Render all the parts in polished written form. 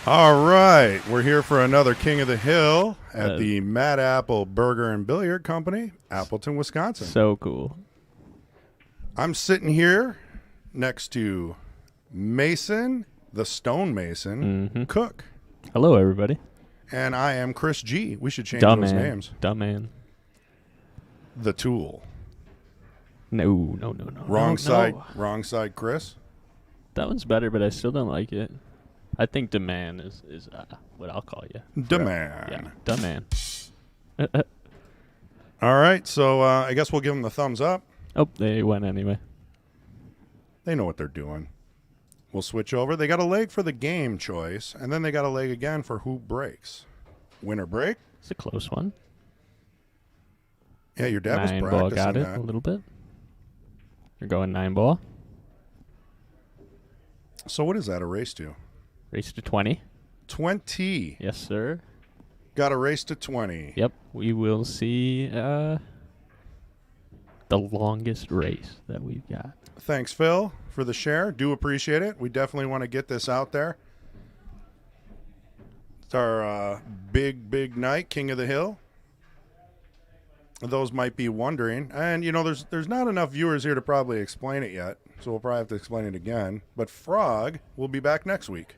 All right, we're here for another King of the Hill at the Mad Apple Burger and Billiard Company, Appleton, Wisconsin. So cool. I'm sitting here next to Mason, the stonemason, Koch. Hello, everybody. And I am Chris G. We should change those names. Dumb man. The Tool. No. Wrong side, Chris. That one's better, but I still don't like it. I think the man is what I'll call you. The man. Yeah, the man. All right, so I guess we'll give them the thumbs up. Oh, they went anyway. They know what they're doing. We'll switch over. They got a leg for the game choice, and then they got a leg again for who breaks. Winner break. It's a close one. Yeah, your dad was 9 practicing ball got it that. a little bit. You're going 9 ball. So what is that, a race to? Race to 20. 20. Yes, sir. Got a race to 20. Yep. We will see the longest race that we've got. Thanks, Phil, for the share. Do appreciate it. We definitely want to get this out there. It's our big night, King of the Hill. Those might be wondering. And, you know, there's not enough viewers here to probably explain it yet, so we'll probably have to explain it again. But Frog will be back next week.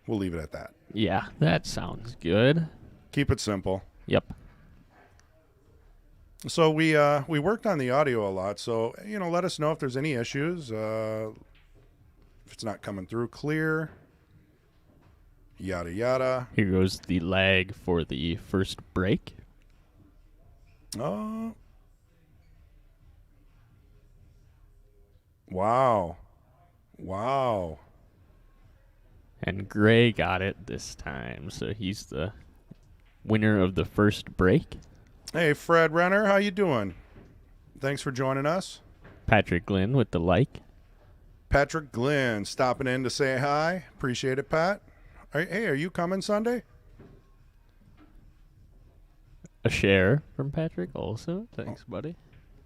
We'll leave it at that. Yeah, that sounds good. Keep it simple. Yep. So we worked on the audio a lot, so, you know, let us know if there's any issues, if it's not coming through clear, yada, yada. Here goes the lag for the first break. Oh. Wow. And Gray got it this time, so he's the winner of the first break. Hey, Fred Renner, how you doing? Thanks for joining us. Patrick Glynn with the like. Patrick Glynn stopping in to say hi. Appreciate it, Pat. Hey, are you coming Sunday? A share from Patrick also. Thanks, buddy.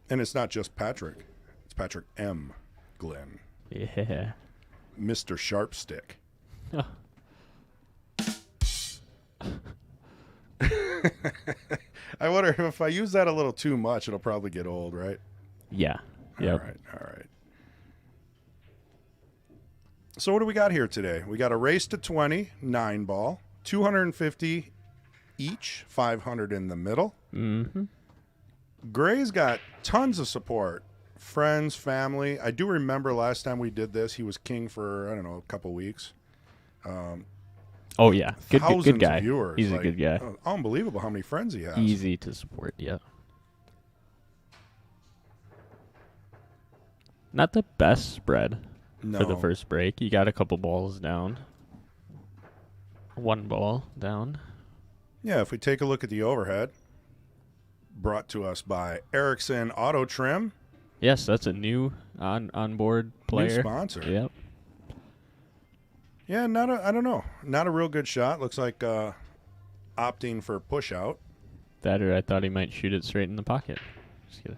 And it's not just Patrick. It's Patrick M. Glynn. Yeah. Mr. Sharpstick. I wonder if I use that a little too much, it'll probably get old, right? Yeah. Yep. All right. So what do we got here today? We got a race to 20, 9 ball, 250 each, 500 in the middle. Mm-hmm. Gray's got tons of support. Friends, family. I do remember last time we did this, he was king for, I don't know, a couple weeks. Oh, yeah. Good guy. Of viewers. He's a good guy. Unbelievable how many friends he has. Easy to support, yeah. Not the best spread for the first break. You got a couple balls down. 1 ball down. Yeah, if we take a look at the overhead, brought to us by Erickson Auto Trim. Yes, that's a new on-board player. New sponsor. Yep. Yeah, I don't know. Not a real good shot. Looks like opting for push out. That or I thought he might shoot it straight in the pocket. Just kidding.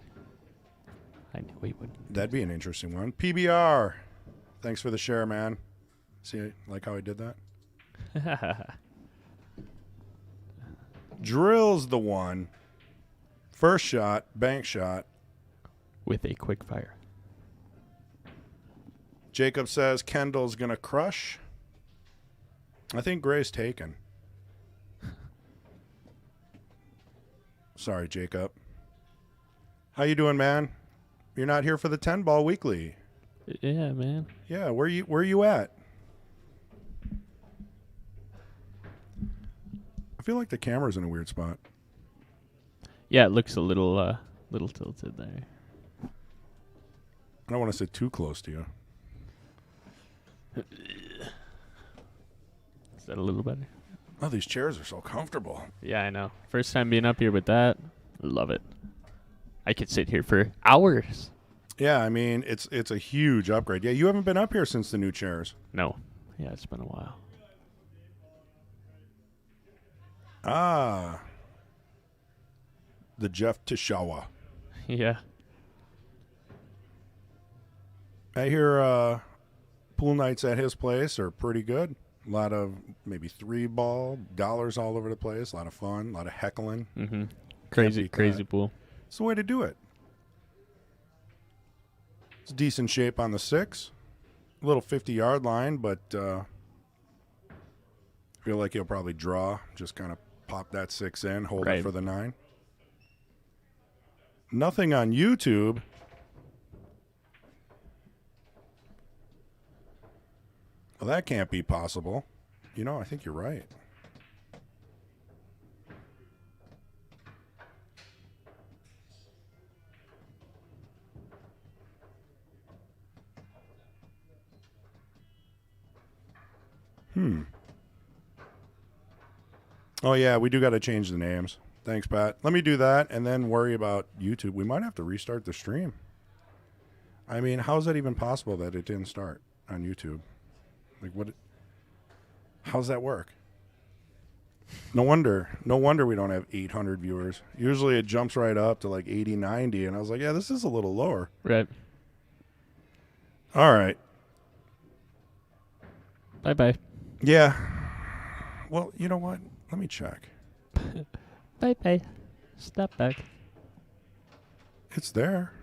I knew he would. That'd be an interesting one. PBR. Thanks for the share, man. See, like how I did that? Drills the one. First shot, bank shot. With a quickfire. Jacob says Kendall's going to crush. I think Gray's taken. Sorry, Jacob. How you doing, man? You're not here for the 10 ball weekly. Yeah, man. Yeah, where you at? I feel like the camera's in a weird spot. Yeah, it looks a little tilted there. I don't want to sit too close to you. Is that a little better? Oh, these chairs are so comfortable. Yeah, I know. First time being up here with that. Love it. I could sit here for hours. Yeah, I mean, it's a huge upgrade. Yeah, you haven't been up here since the new chairs. No. Yeah, it's been a while. Ah. The Jeff Tishawa. Yeah. I hear pool nights at his place are pretty good. A lot of maybe 3-ball, dollars all over the place. A lot of fun, a lot of heckling. Mm-hmm. Crazy pool. It's the way to do it. It's decent shape on the 6. A little 50-yard line, but I feel like he'll probably draw. Just kind of pop that 6 in, hold it for the 9. Nothing on YouTube. Well, that can't be possible. You know, I think you're right. Oh, yeah, we do got to change the names. Thanks, Pat. Let me do that and then worry about YouTube. We might have to restart the stream. I mean, how is that even possible that it didn't start on YouTube? Like, what? How's that work? No wonder we don't have 800 viewers. Usually it jumps right up to like 80, 90, and I was like, yeah, this is a little lower. Right. All right. Bye-bye. Yeah. Well, you know what? Let me check. Bye-bye. Step back. It's there.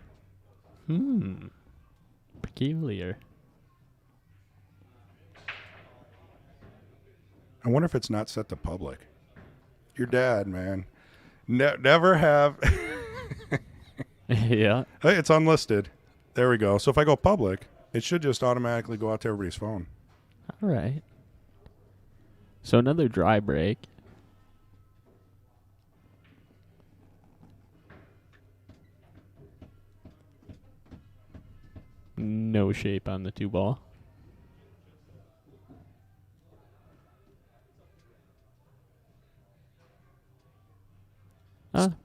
Peculiar. I wonder if it's not set to public. Your dad, man. Never have. Yeah. Hey, it's unlisted. There we go. So if I go public, it should just automatically go out to everybody's phone. All right. So another dry break. No shape on the 2-ball.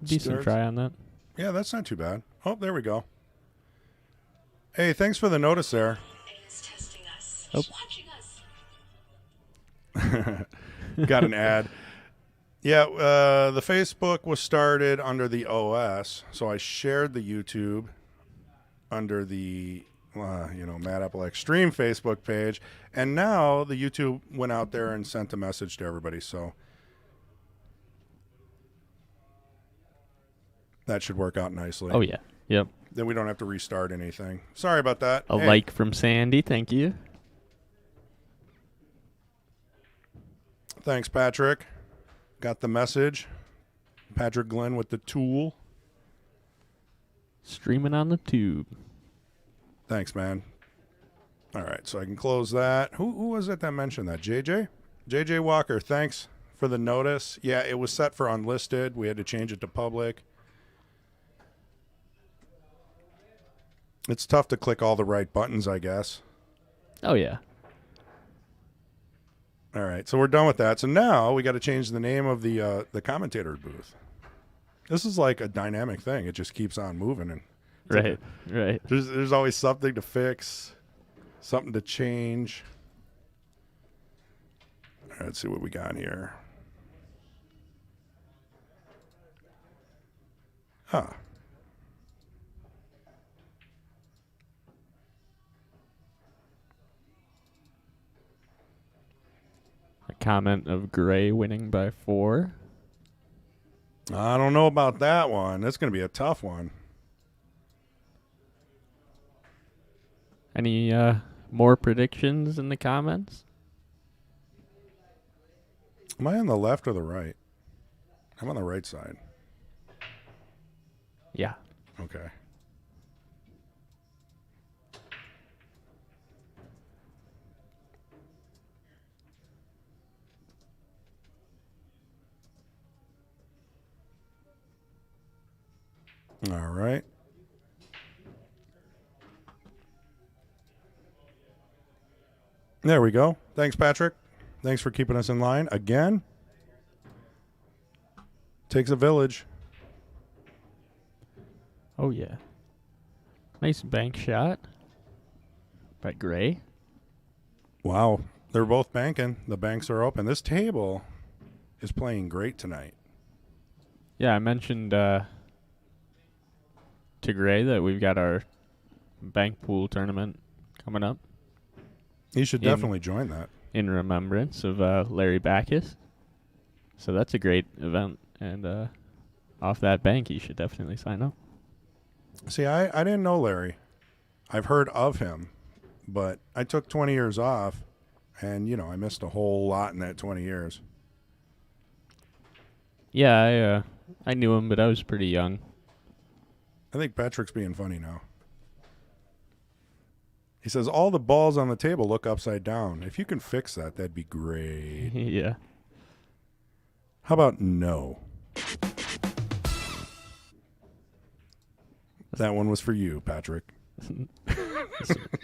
Decent try on that. Yeah, that's not too bad. Oh, there we go. Hey, thanks for the notice there. He's testing us. Oh. He's watching us. Got an ad. Yeah, the Facebook was started under the OS, so I shared the YouTube under the Mad Apple Xstream Facebook page, and now the YouTube went out there and sent a message to everybody, so that should work out nicely. Oh, yeah. Yep. Then we don't have to restart anything. Sorry about that. A like from Sandy. Thank you. Thanks, Patrick. Got the message. Patrick Glenn with the tool. Streaming on the tube. Thanks, man. All right, so I can close that. Who was it that mentioned that? JJ? JJ Walker, thanks for the notice. Yeah, it was set for unlisted. We had to change it to public. It's tough to click all the right buttons, I guess. Oh, yeah. All right, so we're done with that. So now we got to change the name of the commentator booth. This is like a dynamic thing. It just keeps on moving, and Right. there's always something to fix, something to change. All right, let's see what we got here. Huh. A comment of Gray winning by 4. I don't know about that one. That's going to be a tough one. Any more predictions in the comments? Am I on the left or the right? I'm on the right side. Yeah. Okay. All right. There we go. Thanks, Patrick. Thanks for keeping us in line. Again, takes a village. Oh, yeah. Nice bank shot by Gray. Wow. They're both banking. The banks are open. This table is playing great tonight. Yeah, I mentioned to Gray that we've got our bank pool tournament coming up You should definitely join that. in remembrance of Larry Backus. So that's a great event. And off that bank, you should definitely sign up. See, I didn't know Larry. I've heard of him, but I took 20 years off, and, I missed a whole lot in that 20 years. Yeah, I knew him, but I was pretty young. I think Patrick's being funny now. He says, all the balls on the table look upside down. If you can fix that, that'd be great. Yeah. How about no? That one was for you, Patrick.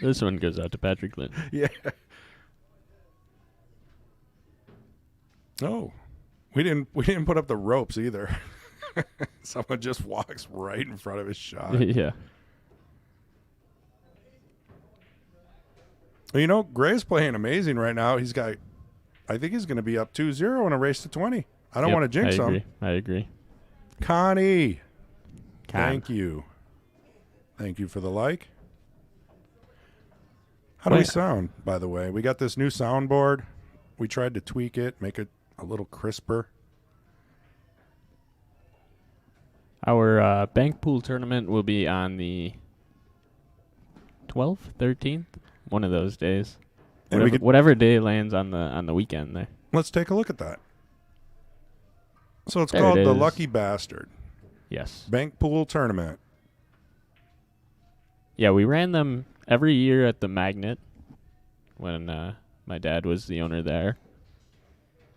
This one goes out to Patrick Lynn. Yeah. Oh, we didn't put up the ropes either. Someone just walks right in front of his shot. Yeah. Well, Gray's playing amazing right now. I think he's going to be up 2-0 in a race to 20. I don't want to jinx him. I agree. Connie. Thank you. Thank you for the like. How do we sound, by the way? We got this new soundboard. We tried to tweak it, make it a little crisper. Our bank pool tournament will be on the 12th, 13th, one of those days. And whatever day lands on the weekend there. Let's take a look at that. So it's called the Lucky Bastard. Yes. Bank pool tournament. Yeah, we ran them every year at the Magnet when my dad was the owner there.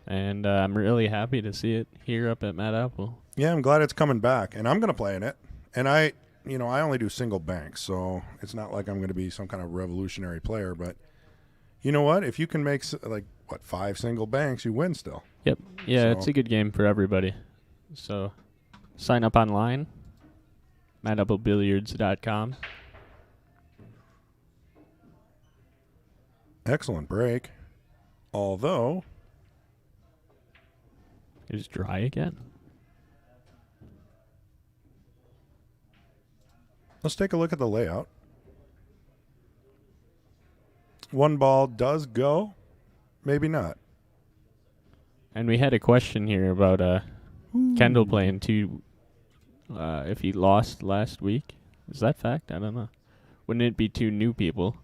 And I'm really happy to see it here up at Mad Apple. Yeah, I'm glad it's coming back. And I'm going to play in it. And I only do single banks, so it's not like I'm going to be some kind of revolutionary player. But you know what? If you can make, 5 single banks, you win still. Yep. Yeah, it's a good game for everybody. So sign up online, madapplebilliards.com. Excellent break. Although it was dry again. Let's take a look at the layout. One ball does go, maybe not. And we had a question here about Kendal playing two. If he lost last week, is that fact? I don't know. Wouldn't it be 2 new people?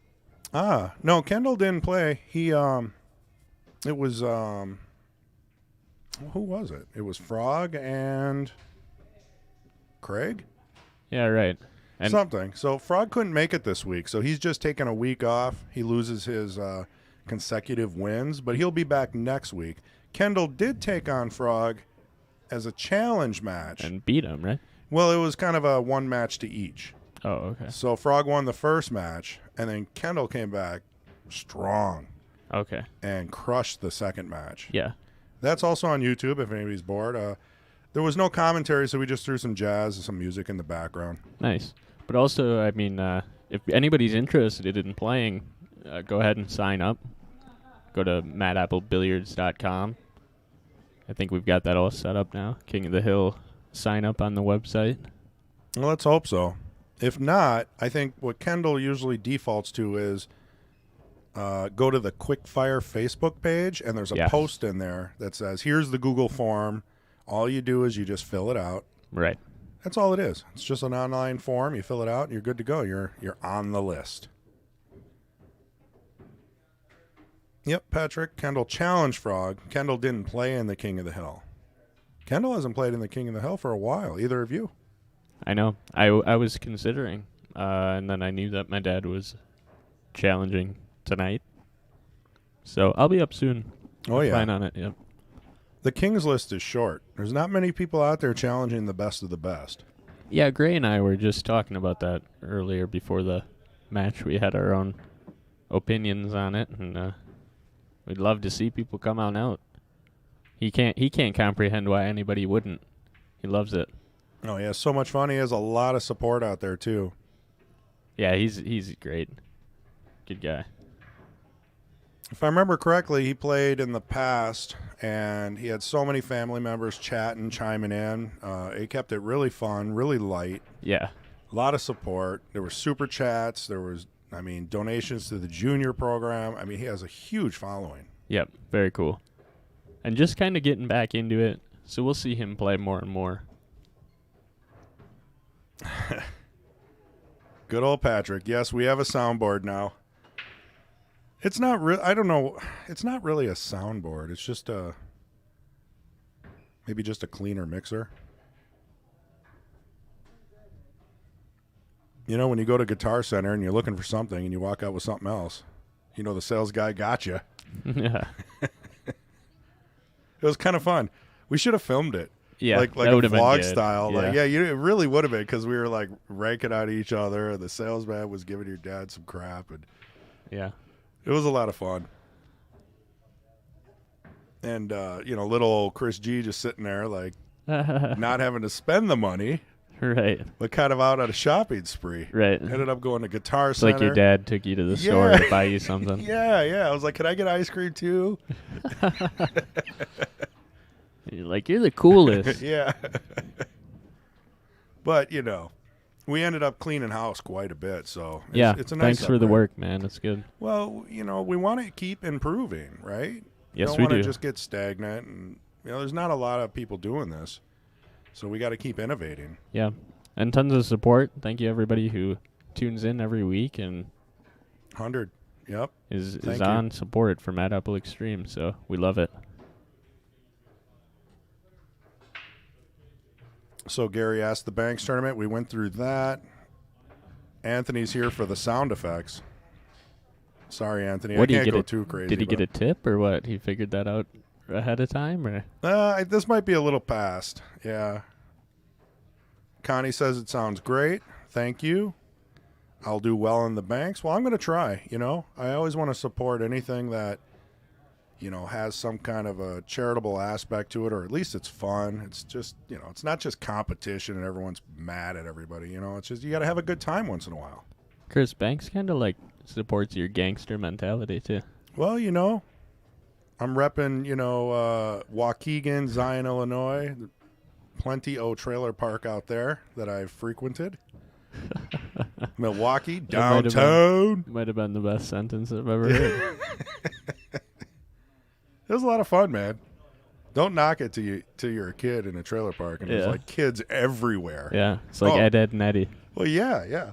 No, Kendal didn't play. He it was who was it? It was Frog and Craig? Yeah, right. And something. So Frog couldn't make it this week, so he's just taking a week off. He loses his consecutive wins, but he'll be back next week. Kendal did take on Frog as a challenge match. And beat him, right? Well, it was kind of a one match to each. Oh, okay. So Frog won the first match, and then Kendal came back strong. Okay. And crushed the second match. Yeah. That's also on YouTube if anybody's bored. There was no commentary, so we just threw some jazz and some music in the background. Nice. But also, I mean, if anybody's interested in playing, go ahead and sign up. Go to madapplebilliards.com. I think we've got that all set up now. King of the Hill sign up on the website. Well, let's hope so. If not, I think what Kendal usually defaults to is go to the Quickfire Facebook page, and there's a post in there that says, here's the Google form. All you do is you just fill it out. Right. That's all it is. It's just an online form. You fill it out, and you're good to go. You're on the list. Yep, Patrick. Kendal challenged Frog. Kendal didn't play in the King of the Hill. Kendal hasn't played in the King of the Hill for a while. Either of you? I know. I was considering, and then I knew that my dad was challenging tonight. So I'll be up soon. Oh, yeah. Plan on it, yep. The King's list is short. There's not many people out there challenging the best of the best. Yeah, Gray and I were just talking about that earlier before the match. We had our own opinions on it, and we'd love to see people come on out. He can't comprehend why anybody wouldn't. He loves it. Oh, yeah, so much fun. He has a lot of support out there, too. Yeah, he's great. Good guy. If I remember correctly, he played in the past, and he had so many family members chatting, chiming in. He kept it really fun, really light. Yeah. A lot of support. There were super chats. There was I mean, donations to the junior program. I mean, he has a huge following. Yep, very cool. And just kind of getting back into it, so we'll see him play more and more. Good old Patrick. Yes, we have a soundboard now. It's not real. I don't know. It's not really a soundboard. It's just maybe just a cleaner mixer. You know, when you go to Guitar Center and you're looking for something and you walk out with something else, you know the sales guy got you. Yeah. It was kind of fun. We should have filmed it. Yeah, like that a would've been vlog good. style. Yeah. Like, yeah, it really would have been because we were like ranking out each other. And the salesman was giving your dad some crap, and Yeah. it was a lot of fun. And you know, little old Chris G just sitting there, like not having to spend the money, Right. but kind of out on a shopping spree. Right. Ended up going to Guitar It's Center. like your dad took you to the store to buy you something. Yeah. I was like, can I get ice cream too? You're like, you're the coolest. Yeah. But, you know, we ended up cleaning house quite a bit, so it's a nice thanks for the upgrade. work, man. It's good. Well, you know, we want to keep improving, right? Yes, don't we want to do. just get stagnant, and you know, there's not a lot of people doing this, so we got to keep innovating. Yeah. And tons of support. Thank you, everybody who tunes in every week and 100, yep. is Thank you. on support for Mad Apple Extreme. So we love it. So Gary asked the Banks tournament. We went through that. Anthony's here for the sound effects. Sorry, Anthony, What, I can't go too crazy. Did he get a tip or what? He figured that out ahead of time, or? This might be a little past. Yeah. Connie says it sounds great. Thank you. I'll do well in the Banks. Well, I'm going to try. You know, I always want to support anything that, you know, has some kind of a charitable aspect to it, or at least it's fun. It's just, you know, it's not just competition and everyone's mad at everybody. You know, it's just you got to have a good time once in a while. Chris Banks kind of like supports your gangster mentality too. Well, you know, I'm repping, you know, Waukegan, Zion, Illinois. Plenty o trailer park out there that I've frequented. Milwaukee, downtown. Might have been the best sentence I've ever heard. It was a lot of fun, man. Don't knock it till you're a kid in a trailer park and there's Yeah. like kids everywhere. Yeah, it's like Oh. Ed, and Eddie. Well, yeah.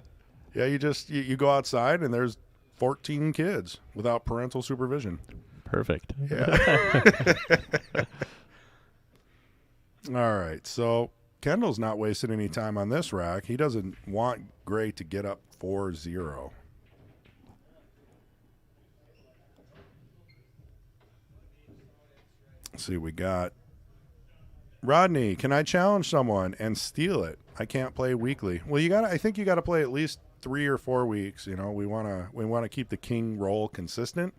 You go outside and there's 14 kids without parental supervision. Perfect. Yeah. All right. So Kendall's not wasting any time on this rack. He doesn't want Gray to get up 4-0. Let's see, we got Rodney. Can I challenge someone and steal it? I can't play weekly. Well, I think you got to play at least 3 or 4 weeks. You know, we want to keep the king roll consistent.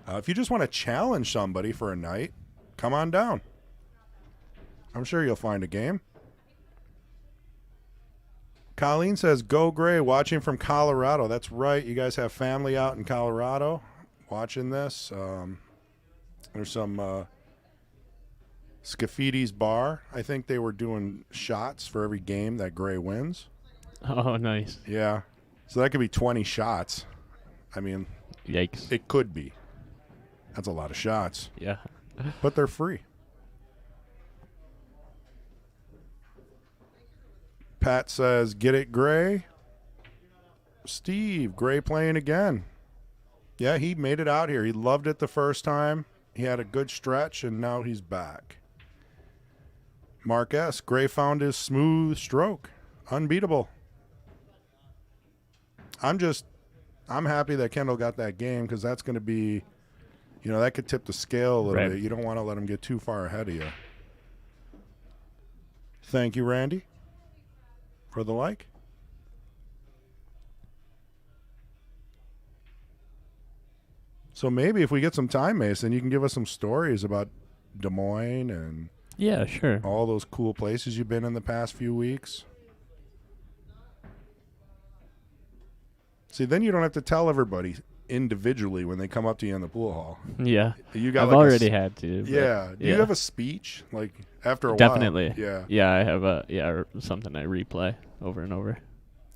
If you just want to challenge somebody for a night, come on down. I'm sure you'll find a game. Colleen says, "Go Gray, watching from Colorado." That's right. You guys have family out in Colorado watching this. There's some Scaffidi's Bar. I think they were doing shots for every game that Gray wins. Oh, nice. Yeah. So that could be 20 shots. I mean, Yikes. it could be. That's a lot of shots. Yeah. But they're free. Pat says, "Get it, Gray." Steve, Gray playing again. Yeah, he made it out here. He loved it the first time. He had a good stretch, and now he's back. Mark S., Gray found his smooth stroke. Unbeatable. I'm happy that Kendall got that game because that's going to be, you know, that could tip the scale a little Right. bit. You don't want to let him get too far ahead of you. Thank you, Randy, for the like. So maybe if we get some time, Mason, you can give us some stories about Des Moines and Yeah, sure. all those cool places you've been in the past few weeks. See, then you don't have to tell everybody individually when they come up to you in the pool hall. Yeah. You got I've like already had to. but Yeah. Do you have a speech like after a Definitely. while? Yeah. Yeah, I have something I replay over and over.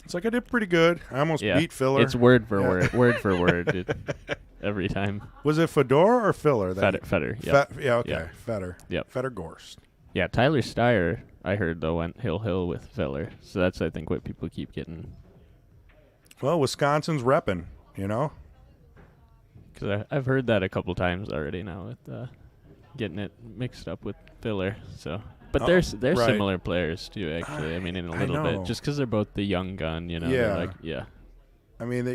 It's like I did pretty good. I almost beat filler. It's word for word for word every time. Was it Fedor or Filler? Fetter. Yep. Yeah, okay. Yep. Fetter. Yep. Fetter Gorst. Yeah, Tyler Steyer, I heard, though, went hill with Filler. So that's, I think, what people keep getting. Well, Wisconsin's repping, you know? Because I've heard that a couple times already now with getting it mixed up with Filler. So, but they're right. similar players, too, actually. I mean, in a little bit. Just because they're both the young gun, you know? Yeah. I mean,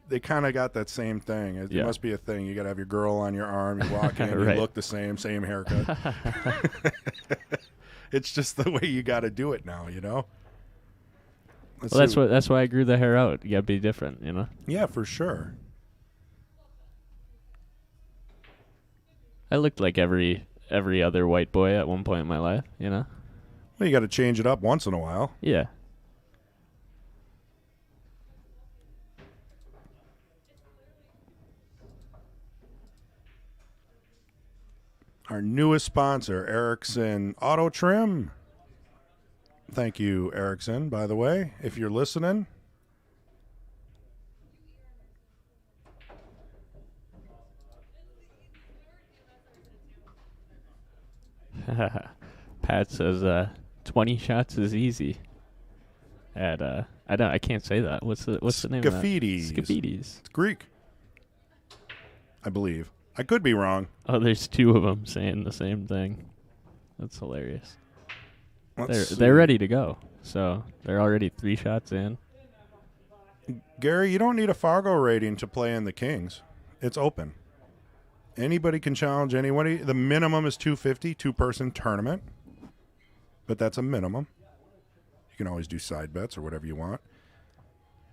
they kind of got that same thing. It must be a thing. You got to have your girl on your arm. You walk in, right. You look the same haircut. It's just the way you got to do it now, you know. That's why I grew the hair out. You got to be different, you know. Yeah, for sure. I looked like every other white boy at one point in my life, you know. Well, you got to change it up once in a while. Yeah. Our newest sponsor, Erickson Auto Trim. Thank you, Erickson, by the way, if you're listening. Pat says 20 shots is easy. I can't say that. What's the name of that? Scafidis. It's Greek, I believe. I could be wrong. Oh, there's two of them saying the same thing. That's hilarious. They're ready to go. So they're already 3 shots in. Gary, you don't need a Fargo rating to play in the Kings. It's open. Anybody can challenge anybody. The minimum is 250, 2-person tournament. But that's a minimum. You can always do side bets or whatever you want.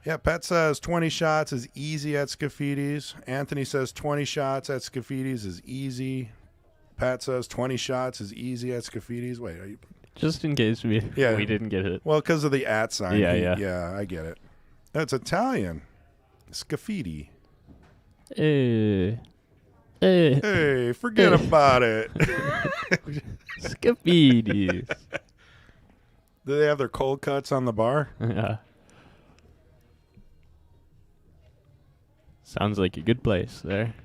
Yeah, Pat says 20 shots is easy at Scafidis. Anthony says 20 shots at Scafidis is easy. Pat says 20 shots is easy at Scafidis. Wait, are you... Just in case we didn't get it. Well, because of the @ sign. Yeah, I get it. That's Italian. Scafidi. Hey, forget about it. Scafidis. Do they have their cold cuts on the bar? Yeah. Sounds like a good place there.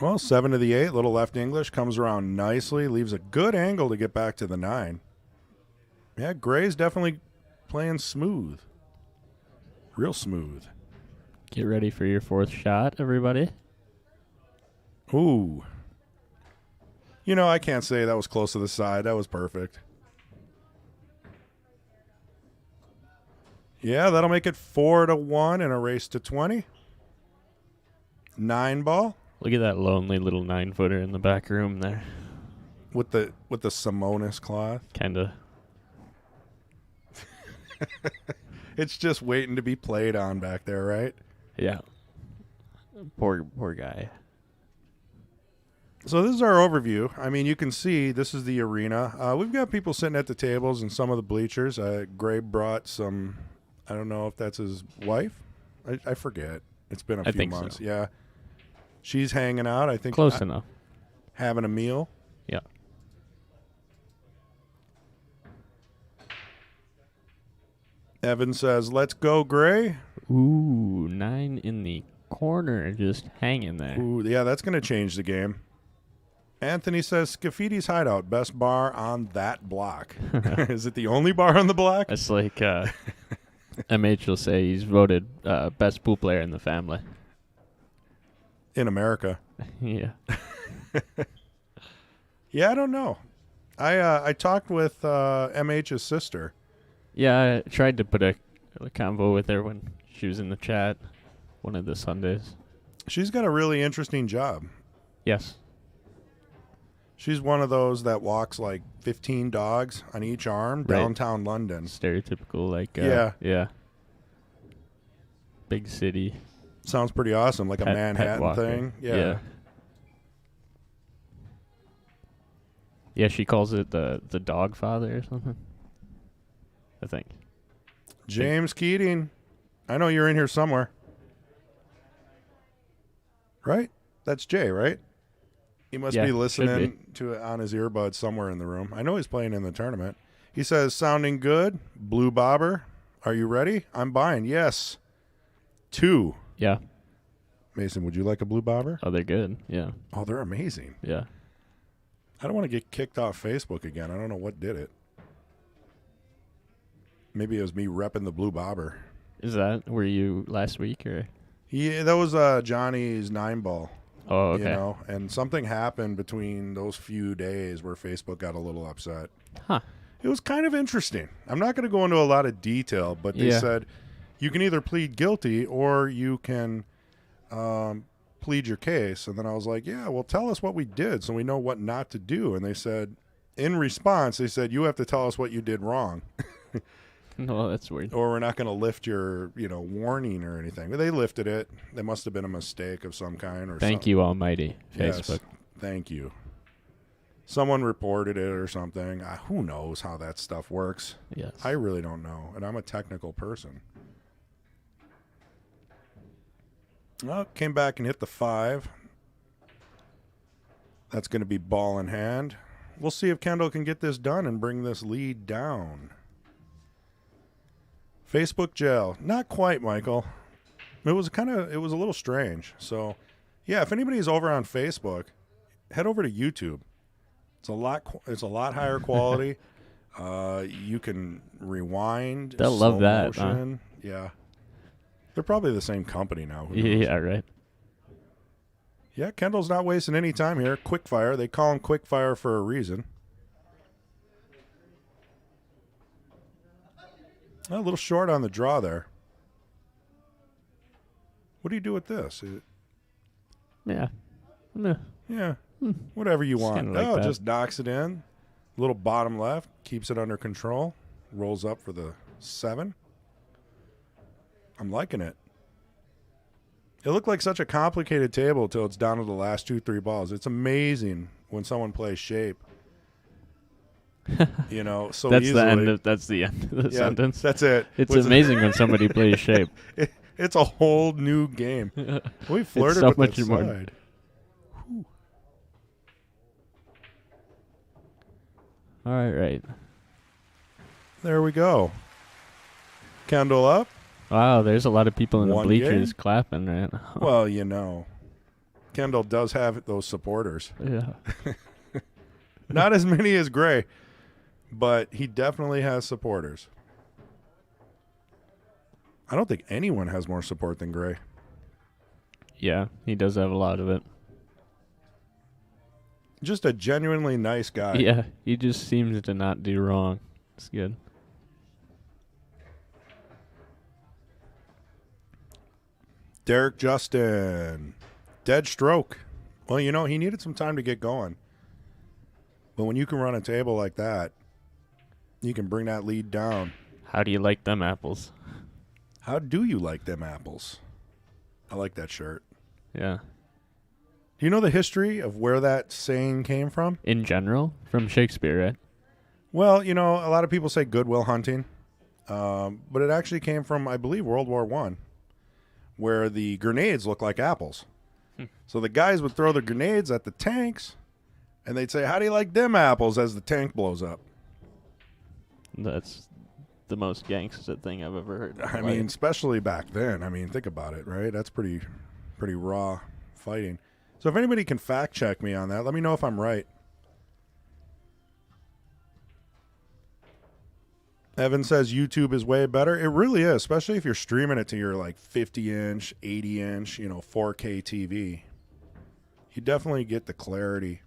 Well, 7 to the 8, little left English, comes around nicely, leaves a good angle to get back to the 9. Yeah, Gray's definitely playing smooth. Real smooth. Get ready for your 4th shot, everybody. Ooh. You know, I can't say that was close to the side. That was perfect. Yeah, that'll make it 4-1 in a race to 20. 9 ball. Look at that lonely little 9-footer in the back room there. With the Simonis cloth. Kinda. It's just waiting to be played on back there, right? Yeah. Poor guy. So this is our overview. I mean, you can see this is the arena. We've got people sitting at the tables and some of the bleachers. Gray brought some, I don't know if that's his wife. I forget. It's been a few months. So. Yeah. She's hanging out, I think. Close enough. Having a meal. Yeah. Evan says, let's go, Gray. Ooh, 9 in the corner, just hanging there. Ooh, yeah, that's going to change the game. Anthony says, Scafidis Hideout, best bar on that block. Is it the only bar on the block? It's like MH will say he's voted best pool player in the family. In America. Yeah. Yeah, I don't know. I talked with MH's sister. Yeah, I tried to put a convo with her when she was in the chat one of the Sundays. She's got a really interesting job. Yes. She's one of those that walks like 15 dogs on each arm downtown London. Stereotypical, like, yeah. Big city. Sounds pretty awesome, like a Manhattan thing. Yeah. Yeah, she calls it the dog father or something. I think. James Keating. I know you're in here somewhere. Right? That's Jay, right? He must be listening to it on his earbuds somewhere in the room. I know he's playing in the tournament. He says, sounding good. Blue Bobber, are you ready? I'm buying. Yes. 2. Yeah. Mason, would you like a Blue Bobber? Oh, they're good. Yeah. Oh, they're amazing. Yeah. I don't want to get kicked off Facebook again. I don't know what did it. Maybe it was me repping the Blue Bobber. Were you last week or? Yeah, that was Johnny's 9-ball. Oh, okay. You know, and something happened between those few days where Facebook got a little upset. Huh. It was kind of interesting. I'm not going to go into a lot of detail, but they said you can either plead guilty or you can plead your case. And then I was like, yeah, well, tell us what we did so we know what not to do. And they said, in response, they said, you have to tell us what you did wrong. No, that's weird. Or we're not going to lift your, warning or anything. But they lifted it. There must have been a mistake of some kind. Or Thank you, Almighty Facebook. Yes, thank you. Someone reported it or something. Who knows how that stuff works? Yes. I really don't know. And I'm a technical person. Well, came back and hit the 5. That's going to be ball in hand. We'll see if Kendal can get this done and bring this lead down. Facebook jail. Not quite, Michael. It was a little strange. So, yeah, if anybody's over on Facebook, head over to YouTube. It's a lot higher quality. You can rewind. They'll love that. Motion. Yeah. They're probably the same company now. Yeah, right. Yeah, Kendall's not wasting any time here. Quickfire. They call him Quickfire for a reason. A little short on the draw there. What do you do with this? Yeah. Meh. Yeah. Whatever you want. kinda like that. Just knocks it in. Little bottom left. Keeps it under control. Rolls up for the 7. I'm liking it. It looked like such a complicated table until it's down to the last 2-3 balls. It's amazing when someone plays shape. So That's easily. That's the end of the sentence. That's it. It's amazing when somebody plays shape. It's a whole new game. We flirted so with much that more. side. Whew. All right. There we go. Kendal up. Wow, there's a lot of people in the One bleachers game? clapping, right? Well, Kendal does have those supporters. Yeah. Not as many as Gray, but he definitely has supporters. I don't think anyone has more support than Gray. Yeah, he does have a lot of it. Just a genuinely nice guy. Yeah, he just seems to not do wrong. It's good. Derek Justin. Dead stroke. Well, he needed some time to get going. But when you can run a table like that, you can bring that lead down. How do you like them apples? How do you like them apples? I like that shirt. Yeah. Do you know the history of where that saying came from? In general, from Shakespeare, right? Well, a lot of people say Goodwill Hunting. But it actually came from, I believe, World War I, where the grenades look like apples. So the guys would throw the grenades at the tanks, and they'd say, how do you like them apples, as the tank blows up? That's the most gangster thing I've ever heard. I mean, especially back then. I mean, think about it, right? That's pretty raw fighting. So if anybody can fact check me on that, let me know if I'm right. Evan says YouTube is way better. It really is, especially if you're streaming it to your 50-inch, 80-inch, 4K TV. You definitely get the clarity.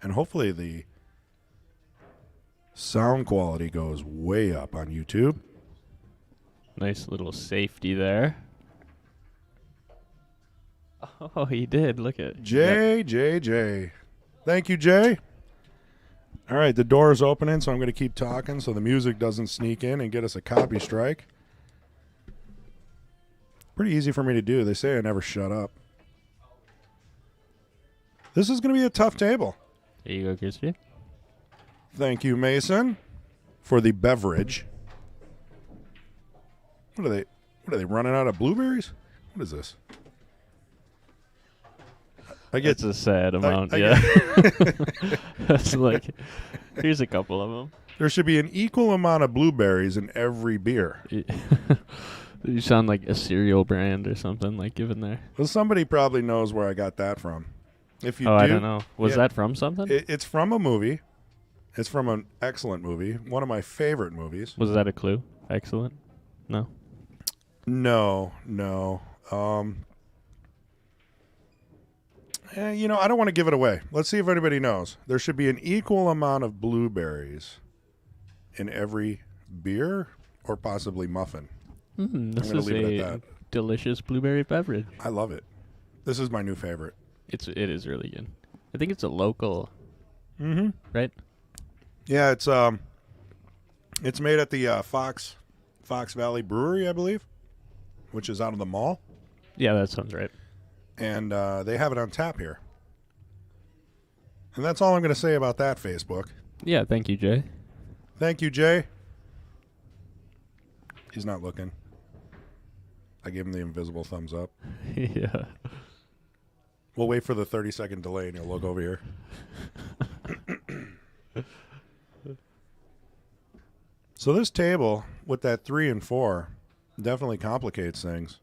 And hopefully the sound quality goes way up on YouTube. Nice little safety there. Oh, he did. Look at Jay. Thank you, Jay. All right, the door is opening, so I'm going to keep talking so the music doesn't sneak in and get us a copy strike. Pretty easy for me to do. They say I never shut up. This is going to be a tough table. There you go, Crispy. Thank you, Mason, for the beverage. What are they running out of blueberries? What is this? It's a sad amount, I yeah. That's like Here's a couple of them. There should be an equal amount of blueberries in every beer. You sound like a cereal brand or something, like given there. Well, somebody probably knows where I got that from. If you I don't know. Was that from something? It's from a movie. It's from an excellent movie. One of my favorite movies. Was that a clue? Excellent. No. No. I don't want to give it away. Let's see if anybody knows. There should be an equal amount of blueberries in every beer or possibly muffin. This is a delicious blueberry beverage. I love it. This is my new favorite. It is really good. I think it's a local. Right? Yeah, it's made at the Fox Valley Brewery, I believe, which is out of the mall. Yeah, that sounds right. And they have it on tap here. And that's all I'm going to say about that, Facebook. Yeah, thank you, Jay. Thank you, Jay. He's not looking. I gave him the invisible thumbs up. Yeah. We'll wait for the 30-second delay, and you'll look over here. So this table with that 3 and 4 definitely complicates things.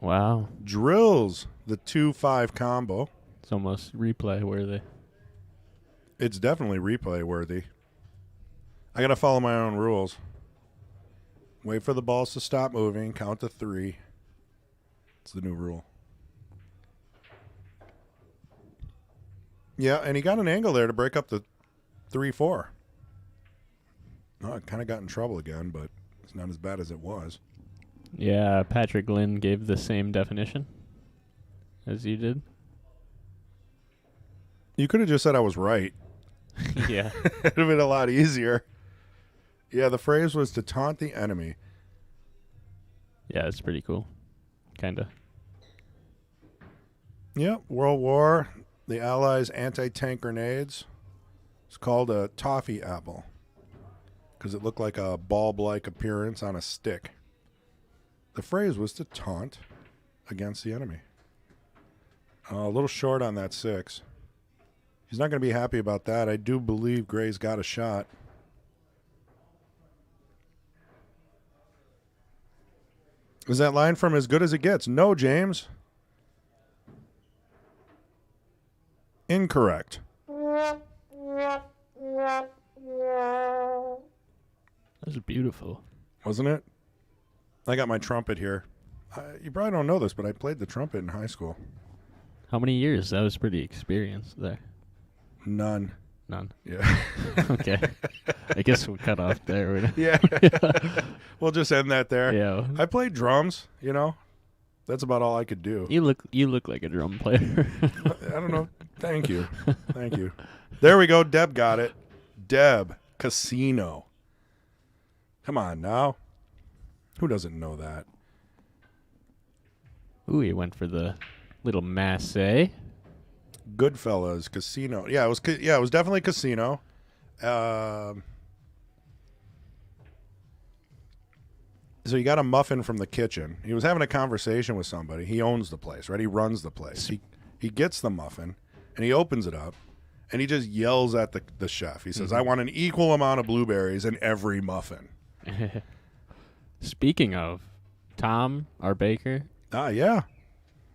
Wow. Drills the 2-5 combo. It's almost replay worthy. It's definitely replay worthy. I got to follow my own rules. Wait for the balls to stop moving. Count to 3. It's the new rule. Yeah, and he got an angle there to break up the 3-4. Oh, I kind of got in trouble again, but it's not as bad as it was. Yeah, Patrick Lynn gave the same definition as you did. You could have just said I was right. Yeah. It would have been a lot easier. Yeah, the phrase was to taunt the enemy. Yeah, it's pretty cool. Kind of. Yep, World War, the Allies' anti-tank grenades. It's called a toffee apple because it looked like a bulb-like appearance on a stick. The phrase was to taunt against the enemy. A little short on that 6. He's not going to be happy about that. I do believe Gray's got a shot. Is that line from As Good as It Gets? No, James. Incorrect. That was beautiful. Wasn't it? I got my trumpet here. You probably don't know this, but I played the trumpet in high school. How many years? That was pretty experienced there. None. Yeah. Okay. I guess we'll cut off there. Yeah. We'll just end that there. Yeah. I played drums, That's about all I could do. You look like a drum player. I don't know. Thank you. Thank you. There we go. Deb got it. Deb, casino. Come on now. Who doesn't know that? Ooh, he went for the little masse. Goodfellas, casino. Yeah, it was definitely casino. So he got a muffin from the kitchen. He was having a conversation with somebody. He owns the place, right? He runs the place. He gets the muffin, and he opens it up, and he just yells at the chef. He says, I want an equal amount of blueberries in every muffin. Speaking of, Tom, our baker, Yeah.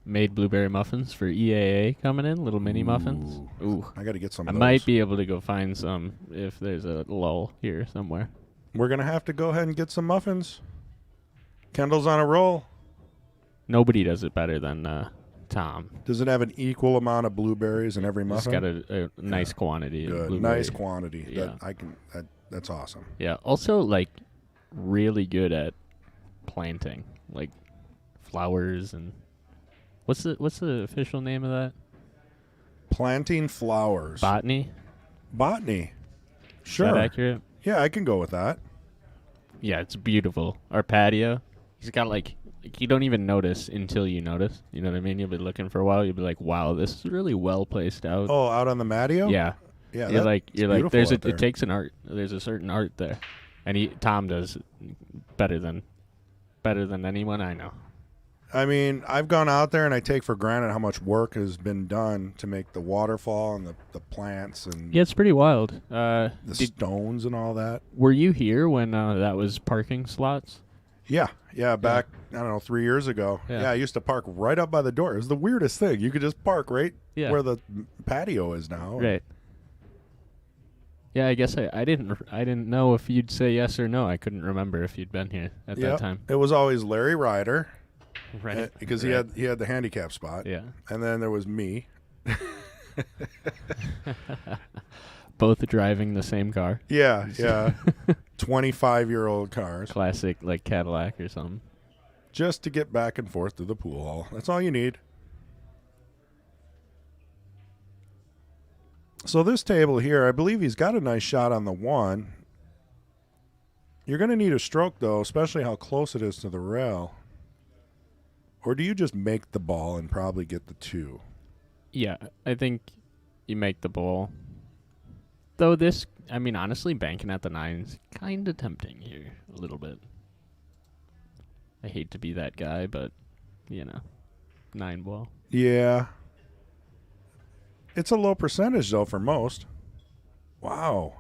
made blueberry muffins for EAA coming in, little mini muffins. Ooh. I got to get some I of those. might be able to go find some if there's a lull here somewhere. We're going to have to go ahead and get some muffins. Kendall's on a roll. Nobody does it better than Tom. Does it have an equal amount of blueberries in every muffin? It's got a nice quantity. Good. Of blueberry. Nice quantity. Yeah. That's awesome. Yeah. Also, really good at planting, flowers and what's the official name of that? Planting flowers. Botany. Sure. Is that accurate? Yeah, I can go with that. Yeah, it's beautiful. Our patio. He's got you don't even notice until you notice. You know what I mean? You'll be looking for a while. You'll be like, wow, this is really well placed out. Oh, out on the patio? Yeah. Yeah. You're like there. it takes an art. There's a certain art there. And Tom does better than anyone I know. I mean, I've gone out there and I take for granted how much work has been done to make the waterfall and the plants and Yeah, it's pretty wild. the stones and all that. Were you here when that was parking slots? Yeah, back, I don't know, 3 years ago. Yeah. Yeah, I used to park right up by the door. It was the weirdest thing. You could just park right where the patio is now. Right. Yeah, I guess I didn't know if you'd say yes or no. I couldn't remember if you'd been here at that time. It was always Larry Ryder. Right. Because he had the handicap spot. Yeah. And then there was me. Both driving the same car. Yeah. 25-year-old cars. Classic, like Cadillac or something. Just to get back and forth to the pool hall. That's all you need. So this table here, I believe he's got a nice shot on the 1. You're going to need a stroke, though, especially how close it is to the rail. Or do you just make the ball and probably get the 2? Yeah, I think you make the ball. Though this, I mean, honestly, banking at the 9's kind of tempting here a little bit. I hate to be that guy, but, 9 ball. Yeah. It's a low percentage, though, for most. Wow.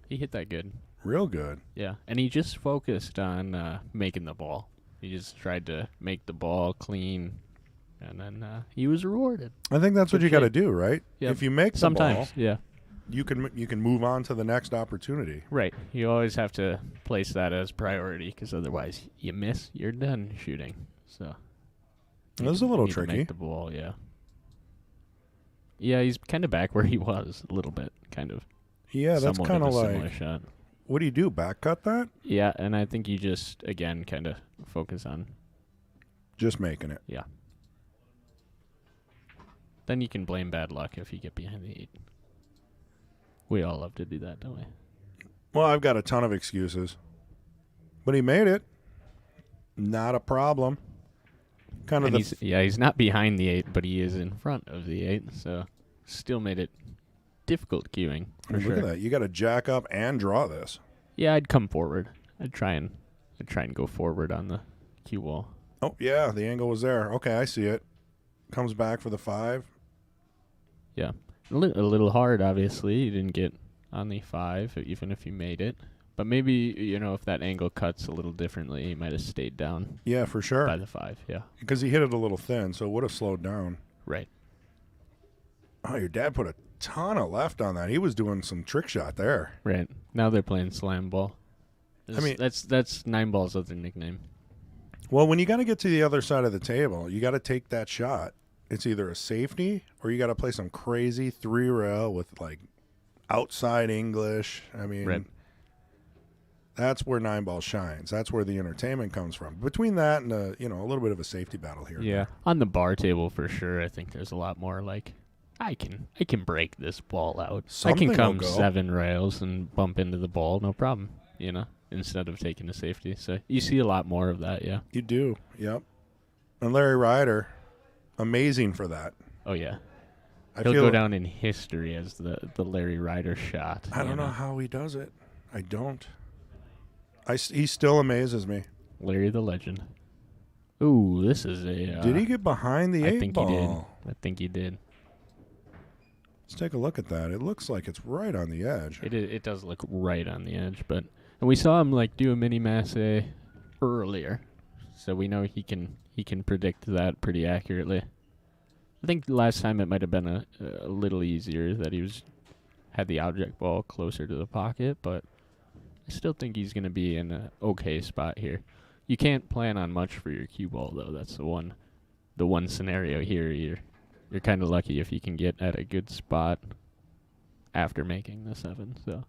He hit that good. Real good. Yeah, and he just focused on making the ball. He just tried to make the ball clean, and then he was rewarded. I think that's what you got to do, right? Yep. If you make the Sometimes, ball, yeah. you can move on to the next opportunity. Right. You always have to place that as priority, because otherwise you miss, you're done shooting. So This is a little need to tricky. make the ball, yeah. Yeah, he's kind of back where he was a little bit, kind of. Yeah, that's Somewhat kind of a similar like. shot. What do you do? Back cut that? Yeah, and I think you just again kind of focus on. Just making it. Yeah. Then you can blame bad luck if you get behind the 8. We all love to do that, don't we? Well, I've got a ton of excuses, but he made it. Not a problem. Kind of And he's not behind the 8, but he is in front of the 8, so still made it difficult queuing for sure. Look at that. You got to jack up and draw this. Yeah, I'd come forward. I'd try and go forward on the cue wall. Oh, yeah, the angle was there. Okay, I see it. Comes back for the 5. Yeah. A little hard, obviously. You didn't get on the 5, even if you made it. But maybe, if that angle cuts a little differently, he might have stayed down Yeah, for sure. by the 5, yeah. Because he hit it a little thin, so it would have slowed down. Right. Oh, your dad put a ton of left on that. He was doing some trick shot there. Right. Now they're playing slam ball. I mean- that's 9 ball's other nickname. Well, when you got to get to the other side of the table, you got to take that shot. It's either a safety or you got to play some crazy 3-rail with like outside English. I mean, Right. That's where 9 ball shines. That's where the entertainment comes from. Between that and a little bit of a safety battle here. Yeah. On the bar table for sure, I think there's a lot more like I can break this ball out. Something I can come will go. 7 rails and bump into the ball, no problem, instead of taking a safety. So you see a lot more of that, yeah. You do. Yep. And Larry Ryder, amazing for that. Oh yeah. I He'll feel go down in history as the Larry Ryder shot. I don't know how he does it. I don't. He still amazes me. Larry the Legend. Ooh, this is a... Did he get behind the 8 I think ball? he did. I think he did. Let's take a look at that. It looks like it's right on the edge. It does look right on the edge, but... And we saw him, do a mini-masse earlier, so we know he can predict that pretty accurately. I think last time it might have been a little easier that he had the object ball closer to the pocket, but I still think he's going to be in an okay spot here. You can't plan on much for your cue ball, though. That's the one scenario here. You're kind of lucky if you can get at a good spot after making the 7. So,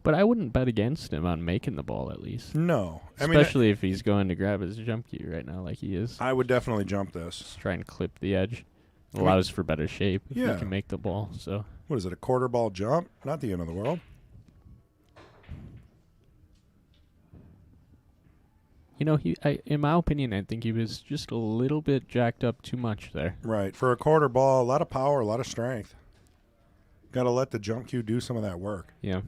but I wouldn't bet against him on making the ball at least. No. Especially if he's going to grab his jump cue right now like he is. I would definitely jump this. Just try and clip the edge. Allows for better shape if you Yeah. can make the ball. So What is it, a quarter ball jump? Not the end of the world. in my opinion, I think he was just a little bit jacked up too much there. Right. For a quarter ball, a lot of power, a lot of strength. Got to let the jump cue do some of that work. Yeah.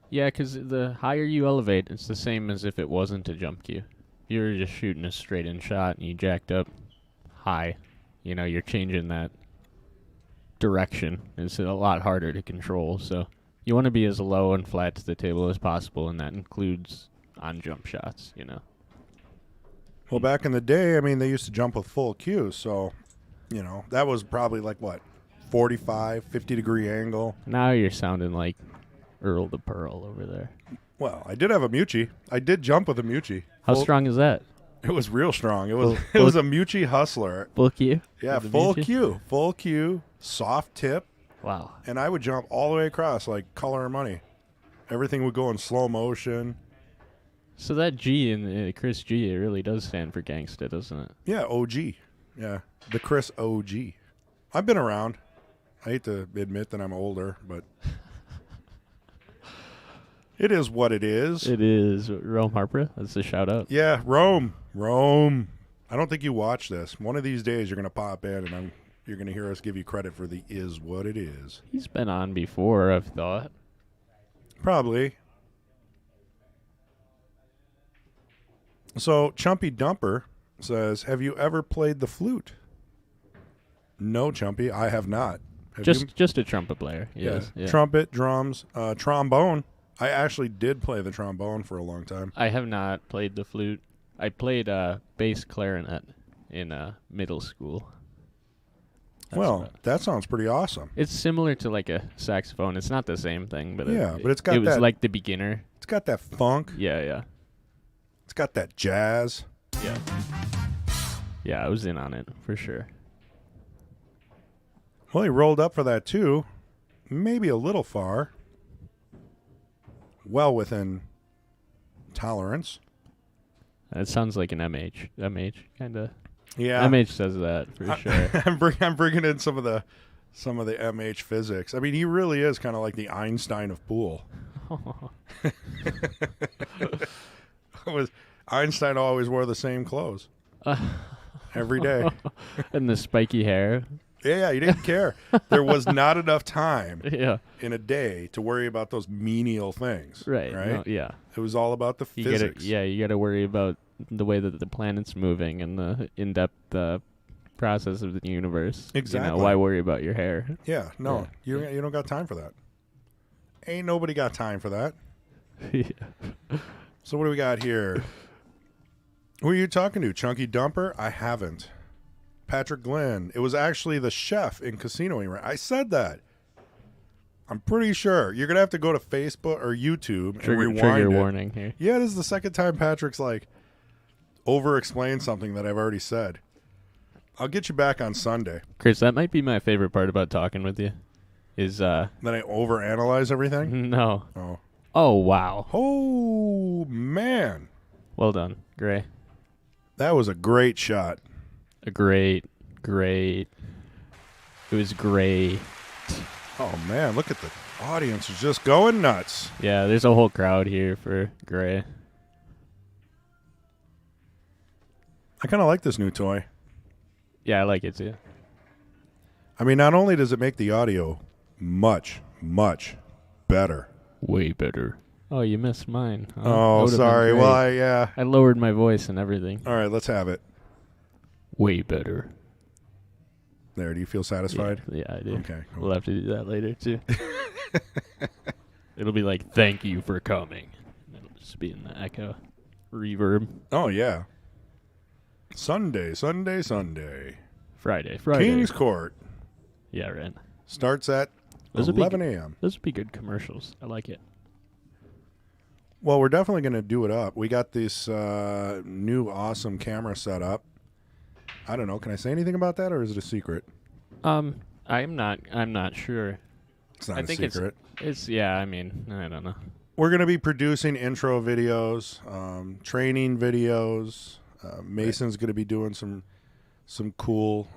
Yeah, because the higher you elevate, it's the same as if it wasn't a jump cue. you're just shooting a straight-in shot and you jacked up high, you're changing that direction. It's a lot harder to control, so you want to be as low and flat to the table as possible, and that includes on jump shots, Well, back in the day, they used to jump with full cue, so, that was probably like, 45, 50-degree angle. Now you're sounding like Earl the Pearl over there. Well, I did have a Mucci. I did jump with a Mucci. How strong is that? It was real strong. It was a Mucci Hustler. Full cue? Yeah, full cue, soft tip, Wow. and I would jump all the way across like Color and Money. Everything would go in slow motion. So that G in Chris G, it really does stand for gangsta, doesn't it? Yeah, OG. Yeah, the Chris OG. I've been around. I hate to admit that I'm older, but it is what it is. It is. Rome Harper, that's a shout out. Yeah, Rome. I don't think you watch this. One of these days you're going to pop in and you're going to hear us give you credit for the is what it is. He's been on before, I've thought. Probably. So, Chumpy Dumper says, have you ever played the flute? No, Chumpy, I have not. Have you? Just a trumpet player. Yes. Yeah. Yeah. Trumpet, drums, trombone. I actually did play the trombone for a long time. I have not played the flute. I played bass clarinet in middle school. That sounds pretty awesome. It's similar to like a saxophone. It's not the same thing, but but it's got it was that, like the beginner. It's got that funk. Yeah. It's got that jazz. Yeah. Yeah, I was in on it for sure. Well, he rolled up for that too. Maybe a little far. Well within tolerance. It sounds like an MH kind of. Yeah, MH says that for sure. I'm bringing in some of the MH physics. He really is kind of like the Einstein of pool. Einstein always wore the same clothes every day, and the spiky hair. Yeah, he didn't care. There was not enough time in a day to worry about those menial things. Right. Right. No, yeah. It was all about the physics. You gotta worry about the way that the planet's moving and the in-depth process of the universe. Exactly. Why worry about your hair? Yeah. No, you don't got time for that. Ain't nobody got time for that. Yeah. So what do we got here? Who are you talking to? Chunky Dumper? I haven't. Patrick Glenn. It was actually the chef in Casino. I said that. I'm pretty sure. You're going to have to go to Facebook or YouTube and rewind trigger it. warning here. Yeah, this is the second time Patrick's over-explained something that I've already said. I'll get you back on Sunday. Chris, that might be my favorite part about talking with you. Is Then I overanalyze everything? No. Oh. Oh, wow. Oh, man. Well done, Gray. That was a great shot. A great. It was great. Oh, man, look at the audience is just going nuts. Yeah, there's a whole crowd here for Gray. I kind of like this new toy. Yeah, I like it too. Not only does it make the audio much, much better. Way better. Oh, you missed mine. Huh? Oh, sorry. Well, I lowered my voice and everything. All right, let's have it. Way better. There, do you feel satisfied? Yeah, I do. Okay, cool. We'll have to do that later, too. It'll be like, thank you for coming. It'll just be in the echo. Reverb. Oh, yeah. Sunday. Friday. King's Court. Yeah, right. Starts at Those 11 a.m. Those would be good commercials. I like it. Well, we're definitely going to do it up. We got this new awesome camera set up. I don't know. Can I say anything about that, or is it a secret? I'm not sure. It's not a secret. It's I don't know. We're going to be producing intro videos, training videos. Mason's going to be doing some cool,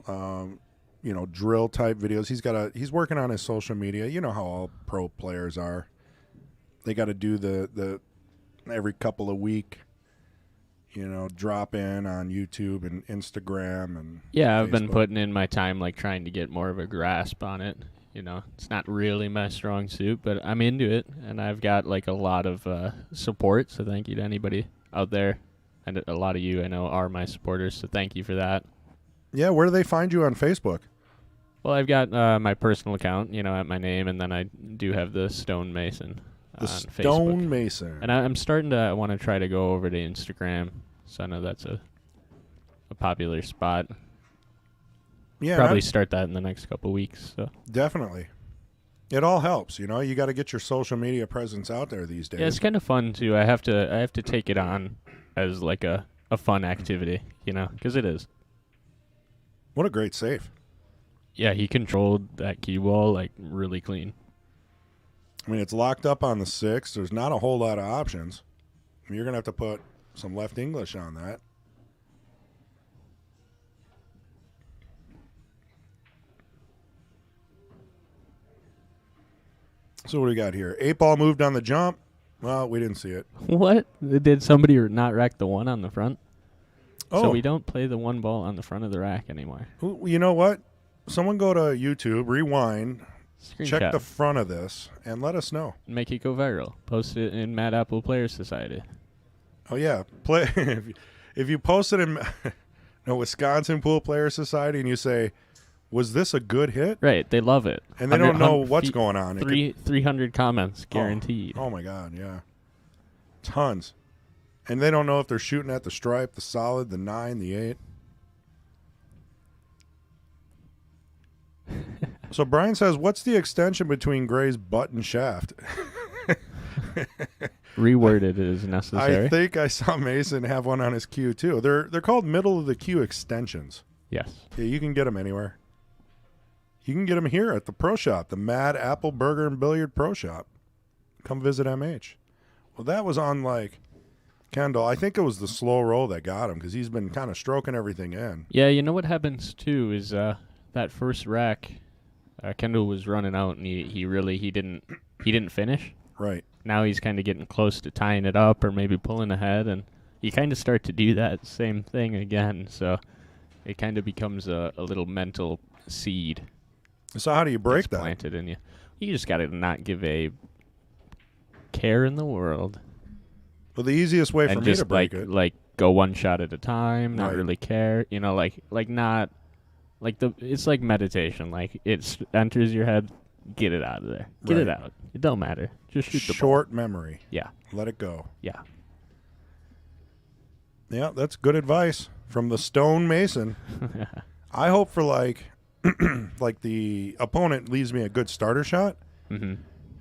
drill type videos. He's working on his social media. You know how all pro players are. They got to do the every couple of week, drop in on YouTube and Instagram and yeah, I've Facebook. been putting in my time, trying to get more of a grasp on it. It's not really my strong suit, but I'm into it, and I've got a lot of support. So thank you to anybody out there And a lot of you, I know, are my supporters, so thank you for that. Yeah, where do they find you on Facebook? Well, I've got my personal account, at my name, and then I do have the Stone Mason The on Stone Facebook. Mason. And I'm starting to want to try to go over to Instagram, so I know that's a popular spot. Yeah, Probably start that in the next couple weeks. So definitely. It all helps, you got to get your social media presence out there these days. yeah, it's kind of fun too. I have to take it on as like a fun activity, because it is. What a great save. Yeah, he controlled that cue ball like really clean. I mean, it's locked up on the 6. There's not a whole lot of options. You're going to have to put some left English on that. So what do we got here? 8 ball moved on the jump. Well, we didn't see it. What? Did somebody not rack the 1 on the front? Oh. So we don't play the 1 ball on the front of the rack anymore. You know what? Someone go to YouTube, rewind, Screenshot. check the front of this, and let us know. Make it go viral. Post it in Mad Apple Players Society. Oh, yeah. Play if you post it in Wisconsin Pool Players Society and you say, was this a good hit? Right. They love it. And they don't know what's going on. 300 comments guaranteed. Oh, my God, yeah. Tons. And they don't know if they're shooting at the stripe, the solid, the 9, the 8. So Brian says, what's the extension between Gray's butt and shaft? Reworded is necessary. I think I saw Mason have one on his cue, too. They're called middle of the cue extensions. Yes. Yeah, you can get them anywhere. You can get them here at the Pro Shop, the Mad Apple Burger and Billiard Pro Shop. Come visit MH. Well, that was on, Kendal. I think it was the slow roll that got him because he's been kind of stroking everything in. Yeah, you know what happens, too, is that first rack, Kendal was running out, and he didn't finish. Right. Now he's kind of getting close to tying it up or maybe pulling ahead, and you kind of start to do that same thing again. So it kind of becomes a little mental seed. So how do you break that? Planted in you. You just got to not give a care in the world. Well, the easiest way for me to break it, like go one shot at a time, not Right. really care. Not like it's like meditation. Like it enters your head, get it out of there, get it Right. out. It don't matter. Just shoot the ball. short memory. Yeah, Let it go. yeah. Yeah, that's good advice from the Stone Mason. I hope for like the opponent leaves me a good starter shot. Mm-hmm.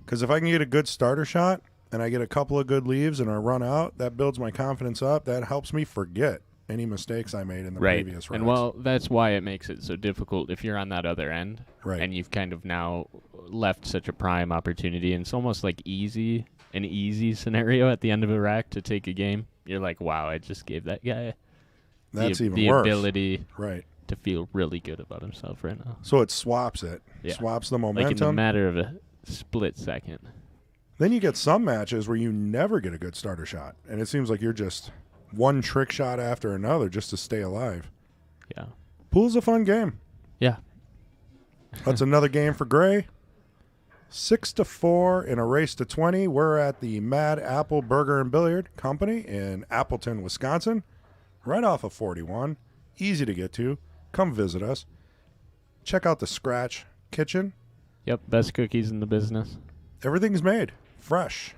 Because if I can get a good starter shot and I get a couple of good leaves and I run out, that builds my confidence up. That helps me forget any mistakes I made in the previous rounds. And well, that's why it makes it so difficult if you're on that other end, Right. and you've kind of now left such a prime opportunity, and it's almost like an easy scenario at the end of a rack to take a game. You're like, wow, I just gave that guy That's even the worse. ability Right. to feel really good about himself right now. So it swaps it. Yeah. Swaps the Like in the momentum. matter of a split second. Then you get some matches where you never get a good starter shot. And it seems like you're just one trick shot after another just to stay alive. Yeah. Pool's a fun game. Yeah. That's another game for Gray. 6-4 in a race to 20. We're at the Mad Apple Burger and Billiard Company in Appleton, Wisconsin. Right off of 41. Easy to get to. Come visit us. Check out the Scratch Kitchen. Yep. Best cookies in the business. Everything's made fresh.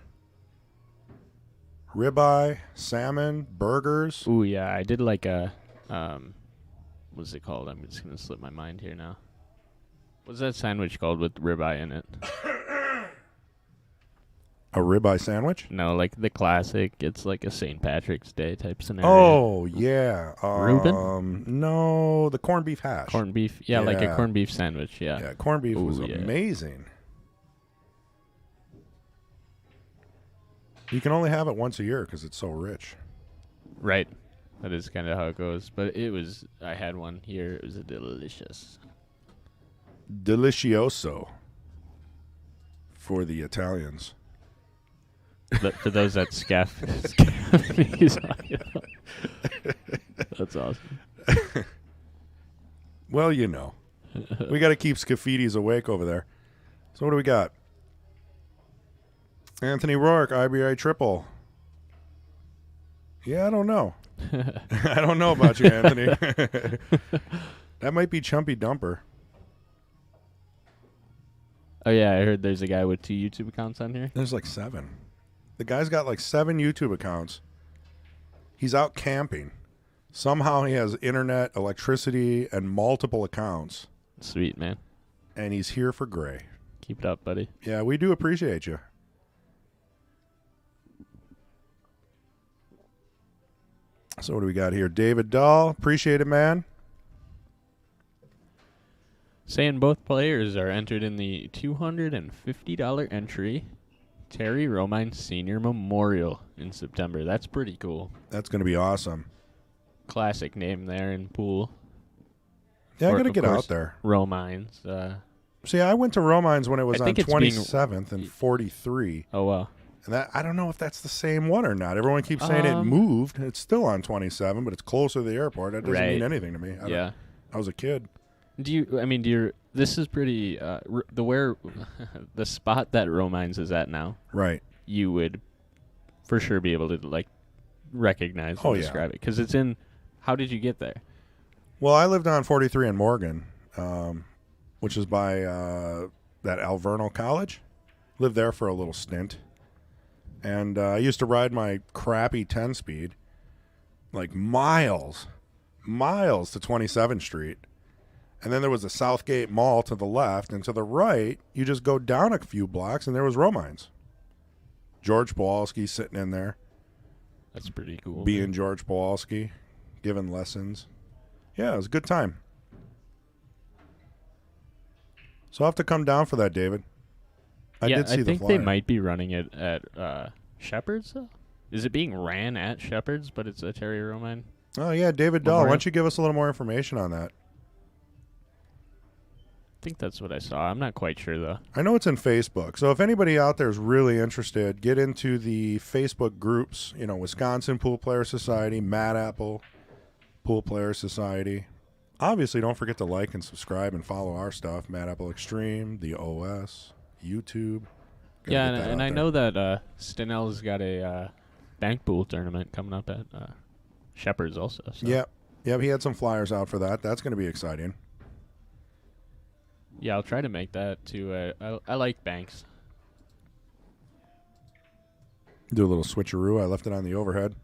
Ribeye, salmon, burgers. Ooh, yeah. I did like a, what's it called? I'm just going to slip my mind here now. What's that sandwich called with ribeye in it? A ribeye sandwich? No, like the classic. It's like a St. Patrick's Day type scenario. Oh, yeah. Reuben? No, the corned beef hash. Corned beef. Yeah, like a Yeah. corned beef sandwich. Yeah. Yeah, corned beef was Ooh, yeah. amazing. You can only have it once a year because it's so rich. Right. That is kind of how it goes. But I had one here. It was delicious. Delicioso for the Italians. For those that scaff. That's awesome. Well, you know. We got to keep Scafidis awake over there. So what do we got? Anthony Rourke, IBI triple. Yeah, I don't know. I don't know about you, Anthony. That might be Chumpy Dumper. Oh, yeah, I heard there's a guy with 2 YouTube accounts on here. There's like 7. The guy's got like 7 YouTube accounts. He's out camping. Somehow he has internet, electricity, and multiple accounts. Sweet, man. And he's here for Gray. Keep it up, buddy. Yeah, we do appreciate you. So what do we got here? David Dahl. Appreciate it, man. Saying both players are entered in the $250 entry Terry Romine Senior Memorial in September. That's pretty cool. That's going to be awesome. Classic name there in pool. Yeah, I Or, got to of get course, out there. Romines. See, I went to Romines when it was I on think it's being- 27th and 43. Oh, wow. And that, I don't know if that's the same one or not. Everyone keeps saying it moved. It's still on 27, but it's closer to the airport. That doesn't mean anything to me. I was a kid. This is pretty, the spot that Romines is at now, Right. you would for sure be able to, like, recognize and describe it. Because it's in, how did you get there? Well, I lived on 43 in Morgan, which is by that Alverno College. Lived there for a little stint. And I used to ride my crappy 10-speed, like miles to 27th Street. And then there was the Southgate Mall to the left, and to the right, you just go down a few blocks, and there was Romines. George Pawlowski sitting in there. That's pretty cool. Being George Pawlowski, giving lessons. Yeah, it was a good time. So I'll have to come down for that, David. I did see the think flyer. they might be running it at Shepherd's, though. Is it being ran at Shepherd's, but it's a Terry Romine? Oh, yeah, David Dahl. Memorial? Why don't you give us a little more information on that? I think that's what I saw. I'm not quite sure, though. I know it's in Facebook. So if anybody out there is really interested, get into the Facebook groups, Wisconsin Pool Player Society, Mad Apple Pool Player Society. Obviously, don't forget to like and subscribe and follow our stuff, Mad Apple Xstream, the OS, YouTube. Gotta Yeah, get that and out I there. know that Stenell's got a bank pool tournament coming up at Shepherd's also. So. Yep, he had some flyers out for that. That's going to be exciting. Yeah, I'll try to make that too. I like banks. Do a little switcheroo. I left it on the overhead.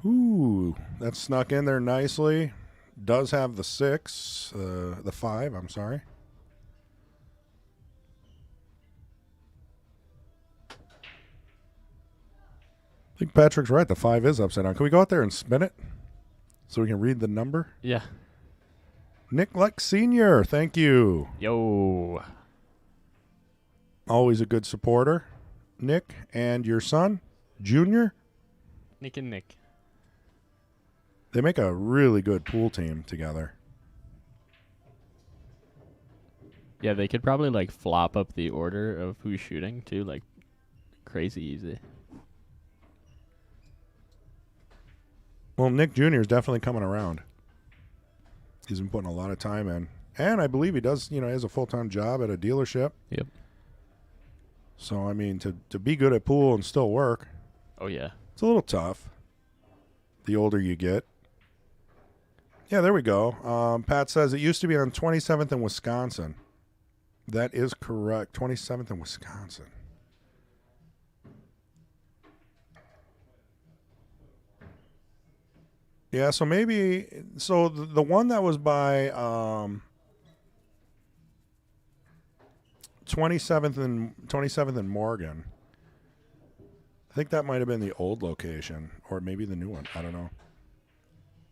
Ooh, that snuck in there nicely. Does have the 5, I'm sorry. I think Patrick's right. The 5 is upside down. Can we go out there and spin it so we can read the number? Yeah. Nick Lex Sr., thank you. Yo. Always a good supporter. Nick and your son, Junior. Nick and Nick. They make a really good pool team together. Yeah, they could probably like flop up the order of who's shooting too, like crazy easy. Well, Nick Jr. is definitely coming around. He's been putting a lot of time in. And I believe he does, he has a full-time job at a dealership. Yep. So, I mean, to be good at pool and still work, Oh yeah. it's a little tough the older you get. Yeah, there we go. Pat says it used to be on 27th in Wisconsin. That is correct. 27th in Wisconsin. Yeah, so maybe the one that was by 27th and Morgan. I think that might have been the old location or maybe the new one. I don't know.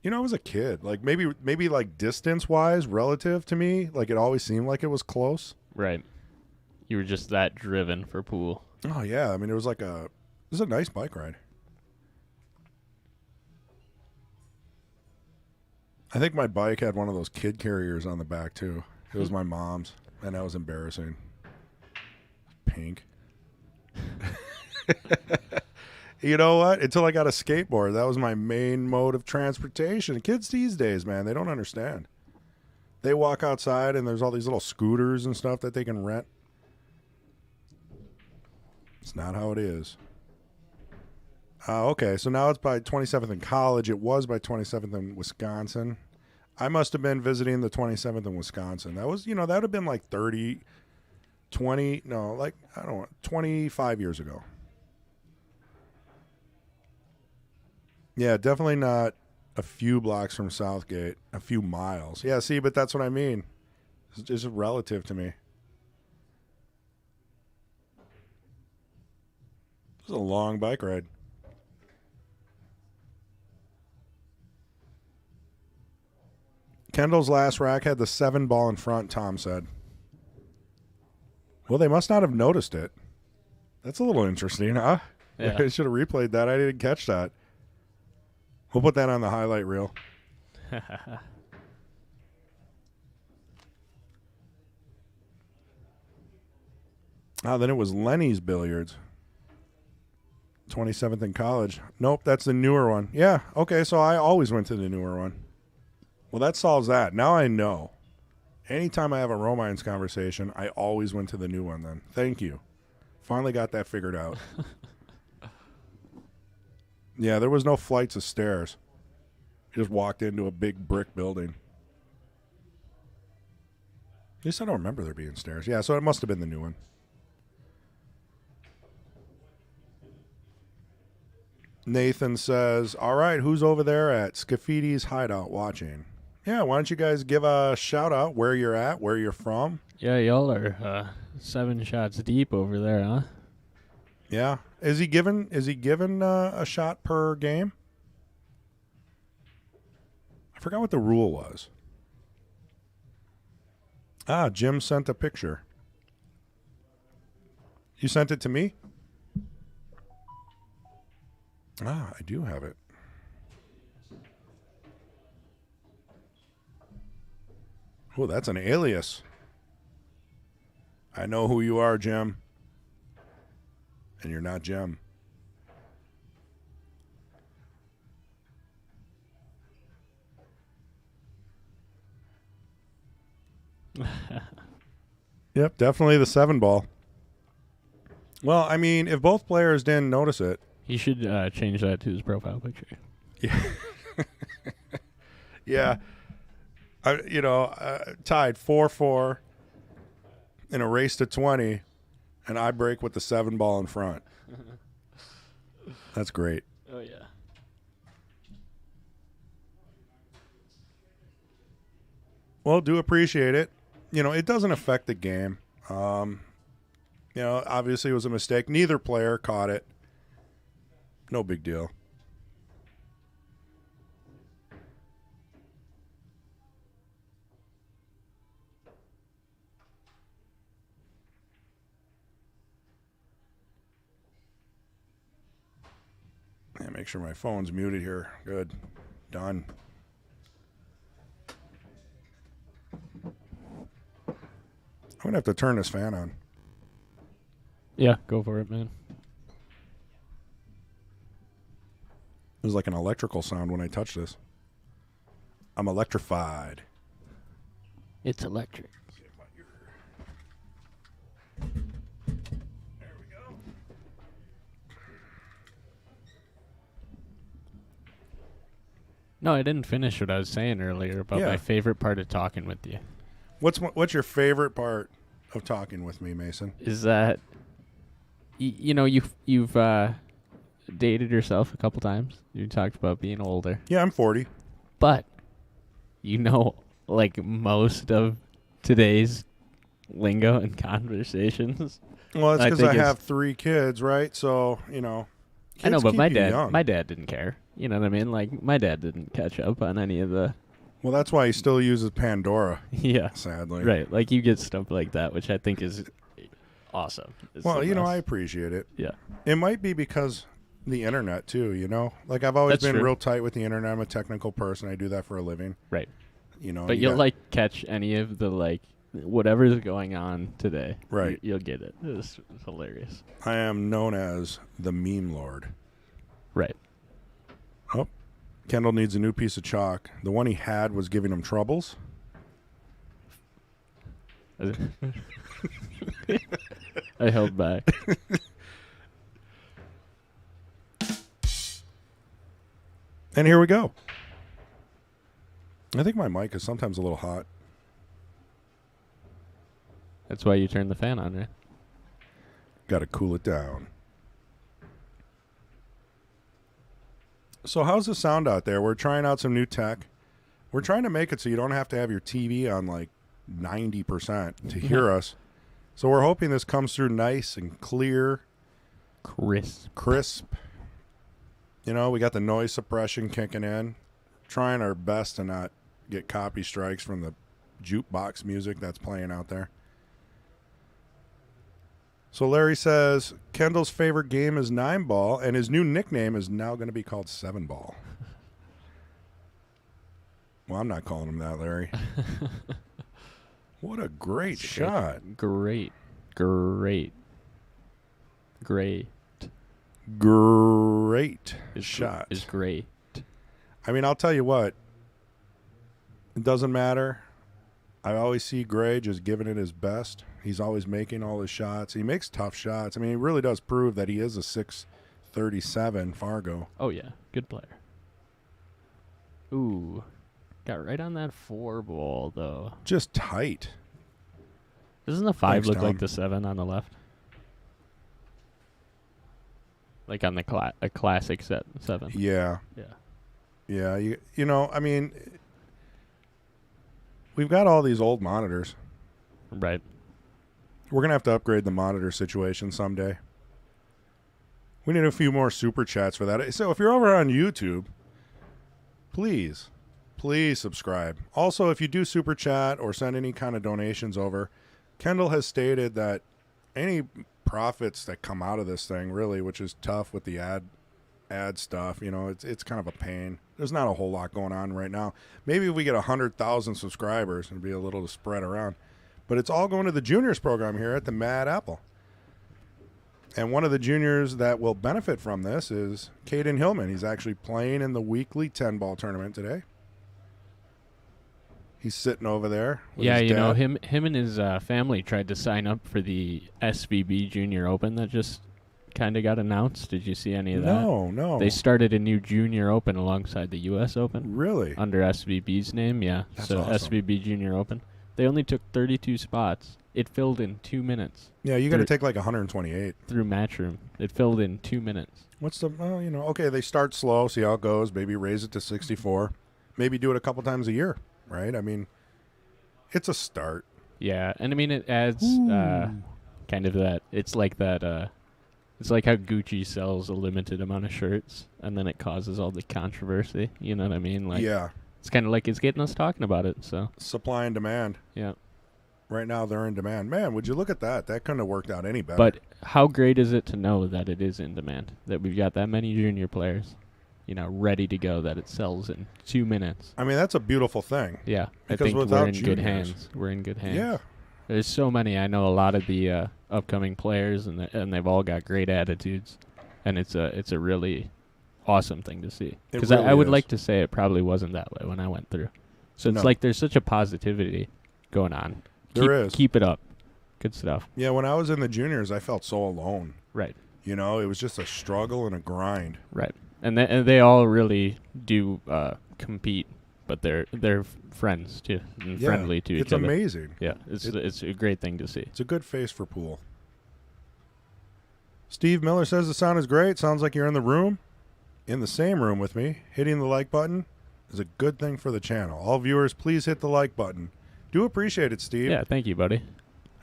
I was a kid. Like maybe like distance-wise relative to me, like it always seemed like it was close. Right. You were just that driven for pool. Oh yeah, I mean it was a nice bike ride. I think my bike had one of those kid carriers on the back too. It was my mom's, and that was embarrassing. Pink. You know what? Until I got a skateboard, that was my main mode of transportation. Kids these days, man, they don't understand. They walk outside and there's all these little scooters and stuff that they can rent. It's not how it is. Okay, so now it's by 27th in College. It was by 27th in Wisconsin. I must have been visiting the 27th in Wisconsin. That was, that would have been like 25 years ago. Yeah, definitely not a few blocks from Southgate, a few miles. Yeah, see, but that's what I mean. It's just relative to me. It was a long bike ride. Kendall's last rack had the 7 ball in front, Tom said. Well, they must not have noticed it. That's a little interesting, huh? Yeah. I should have replayed that. I didn't catch that. We'll put that on the highlight reel. Then it was Lenny's Billiards. 27th in College. Nope, that's the newer one. Yeah, okay, so I always went to the newer one. Well, that solves that. Now I know. Anytime I have a romance conversation, I always went to the new one then. Thank you. Finally got that figured out. Yeah, there was no flights of stairs. You just walked into a big brick building. At least I don't remember there being stairs. Yeah, so it must have been the new one. Nathan says, all right, who's over there at Scaffidi's Hideout watching? Yeah, why don't you guys give a shout out where you're at, where you're from? Yeah, y'all are 7 shots deep over there, huh? Yeah. Is he given a shot per game? I forgot what the rule was. Jim sent a picture. You sent it to me? I do have it. Oh, that's an alias. I know who you are, Jim. And you're not Jim. Yep, definitely the 7 ball. Well, I mean, if both players didn't notice it. He should change that to his profile picture. Yeah. Yeah. Tied 4-4 in a race to 20, and I break with the 7 ball in front. That's great. Oh, yeah. Well, do appreciate it. It doesn't affect the game. Obviously it was a mistake. Neither player caught it. No big deal. Yeah, make sure my phone's muted here. Good. Done. I'm going to have to turn this fan on. Yeah, go for it, man. It was like an electrical sound when I touched this. I'm electrified. It's electric. There we go. No, I didn't finish what I was saying earlier about my favorite part of talking with you. What's your favorite part of talking with me, Mason? Is that you've dated yourself a couple times. You talked about being older. Yeah, I'm 40. But like most of today's lingo and conversations. Well, that's because I have 3 kids, right? So, kids I know, but keep my you dad young. my dad didn't care. You know what I mean? Like my dad didn't catch up on any of the Well, that's why he still uses Pandora. Yeah. Sadly. Right. Like you get stuff like that, which I think is awesome. It's Well, the best. I appreciate it. Yeah. It might be because the internet too, Like I've always That's been true. real tight with the internet. I'm a technical person. I do that for a living. Right. you But you'll got- catch any of the whatever's going on today. Right. You'll get it. It's hilarious. I am known as the meme lord. Right. Oh, Kendall needs a new piece of chalk. The one he had was giving him troubles. I held back. And here we go. I think my mic is sometimes a little hot. That's why you turn the fan on, right? Got to cool it down. So how's the sound out there? We're trying out some new tech. We're trying to make it so you don't have to have your TV on like 90% to hear us. So we're hoping this comes through nice and clear. Crisp. You know, we got the noise suppression kicking in. Trying our best to not get copy strikes from the jukebox music that's playing out there. So Larry says Kendall's favorite game is 9-ball, and his new nickname is now going to be called 7-ball. Well, I'm not calling him that, Larry. What a great shot. Great shot. Is great. I mean, I'll tell you what. It doesn't matter. I always see Gray just giving it his best. He's always making all his shots. He makes tough shots. I mean, he really does prove that he is a 6'37" Fargo. Oh, yeah. Good player. Ooh. Got right on that 4-ball, though. Just tight. Doesn't the 5 Thanks, look Tom. like the 7 on the left? Like on the a classic 7. Yeah. Yeah. Yeah. You know, I mean, we've got all these old monitors. Right. We're going to have to upgrade the monitor situation someday. We need a few more super chats for that. So if you're over on YouTube, please subscribe. Also, if you do super chat or send any kind of donations over, Kendall has stated that any profits that come out of this thing, really, which is tough with the ad stuff, you know, it's kind of a pain. There's not a whole lot going on right now. Maybe if we get 100,000 subscribers, it'd be a little to spread around. But it's all going to the juniors program here at the Mad Apple. And one of the juniors that will benefit from this is Caden Hillman. He's actually playing in the weekly 10-ball tournament today. He's sitting over there with Yeah, his you know, dad. him and his family tried to sign up for the SVB Junior Open that just kind of got announced. Did you see any of that? No. They started a new Junior Open alongside the U.S. Open. Really? Under SVB's name, yeah. That's so awesome. SVB Junior Open. They only took 32 spots. It filled in 2 minutes. Yeah, you got to take like 128. Through Matchroom. It filled in 2 minutes. What's the, well, you know, okay, they start slow, see how it goes, maybe raise it to 64. Maybe do it a couple times a year, right? I mean, it's a start. Yeah, and I mean, it adds kind of that. It's like that. It's like how Gucci sells a limited amount of shirts, and then it causes all the controversy. You know what I mean? Like, Yeah. It's kind of like it's getting us talking about it. So Supply and demand. yeah. Right now they're in demand. Man, would you look at that? That couldn't have worked out any better. But how great is it to know that it is in demand? That we've got that many junior players, you know, ready to go. That it sells in 2 minutes. I mean, that's a beautiful thing. Yeah, Because I think without we're in good juniors- hands. We're in good hands. Yeah. There's so many. I know a lot of the upcoming players, and they've all got great attitudes, and it's a really awesome thing to see. Because really I would is. like to say it probably wasn't that way when I went through. So it's No. like there's such a positivity going on. There is. Keep it up. Good stuff. Yeah, when I was in the juniors, I felt so alone. Right. You know, it was just a struggle and a grind. Right. And they all really do compete, but they're friends too, and Yeah, friendly to each it's other. amazing. Yeah, it's a great thing to see. It's a good face for pool. Steve Miller says the sound is great. Sounds like you're in the room, in the same room with me. Hitting the like button is a good thing for the channel. All viewers, please hit the like button. Do appreciate it, Steve. Yeah, thank you, buddy.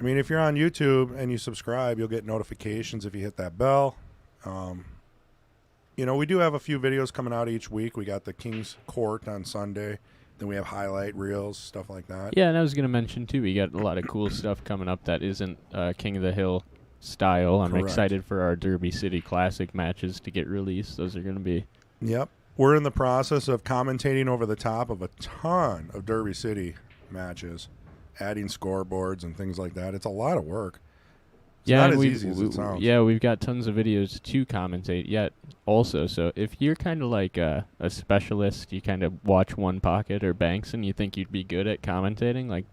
I mean, if you're on YouTube and you subscribe, you'll get notifications if you hit that bell. You know, we do have a few videos coming out each week. We got the King's Court on Sunday. Then we have highlight reels, stuff like that. Yeah, and I was going to mention, too, we got a lot of cool stuff coming up that isn't King of the Hill style. I'm Correct. excited for our Derby City Classic matches to get released. Those are going to be... Yep. We're in the process of commentating over the top of a ton of Derby City matches, adding scoreboards and things like that. It's a lot of work. It's not as easy as it sounds. Yeah, we've got tons of videos to commentate yet also. So if you're kind of like a specialist, you kind of watch One Pocket or Banks and you think you'd be good at commentating, like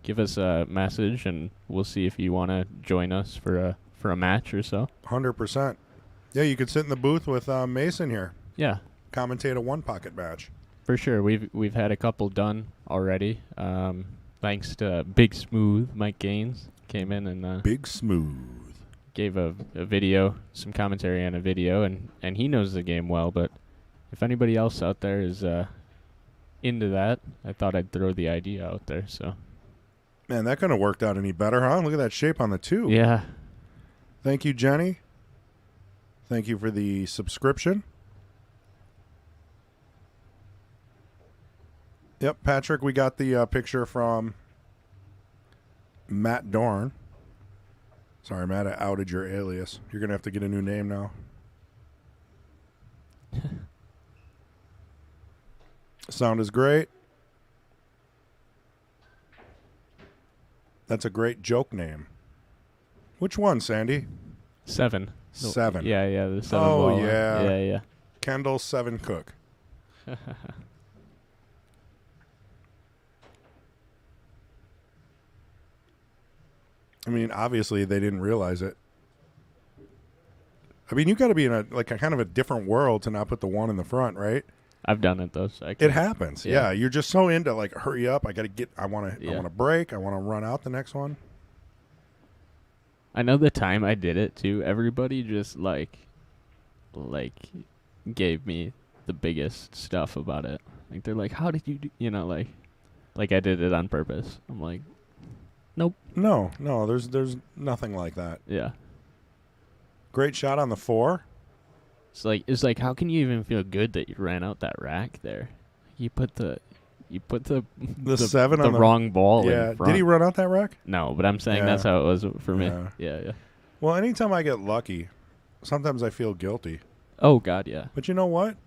give us a message and we'll see if you want to join us for a match or so. 100%. Yeah, you could sit in the booth with Mason here. Yeah. commentate a one pocket match. For sure, we've had a couple done already. Thanks to Big Smooth Mike Gaines came in and Big Smooth. gave a video, some commentary on a video, and he knows the game well. But if anybody else out there is into that, I thought I'd throw the idea out there. So Man, that couldn't have worked out any better, huh? Look at that shape on the 2. yeah, Thank you, Jenny. Thank you for the subscription. Yep, Patrick, we got the picture from Matt Dorn. Sorry, Matt, I outed your alias. You're going to have to get a new name now. Sound is great. That's a great joke name. Which one, Sandy? 7. 7. Yeah, the 7 Oh, ball. yeah. Yeah. Kendal 7 Cook. I mean, obviously they didn't realize it. I mean, you got to be in a kind of a different world to not put the 1 in the front, right? I've done it though. So It happens. Yeah. Yeah, you're just so into hurry up. I got to get. I want to break. I want to run out the next one. I know the time I did it too. Everybody just like gave me the biggest stuff about it. Like they're like, "How did you do?" You know, like I did it on purpose. I'm like, nope. No, there's nothing like that. Yeah. Great shot on the 4. It's like how can you even feel good that you ran out that rack there? You put the 7 the on the wrong ball Yeah, in front. did he run out that rack? No, but I'm saying Yeah. that's how it was for me. Yeah. Yeah. Well, anytime I get lucky, sometimes I feel guilty. Oh God, yeah. But you know what?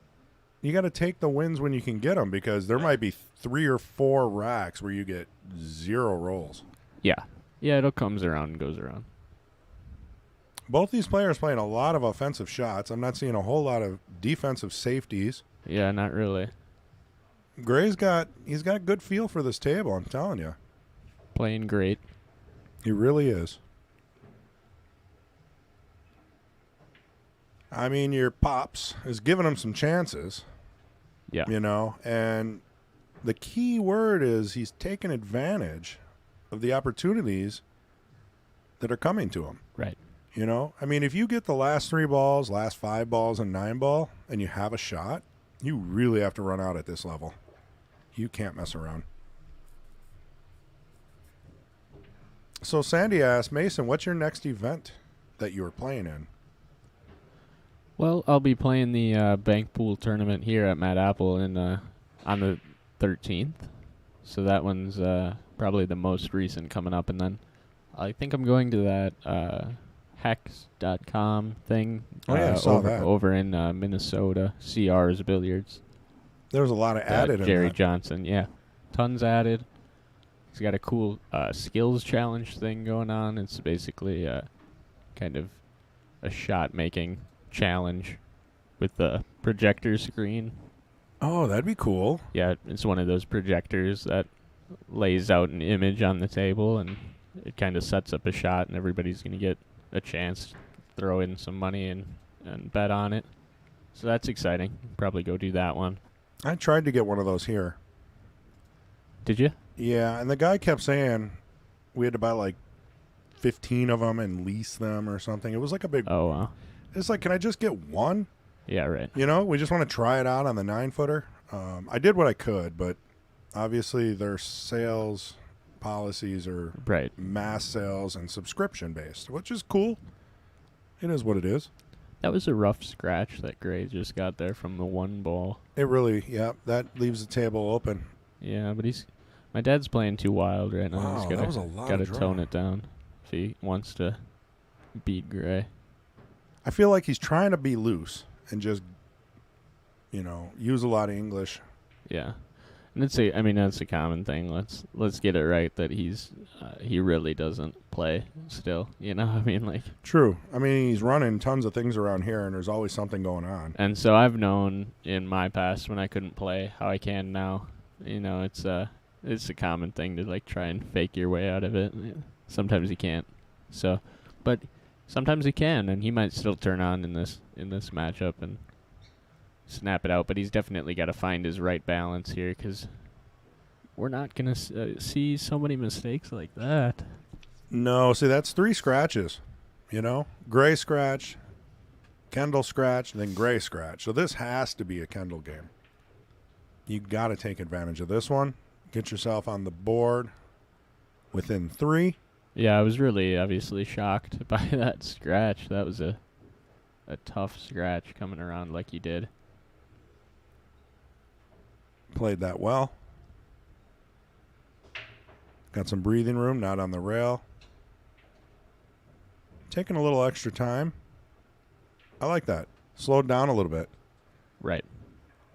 You got to take the wins when you can get them because there might be 3 or 4 racks where you get 0 rolls. Yeah. Yeah, it comes around and goes around. Both these players playing a lot of offensive shots. I'm not seeing a whole lot of defensive safeties. Yeah, not really. Gray's got good feel for this table, I'm telling you. Playing great. He really is. I mean, your Pops is giving him some chances. Yeah. You know, and the key word is he's taking advantage of the opportunities that are coming to him. Right. You know, I mean, if you get the last 3 balls, last 5 balls, and 9 ball, and you have a shot, you really have to run out at this level. You can't mess around. So Sandy asked, Mason, what's your next event that you are playing in? Well, I'll be playing the bank pool tournament here at Mad Apple on the 13th. So that one's probably the most recent coming up, and then I think I'm going to that hex.com thing. Oh, yeah, I saw that. Over in Minnesota, CR's Billiards. There's a lot of added in Jerry that. Johnson, yeah. Tons added. He's got a cool skills challenge thing going on. It's basically kind of a shot-making challenge with the projector screen. Oh, that'd be cool. Yeah, it's one of those projectors that lays out an image on the table, and it kind of sets up a shot, and everybody's going to get a chance to throw in some money and bet on it. So that's exciting. Probably go do that one. I tried to get one of those here. Did you? Yeah, and the guy kept saying we had to buy like 15 of them and lease them or something. It was like a big... Oh, wow. It's like, can I just get one? Yeah, right. You know, we just want to try it out on the 9-footer. I did what I could, but obviously their sales policies are Right. mass sales and subscription based, which is cool. It is what it is. That was a rough scratch that Gray just got there from the 1 ball. It really, yeah, that leaves the table open. Yeah, but my dad's playing too wild right now. Wow, He's that was a lot gotta of draw. tone it down if he wants to beat Gray. I feel like he's trying to be loose and just, you know, use a lot of English. Yeah, and that's a common thing. Let's get it right that he really doesn't play still. You know, I mean, like. True. I mean, he's running tons of things around here, and there's always something going on. And so I've known in my past when I couldn't play how I can now. You know, it's a common thing to like try and fake your way out of it. Sometimes you can't. So, but sometimes he can, and he might still turn on in this matchup and snap it out. But he's definitely got to find his right balance here, because we're not going to see so many mistakes like that. No, see, that's 3 scratches. You know, Gray scratch, Kendal scratch, then Gray scratch. So this has to be a Kendal game. You got to take advantage of this one. Get yourself on the board within 3. Yeah, I was really obviously shocked by that scratch. That was a tough scratch coming around like you did. Played that well. Got some breathing room, not on the rail. Taking a little extra time. I like that. Slowed down a little bit. Right.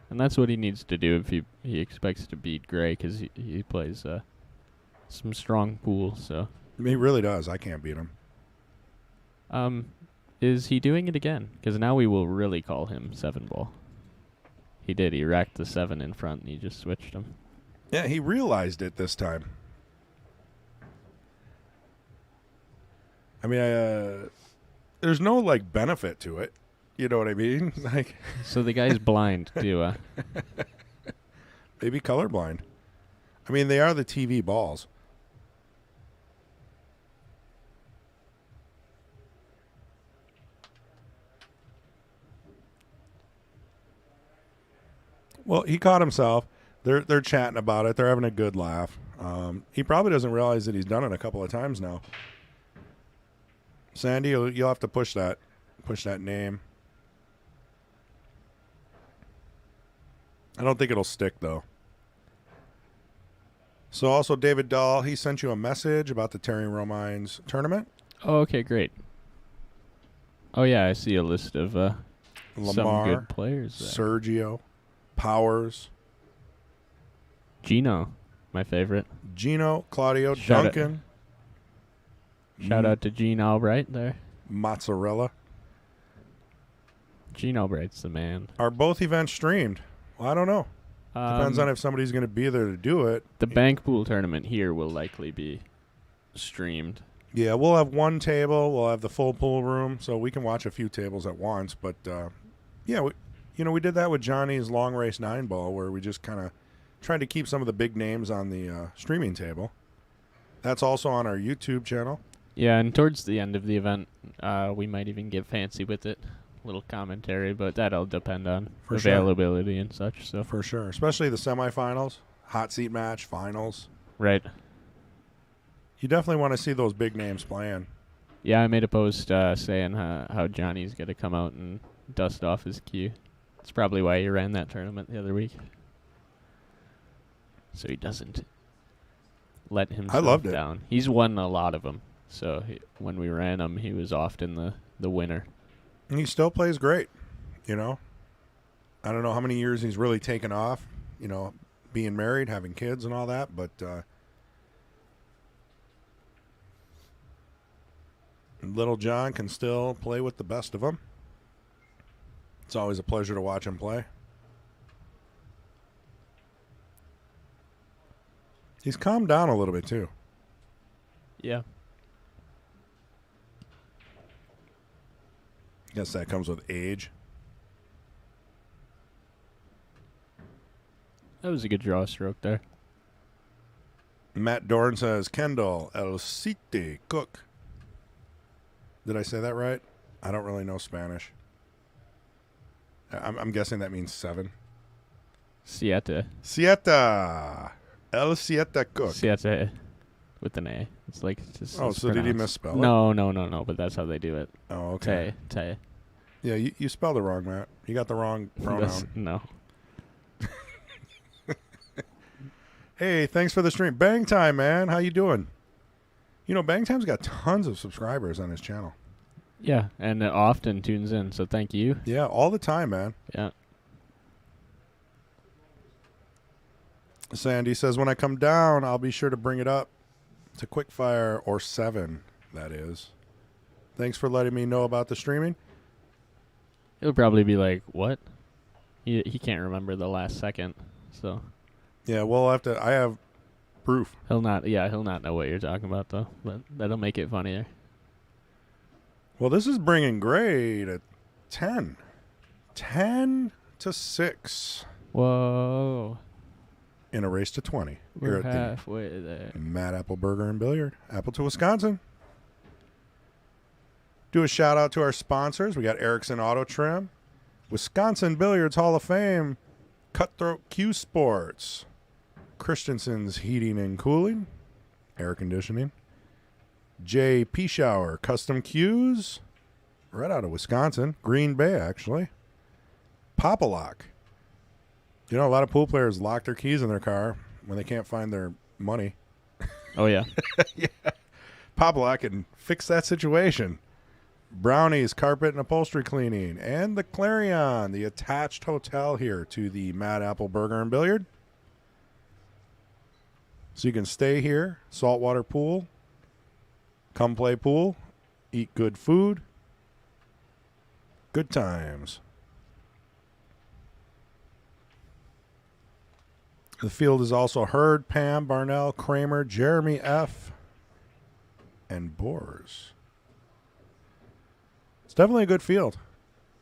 And that's what he needs to do if he expects to beat Gray, because he plays some strong pools. So He really does. I can't beat him. is he doing it again? Because now we will really call him 7-ball. He did. He racked the 7 in front, and he just switched him. Yeah, he realized it this time. I mean, there's no, like, benefit to it. You know what I mean? Like, So the guy's blind, too. maybe colorblind. I mean, they are the TV balls. Well, he caught himself. They're chatting about it. They're having a good laugh. He probably doesn't realize that he's done it a couple of times now. Sandy, you'll have to push that name. I don't think it'll stick, though. So also David Dahl, he sent you a message about the Terry Romines tournament. Oh, okay, great. Oh, yeah, I see a list of some Lamar, good players there. Sergio, Powers, Gino, my favorite. Gino, Claudio, Shout Duncan. Shout out to Gene Albright there. Mozzarella. Gene Albright's the man. Are both events streamed? Well, I don't know. Depends on if somebody's going to be there to do it. The bank pool tournament here will likely be streamed. Yeah, we'll have one table. We'll have the full pool room, so we can watch a few tables at once. But, yeah, we did that with Johnny's Long Race 9-ball, where we just kind of tried to keep some of the big names on the streaming table. That's also on our YouTube channel. Yeah, and towards the end of the event, we might even get fancy with it. Little commentary, but that'll depend on For sure. availability and such. So For sure, especially the semifinals, hot seat match, finals. right. You definitely want to see those big names playing. Yeah, I made a post saying how Johnny's going to come out and dust off his cue. That's probably why he ran that tournament the other week. So he doesn't let himself loved it. down. He's won a lot of them. So when we ran him, he was often the winner. And he still plays great, you know. I don't know how many years he's really taken off, you know, being married, having kids and all that, but Little John can still play with the best of them. It's always a pleasure to watch him play. He's calmed down a little bit, too. Yeah. Guess that comes with age. That was a good draw stroke there. Matt Dorn says, Kendal, El Siete, Cook. Did I say that right? I don't really know Spanish. I'm guessing that means 7. Siete. Siete. El Siete Cook. Siete with an A. It's like just. Oh, it's so did he pronounced. misspell it? No, but that's how they do it. Oh, okay. Te. Yeah, you spelled it wrong, Matt. You got the wrong pronoun. No. Hey, thanks for the stream. Bang Time, man. How you doing? You know, Bang Time's got tons of subscribers on his channel. Yeah, and it often tunes in, so thank you. Yeah, all the time, man. Yeah. Sandy says, when I come down, I'll be sure to bring it up to Quickfire or 7, that is. Thanks for letting me know about the streaming. He'll probably be like, what? He can't remember the last second, so. Yeah, we'll have to. I have proof. He'll not know what you're talking about, though, but that'll make it funnier. Well, this is bringing Gray to 10. 10 to 6 Whoa. in a race to 20. We're Here at halfway there. the Mad Apple Burger and Billiard. Appleton, Wisconsin. Do a shout out to our sponsors. We got Erickson Auto Trim, Wisconsin Billiards Hall of Fame, Cutthroat Q Sports, Christensen's Heating and Cooling, Air Conditioning, J.P. Shower Custom Cues, right out of Wisconsin, Green Bay actually, Pop-A-Lock. You know, a lot of pool players lock their keys in their car when they can't find their money. Oh, yeah. Yeah. Pop-A-Lock can fix that situation. Brownies, Carpet and Upholstery Cleaning, and the Clarion, the attached hotel here to the Mad Apple Burger and Billiard. So you can stay here, saltwater pool, come play pool, eat good food, good times. The field is also Hurd, Pam, Barnell, Kramer, Jeremy F., and Boers. It's definitely a good field.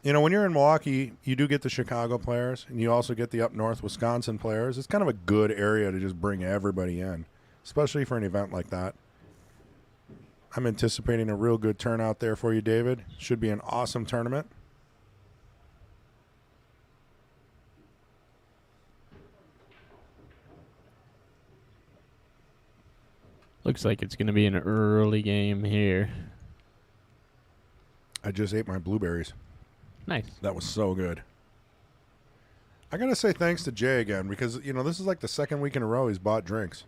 You know, when you're in Milwaukee, you do get the Chicago players, and you also get the up north Wisconsin players. It's kind of a good area to just bring everybody in, especially for an event like that. I'm anticipating a real good turnout there for you, David. Should be an awesome tournament. Looks like it's going to be an early game here. I just ate my blueberries. Nice. That was so good. I got to say thanks to Jay again because, you know, this is like the second week in a row he's bought drinks.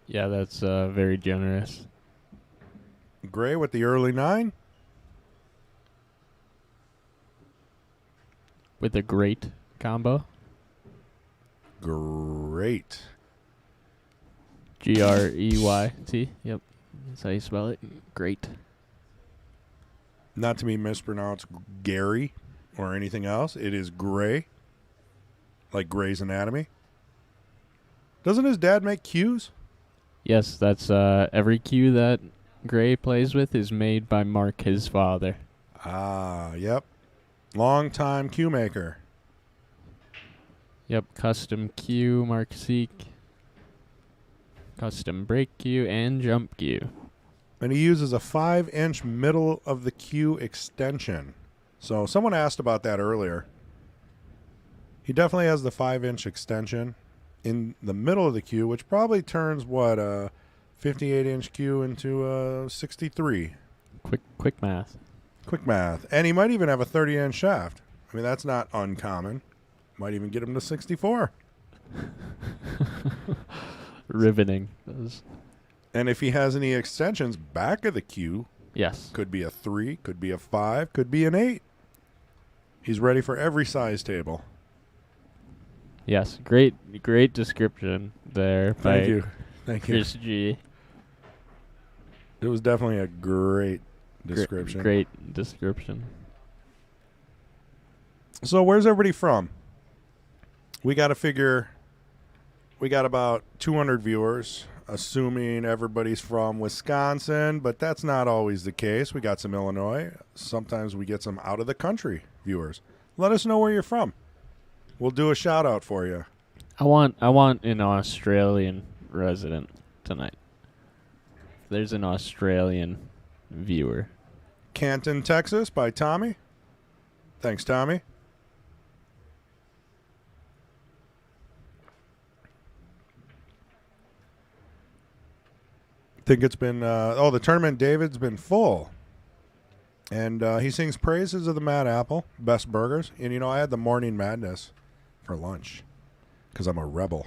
Yeah, that's very generous. Gray with the early 9. With a great combo. Great. Greyt. Yep. That's how you spell it. Great. Not to be mispronounced Gary or anything else. It is Gray. Like Grey's Anatomy. Doesn't his dad make cues? Yes, that's every cue that Gray plays with is made by Mark, his father. Ah, yep. Long-time cue maker. Yep, custom cue, Mark Siech. Custom break cue and jump cue. And he uses a 5-inch middle of the cue extension. So someone asked about that earlier. He definitely has the 5-inch extension in the middle of the cue, which probably turns what a 58-inch cue into a 63. Quick math. Quick math. And he might even have a 30-inch shaft. I mean, that's not uncommon. Might even get him to 64. Riveting. And if he has any extensions back of the cue, Yes. could be a 3, could be a 5, could be an 8. He's ready for every size table. Yes. Great description there by Thank you. Thank you. Chris G. It was definitely a great description. Great description. So where's everybody from? We got to figure we got about 200 viewers, assuming everybody's from Wisconsin, but that's not always the case. We got some Illinois. Sometimes we get some out of the country viewers. Let us know where you're from. We'll do a shout out for you. I want an Australian resident tonight. There's an Australian viewer. Canton, Texas by Tommy. Thanks, Tommy. Think it's been the tournament David's been full, and he sings praises of the Mad Apple, best burgers. And you know, I had the Morning Madness for lunch because I'm a rebel.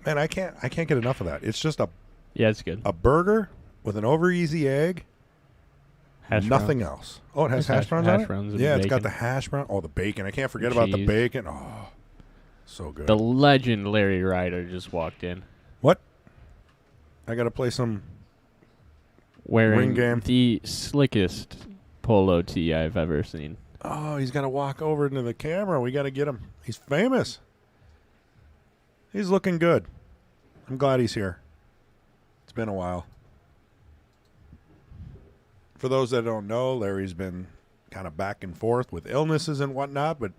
Man, I can't get enough of that. It's just It's good. a burger with an over easy egg, nothing else. Oh, it has hash browns on it. Browns and Yeah, it's got bacon. the hash brown. Oh, the bacon. I can't forget And about the cheese. bacon. Oh, so good. The legend Larry Ryder just walked in What? I got to play some. wearing Ring game. the slickest polo tee I've ever seen. Oh, he's got to walk over into the camera. We got to get him. He's famous. He's looking good. I'm glad he's here. It's been a while. For those that don't know, Larry's been kind of back and forth with illnesses and whatnot, but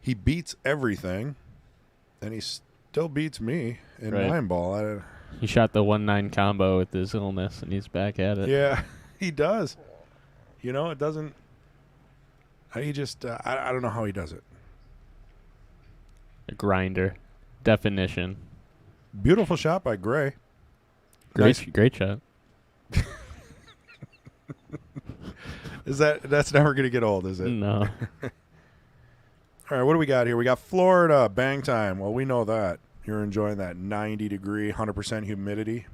he beats everything, and he still beats me in Right. 9-ball. He shot the 1-9 combo with his illness, and he's back at it. Yeah, he does. You know, it doesn't. He just, I don't know how he does it. A grinder. Definition. Beautiful shot by Gray. Great shot. That's never going to get old, is it? No. All right, what do we got here? We got Florida, bang time. Well, we know that. You're enjoying that 90-degree, 100% humidity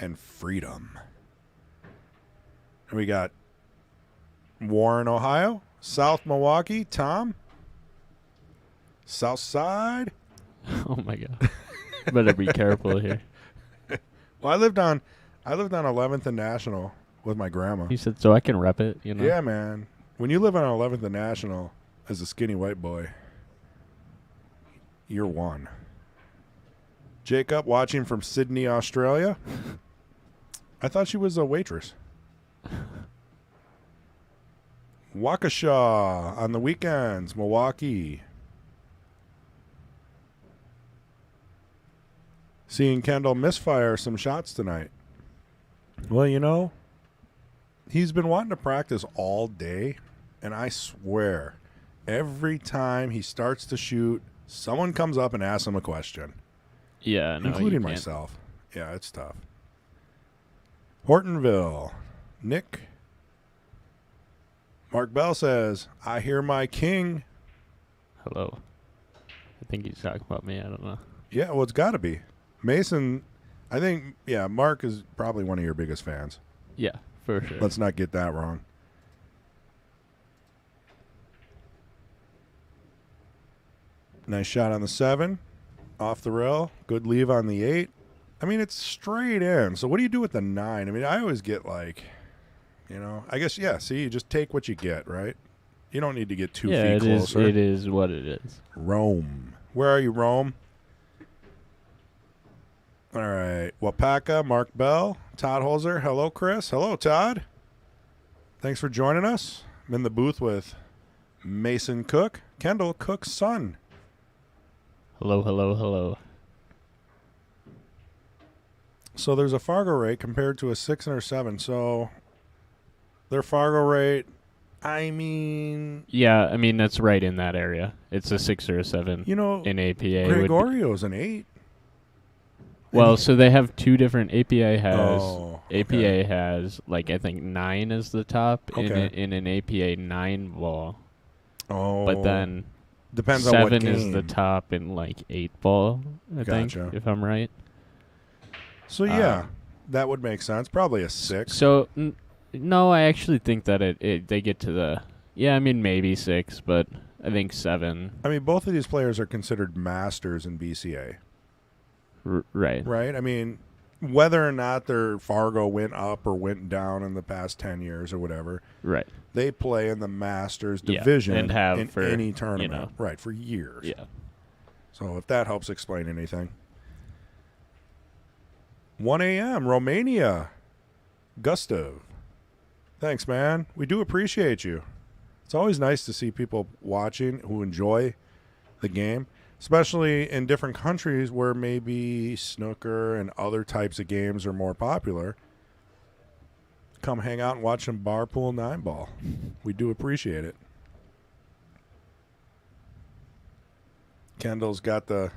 and freedom. And we got Warren, Ohio, South Milwaukee, Tom, South Side. Oh, my God. Better be careful here. Well, I lived on 11th and National with my grandma. He said, so I can rep it, you know? Yeah, man. When you live on 11th and National as a skinny white boy, you're one. Jacob, watching from Sydney, Australia. I thought she was a waitress. Waukesha on the weekends, Milwaukee. Seeing Kendal misfire some shots tonight. Well, you know, he's been wanting to practice all day, and I swear, every time he starts to shoot, someone comes up and asks him a question. Yeah, no, including you can't. myself. Yeah, it's tough. Hortonville. Nick. Mark Bell says, I hear my king. Hello. I think he's talking about me. I don't know. Yeah, well, it's got to be. Mason, I think, yeah, Mark is probably one of your biggest fans. Yeah, for sure. Let's not get that wrong. Nice shot on the 7. Off the rail. Good leave on the 8. I mean, it's straight in. So what do you do with the 9? I mean, I always get like, you know, I guess, yeah, see, you just take what you get, right? You don't need to get 2 feet closer. It is what it is. Rome. Where are you, Rome? All right. Wapaka, Mark Bell, Todd Holzer. Hello, Chris. Hello, Todd. Thanks for joining us. I'm in the booth with Mason Cook, Kendal Cook's son. Hello, hello, hello. So there's a Fargo rate compared to a 6 and a 7. So their Fargo rate, I mean... Yeah, I mean, that's right in that area. It's a 6 or a 7 You know, in APA. Gregorio's an 8. Well, so they have two different. APA has okay. has like I think 9 is the top Okay. in an APA 9 ball. Oh. But then depends on what 7 game. is the top in like 8 ball, I think, Gotcha. if I'm right. So yeah, that would make sense. Probably a 6. So no, I actually think that they get to the I mean maybe 6, but I think 7. I mean, both of these players are considered masters in BCA. Right. Right? I mean, whether or not their Fargo went up or went down in the past 10 years or whatever, Right. they play in the Masters division and have in for, any tournament. you know. Right, for years. Yeah. So if that helps explain anything. 1 a.m., Romania. Gustav. Thanks, man. We do appreciate you. It's always nice to see people watching who enjoy the game, especially in different countries where maybe snooker and other types of games are more popular. Come hang out and watch some bar pool 9-ball. We do appreciate it. Kendall's got the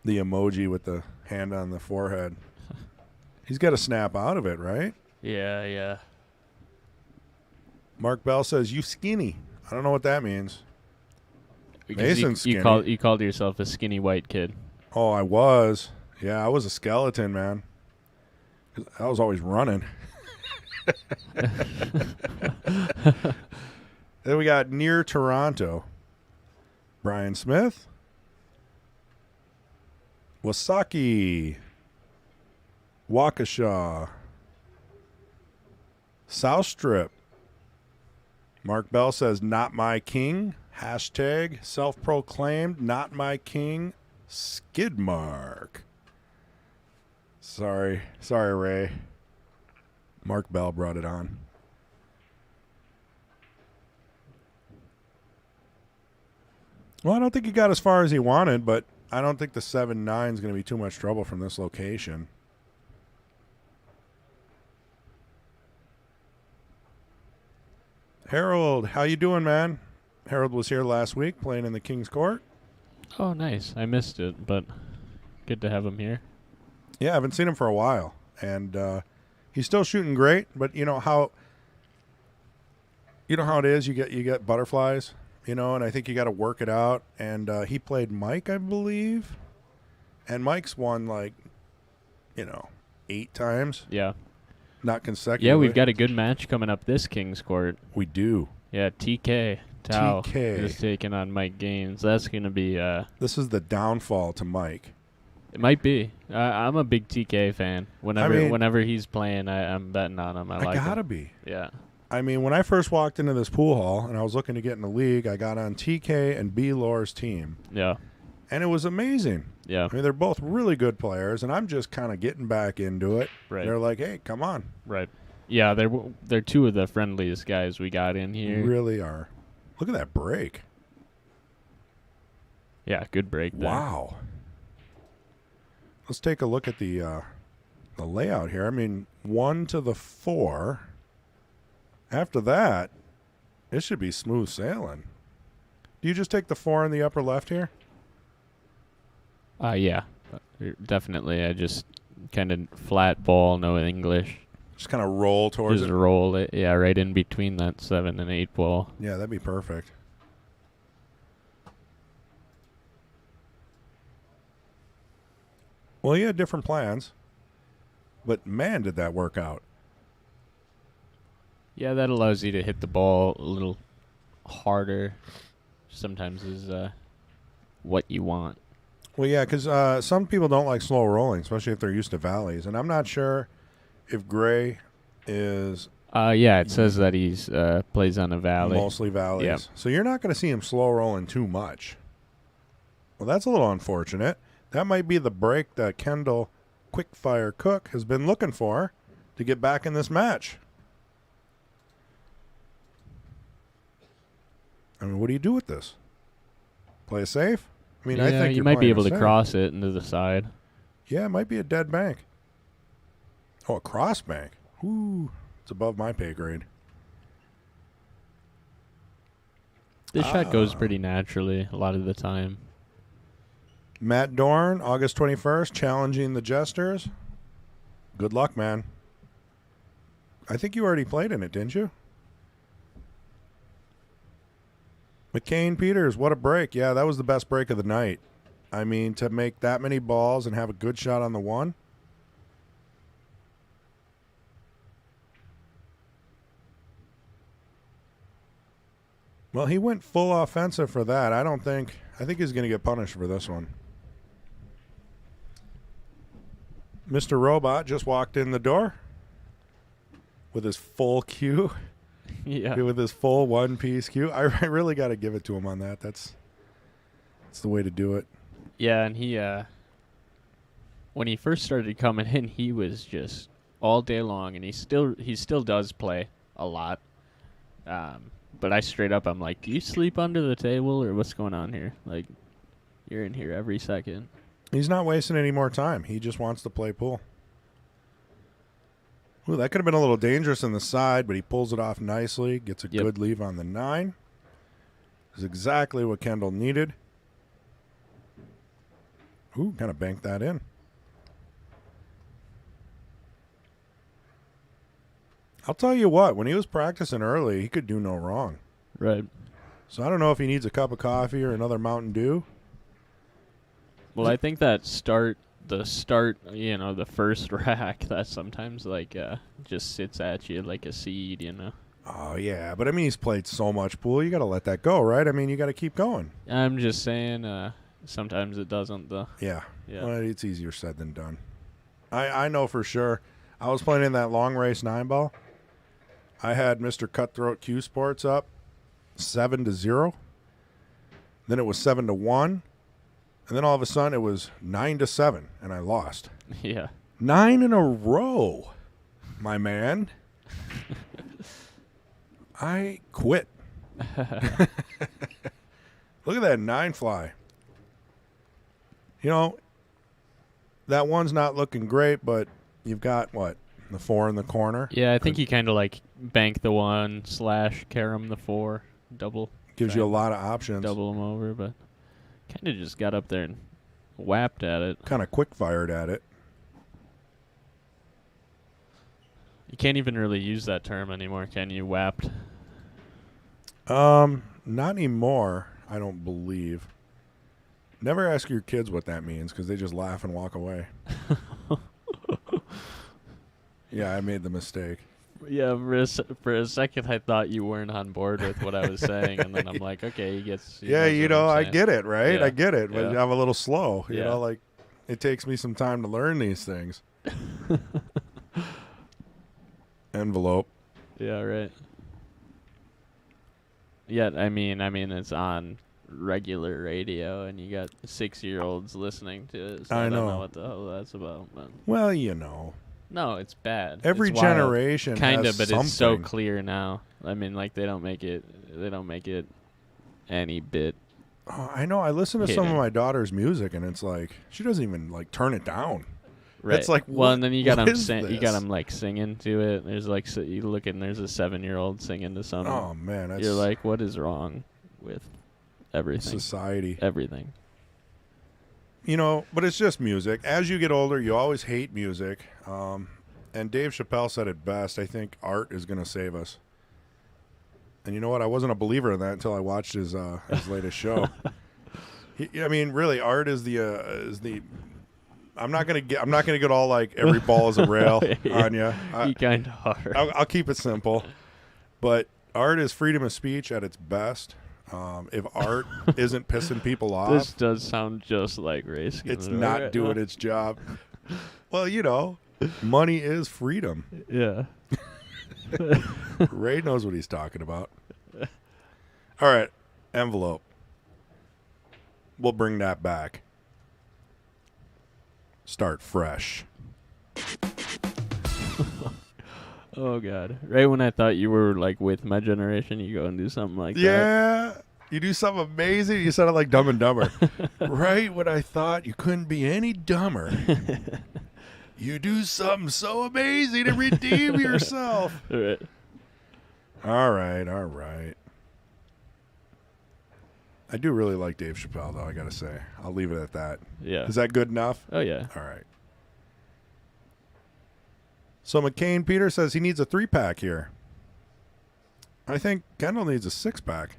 emoji with the hand on the forehead. He's got to snap out of it, right? Yeah. Mark Bell says, you skinny. I don't know what that means. Because Mason's skinny. you called yourself a skinny white kid. Oh, I was. Yeah, I was a skeleton, man. I was always running. Then we got near Toronto. Brian Smith. Wasaki. Waukesha. South Strip. Mark Bell says, not my king. Hashtag self-proclaimed, not my king, Skidmark. Sorry, Ray. Mark Bell brought it on. Well, I don't think he got as far as he wanted, but I don't think the 7-9 is going to be too much trouble from this location. Harold, how you doing, man? Harold was here last week playing in the King's Court. Oh, nice. I missed it, but good to have him here. Yeah, I haven't seen him for a while, and he's still shooting great. But you know how it is. You get butterflies, and I think you got to work it out. And he played Mike, I believe, and Mike's won 8 times, Yeah. not consecutively. Yeah, we've got a good match coming up this King's Court. We do. Yeah, TK Tao TK. is taking on Mike Gaines. That's going to be... This is the downfall to Mike. It might be. I'm a big TK fan. mean- Whenever he's playing, I'm betting on him. I like gotta him. be. Yeah. I mean, when I first walked into this pool hall and I was looking to get in the league, I got on TK and B. Lore's team, Yeah. and it was amazing. Yeah. I mean, they're both really good players, and I'm just kind of getting back into it. Right. They're like, hey, come on. Right. Yeah, they're two of the friendliest guys we got in here. Really are. Look at that break. Yeah, good break there. Wow. Let's take a look at the layout here. I mean, 1 to the 4. After that, it should be smooth sailing. Do you just take the 4 in the upper left here? Yeah, definitely. I just kind of flat ball, no English. Just kind of roll towards Just it. roll it, yeah, right in between that 7 and 8 ball. Yeah, that'd be perfect. Well, he had different plans, but man, did that work out. Yeah, that allows you to hit the ball a little harder. Sometimes is what you want. Well, yeah, because some people don't like slow rolling, especially if they're used to valleys. And I'm not sure if Gray is Yeah, it says that he's plays on a valley. mostly valleys. Yep. So you're not going to see him slow rolling too much. Well, that's a little unfortunate. That might be the break that Kendal Quickfire Koch has been looking for to get back in this match. I mean, what do you do with this? Play it safe? I mean, yeah, I think you you're might be playing able it to safe. cross it into the side. Yeah, it might be a dead bank. Oh, a cross bank. Ooh, it's above my pay grade. This shot goes pretty naturally a lot of the time. Matt Dorn, August 21st, challenging the Jesters. Good luck, man. I think you already played in it, didn't you? McCain Peters, what a break. Yeah, that was the best break of the night. I mean, to make that many balls and have a good shot on the one. Well, he went full offensive for that. I think he's going to get punished for this one. Mr. Robot just walked in the door with his full cue. Yeah. With his full one-piece cue. I really got to give it to him on that. That's the way to do it. Yeah, and he when he first started coming in, he was just all day long, and he still does play a lot. But I straight up, I'm like, do you sleep under the table or what's going on here? Like, you're in here every second. He's not wasting any more time. He just wants to play pool. Ooh, that could have been a little dangerous in the side, but he pulls it off nicely, gets a good leave on the 9. Is exactly what Kendal needed. Ooh, kind of banked that in. I'll tell you what, when he was practicing early, he could do no wrong. Right. So I don't know if he needs a cup of coffee or another Mountain Dew. Well, I think the first rack, that sometimes just sits at you like a seed, Oh, yeah, but I mean, he's played so much pool, you got to let that go, right? I mean, you got to keep going. I'm just saying, sometimes it doesn't, though. Yeah. Yeah. Well, it's easier said than done. I know for sure. I was playing in that long race 9-ball. I had Mr. Cutthroat Q Sports up 7-0. Then it was 7-1. And then all of a sudden it was 9-7, and I lost. Yeah. 9 in a row, my man. I quit. Look at that 9 fly. You know, that one's not looking great, but you've got, what, the 4 in the corner? Yeah, I think you kind of like bank the 1 / carom the 4, double. Gives you a lot of options. Double them over, but kind of just got up there and whapped at it. Kind of quick fired at it. You can't even really use that term anymore, can you? Whapped. Not anymore, I don't believe. Never ask your kids what that means because they just laugh and walk away. Yeah, I made the mistake. Yeah, for a second I thought you weren't on board with what I was saying, and then I'm like, okay, he gets. Yeah, you know, I get it, right? Yeah. I get it, but Yeah. I'm a little slow. You Yeah. know, like it takes me some time to learn these things. Envelope. Yeah, right. Yeah, I mean, it's on regular radio, and you got 6-year-olds listening to it. So I don't know. know what the hell that's about. But Well, you know, no, it's bad. every It's wild. generation Kind has of, but it's so something. clear now. I mean, like they don't make it any bit. Oh, I know. I listen to some of Hidden. my daughter's music, and it's like she doesn't even like turn it down. Right. It's like, well, what- and then you got what them is you got this? them like singing to it. There's like you look and there's a 7-year-old singing to something. Oh man, that's You're like, what is wrong with everything? society. Everything. You know, but it's just music. As you get older, you always hate music. And Dave Chappelle said it best. I think art is going to save us. And you know what? I wasn't a believer in that until I watched his latest show. I mean, really, art is the. I'm not gonna get all like every ball is a rail Yeah. on you. You kind of are. I'll keep it simple. But art is freedom of speech at its best. If art isn't pissing people off, This does sound just like race. it's not doing its job. Well, you know, money is freedom. Yeah. Ray knows what he's talking about. All right, envelope. We'll bring that back. Start fresh. Oh God! Right when I thought you were like with my generation, you go and do something like that. Yeah, you do something amazing. You sounded like Dumb and Dumber. Right when I thought you couldn't be any dumber, you do something so amazing to redeem yourself. Right. All right. I do really like Dave Chappelle, though, I got to say. I'll leave it at that. Yeah. Is that good enough? Oh yeah. All right. So McCain Peter says he needs a 3-pack here. I think Kendall needs a 6-pack.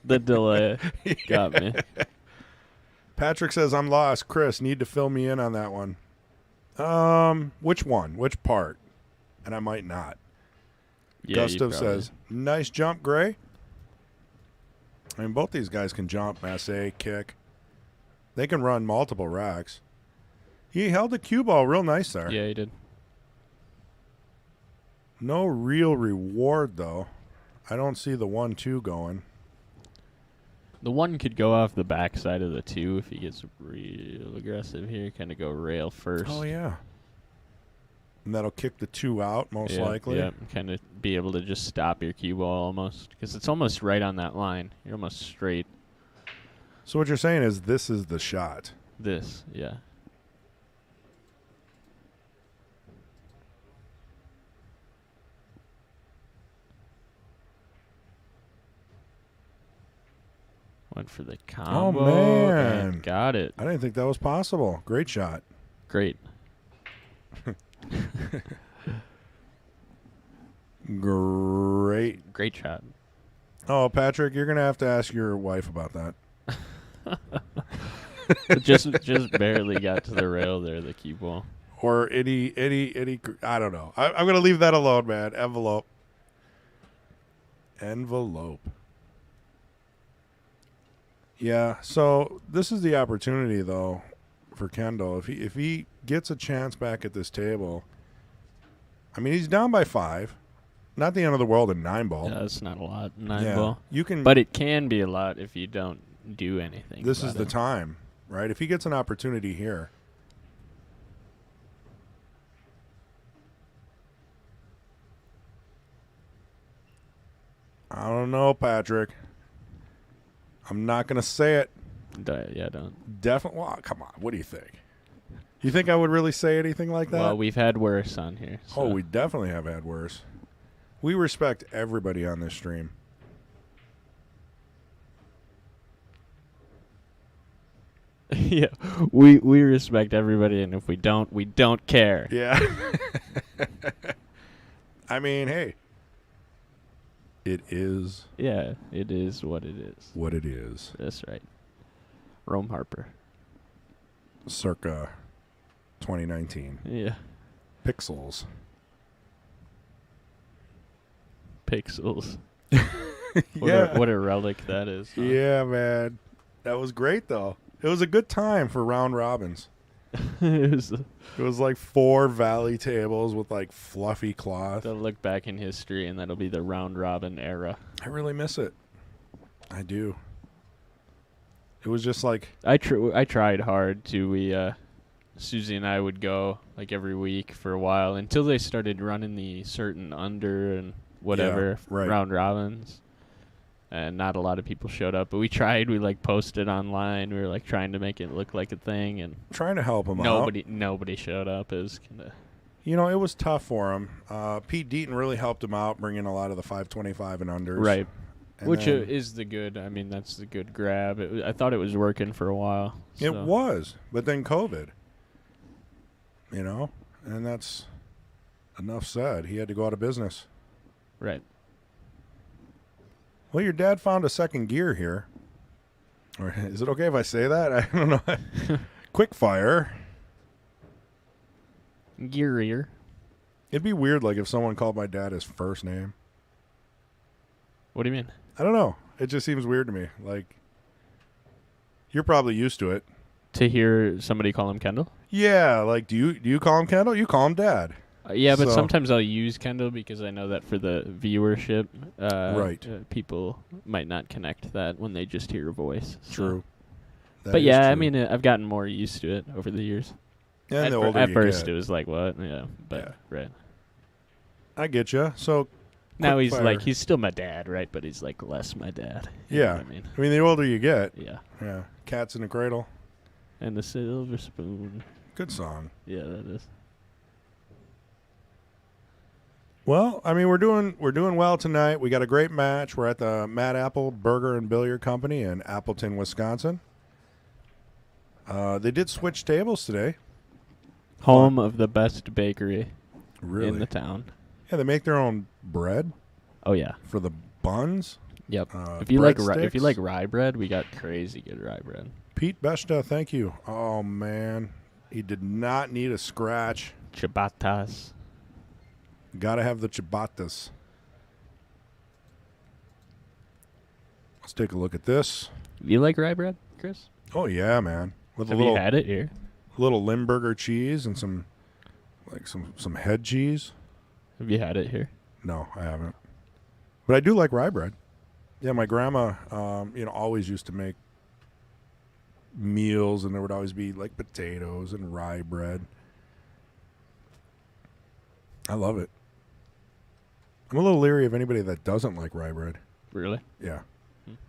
The delay got me. Patrick says, I'm lost. Chris, need to fill me in on that one. Which one? Which part? And I might not. Yeah, Gustav says, nice jump, Gray. I mean, both these guys can jump, masse, kick. They can run multiple racks. He held the cue ball real nice there. Yeah, he did. No real reward, though. I don't see the 1-2 going. The 1 could go off the backside of the 2 if he gets real aggressive here. Kind of go rail first. Oh, yeah. And that'll kick the 2 out, most likely. Yeah, kind of be able to just stop your cue ball almost. Because it's almost right on that line. You're almost straight. So what you're saying is this is the shot. This, yeah. Went for the combo. man. And got it. I didn't think that was possible. Great shot. Great. Great. Great shot. Oh, Patrick, you're going to have to ask your wife about that. just barely got to the rail there, the cue ball. Or any, I don't know. I'm going to leave that alone, man. Envelope. Yeah, so this is the opportunity, though, for Kendall. If he gets a chance back at this table, I mean, he's down by 5. Not the end of the world in 9-ball. Yeah, that's not a lot. 9 Yeah, ball. you can. But it can be a lot if you don't do anything. This is about the it. time, right? If he gets an opportunity here. I don't know, Patrick. I'm not going to say it. Yeah, don't. Definitely. Well, come on. What do you think? You think I would really say anything like that? Well, we've had worse on here. So. Oh, we definitely have had worse. We respect everybody on this stream. Yeah, we respect everybody, and if we don't care. Yeah. I mean, hey. It is. Yeah, it is what it is. What it is. That's right. Rome Harper. Circa 2019. Yeah. Pixels. Pixels. Yeah. What a relic that is. Huh? Yeah, man. That was great, though. It was a good time for round robins. It was like 4 valley tables with like fluffy cloth. They'll look back in history, and that'll be the round robin era. I really miss it. I do. It was just like I tried hard to. Susie and I would go like every week for a while until they started running the certain under and whatever round robins. And not a lot of people showed up, but we tried. We like posted online. We were like trying to make it look like a thing, and trying to help them out. Nobody showed up. It was kind of, it was tough for him. Pete Deaton really helped him out, bringing a lot of the 525 and unders, right? And which is the good. I mean, that's the good grab. I thought it was working for a while. So. It was, but then COVID. And that's enough said. He had to go out of business. Right. Well, your dad found a second gear here. Or is it okay if I say that? I don't know. Quickfire. Gearier. It'd be weird, like, if someone called my dad his first name. What do you mean? I don't know. It just seems weird to me. Like, you're probably used to it. To hear somebody call him Kendal? Yeah, like, do you call him Kendal? You call him Dad. Yeah, but sometimes I'll use Kendal because I know that for the viewership, people might not connect that when they just hear a voice. True. But yeah, true. I mean, I've gotten more used to it over the years. Yeah, at first it was like, what? Yeah, but right. I get you. So now he's still my dad, right? But he's like less my dad. Yeah. I mean, the older you get. Yeah. Yeah. Cats in the Cradle. And the Silver Spoon. Good song. Yeah, that is. Well, I mean, we're doing well tonight. We got a great match. We're at the Mad Apple Burger and Billiard Company in Appleton, Wisconsin. They did switch tables today. Home of the best bakery in the town. Yeah, they make their own bread. Oh yeah, for the buns. Yep. If you like rye bread, we got crazy good rye bread. Pete Beshta, thank you. Oh man, he did not need a scratch. Ciabattas. Gotta have the ciabattas. Let's take a look at this. You like rye bread, Chris? Oh yeah, man. Have you had it here? Little Limburger cheese and some head cheese. Have you had it here? No, I haven't. But I do like rye bread. Yeah, my grandma, always used to make meals, and there would always be like potatoes and rye bread. I love it. I'm a little leery of anybody that doesn't like rye bread. Really? Yeah.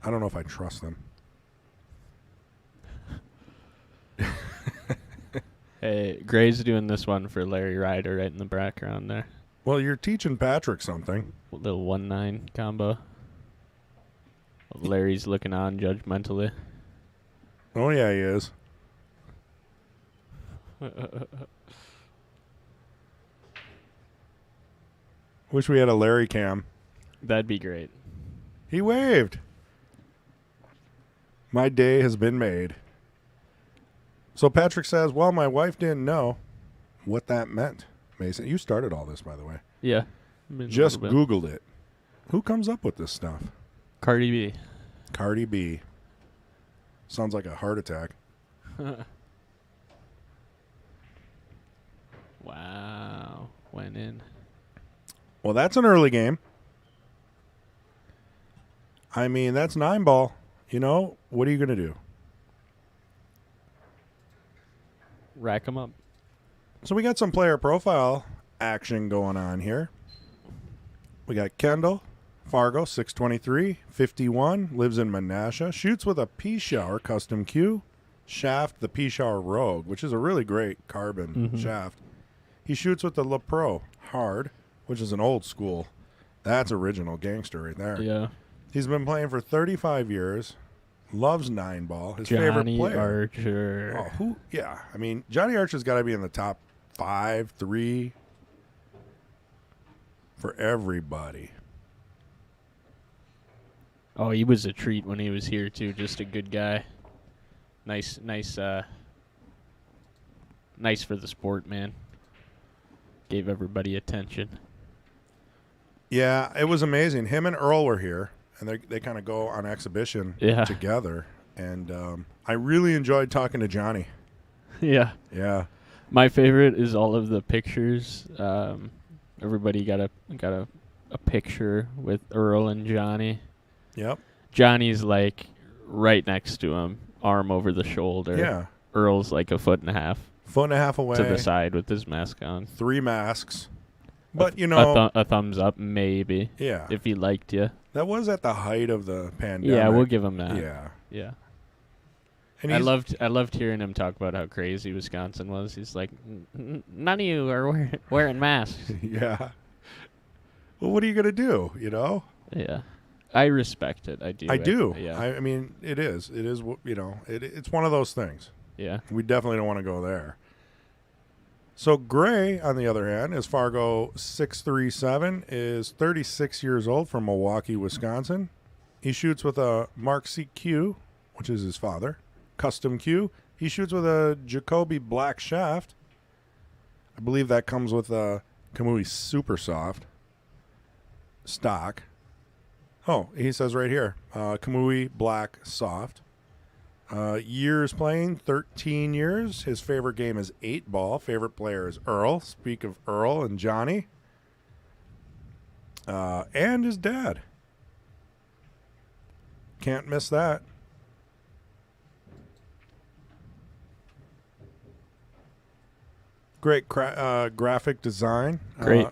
I don't know if I trust them. Hey, Gray's doing this one for Larry Ryder right in the background there. Well, you're teaching Patrick something. A little 1-9 combo. Larry's looking on judgmentally. Oh, yeah, he is. Wish we had a Larry cam. That'd be great. He waved. My day has been made. So Patrick says, well, my wife didn't know what that meant. Mason, you started all this, by the way. Yeah. Just Googled it. Who comes up with this stuff? Cardi B. Cardi B. Sounds like a heart attack. Wow. Went in. Well, that's an early game. I mean, that's 9-ball. What are you going to do? Rack them up. So we got some player profile action going on here. We got Kendal, Fargo, 623, 51, lives in Menasha, shoots with a P-Shower Custom Q, shaft the P-Shower Rogue, which is a really great carbon shaft. He shoots with the La Pro Hard, which is an old school. That's original gangster right there. Yeah. He's been playing for 35 years, loves 9-ball, his Johnny favorite player. Archer. Oh, who? Yeah, I mean, Johnny Archer's got to be in the top 5, 3 for everybody. Oh, he was a treat when he was here too. Just a good guy. Nice for the sport, man. Gave everybody attention. Yeah, it was amazing. Him and Earl were here, and they kind of go on exhibition together. And I really enjoyed talking to Johnny. Yeah. Yeah. My favorite is all of the pictures. Everybody got a picture with Earl and Johnny. Yep. Johnny's like right next to him, arm over the shoulder. Yeah. Earl's like a foot and a half away to the side with his mask on. 3 masks. But, you know. A thumbs up, maybe. Yeah. If he liked you. That was at the height of the pandemic. Yeah, we'll give him that. Yeah. Yeah. And I loved hearing him talk about how crazy Wisconsin was. He's like, none of you are wearing masks. Yeah. Well, what are you going to do, you know? Yeah. I respect it. I do. I do. Yeah. I mean, it is. It is, you know, it's one of those things. Yeah. We definitely don't want to go there. So Gray, on the other hand, is Fargo 637, is 36 years old from Milwaukee, Wisconsin. He shoots with a Mark CQ, which is his father, Custom Q. He shoots with a Jacoby Black Shaft. I believe that comes with a Kamui Super Soft stock. Oh, he says right here, Kamui Black Soft. Years playing, 13 years. His favorite game is 8-ball. Favorite player is Earl. Speak of Earl and Johnny. And his dad. Can't miss that. Great graphic design. Great.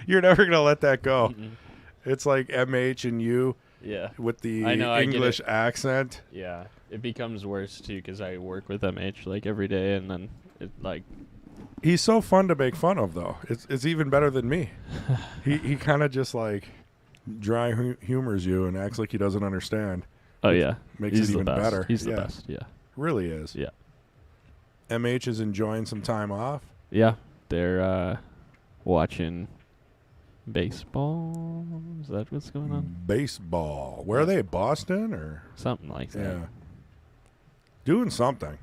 You're never going to let that go. Mm-mm. It's like MH and you. Yeah. With the English accent. Yeah. It becomes worse, too, because I work with MH, like, every day, and then it, like... He's so fun to make fun of, though. It's even better than me. he kind of just, like, dry humors you and acts like he doesn't understand. Oh, yeah. Makes it even better. He's the best, yeah. Really is. Yeah. MH is enjoying some time off. Yeah. They're watching... baseball? Is that what's going on? Baseball. Where are they? Boston or something like that? Yeah. Doing something.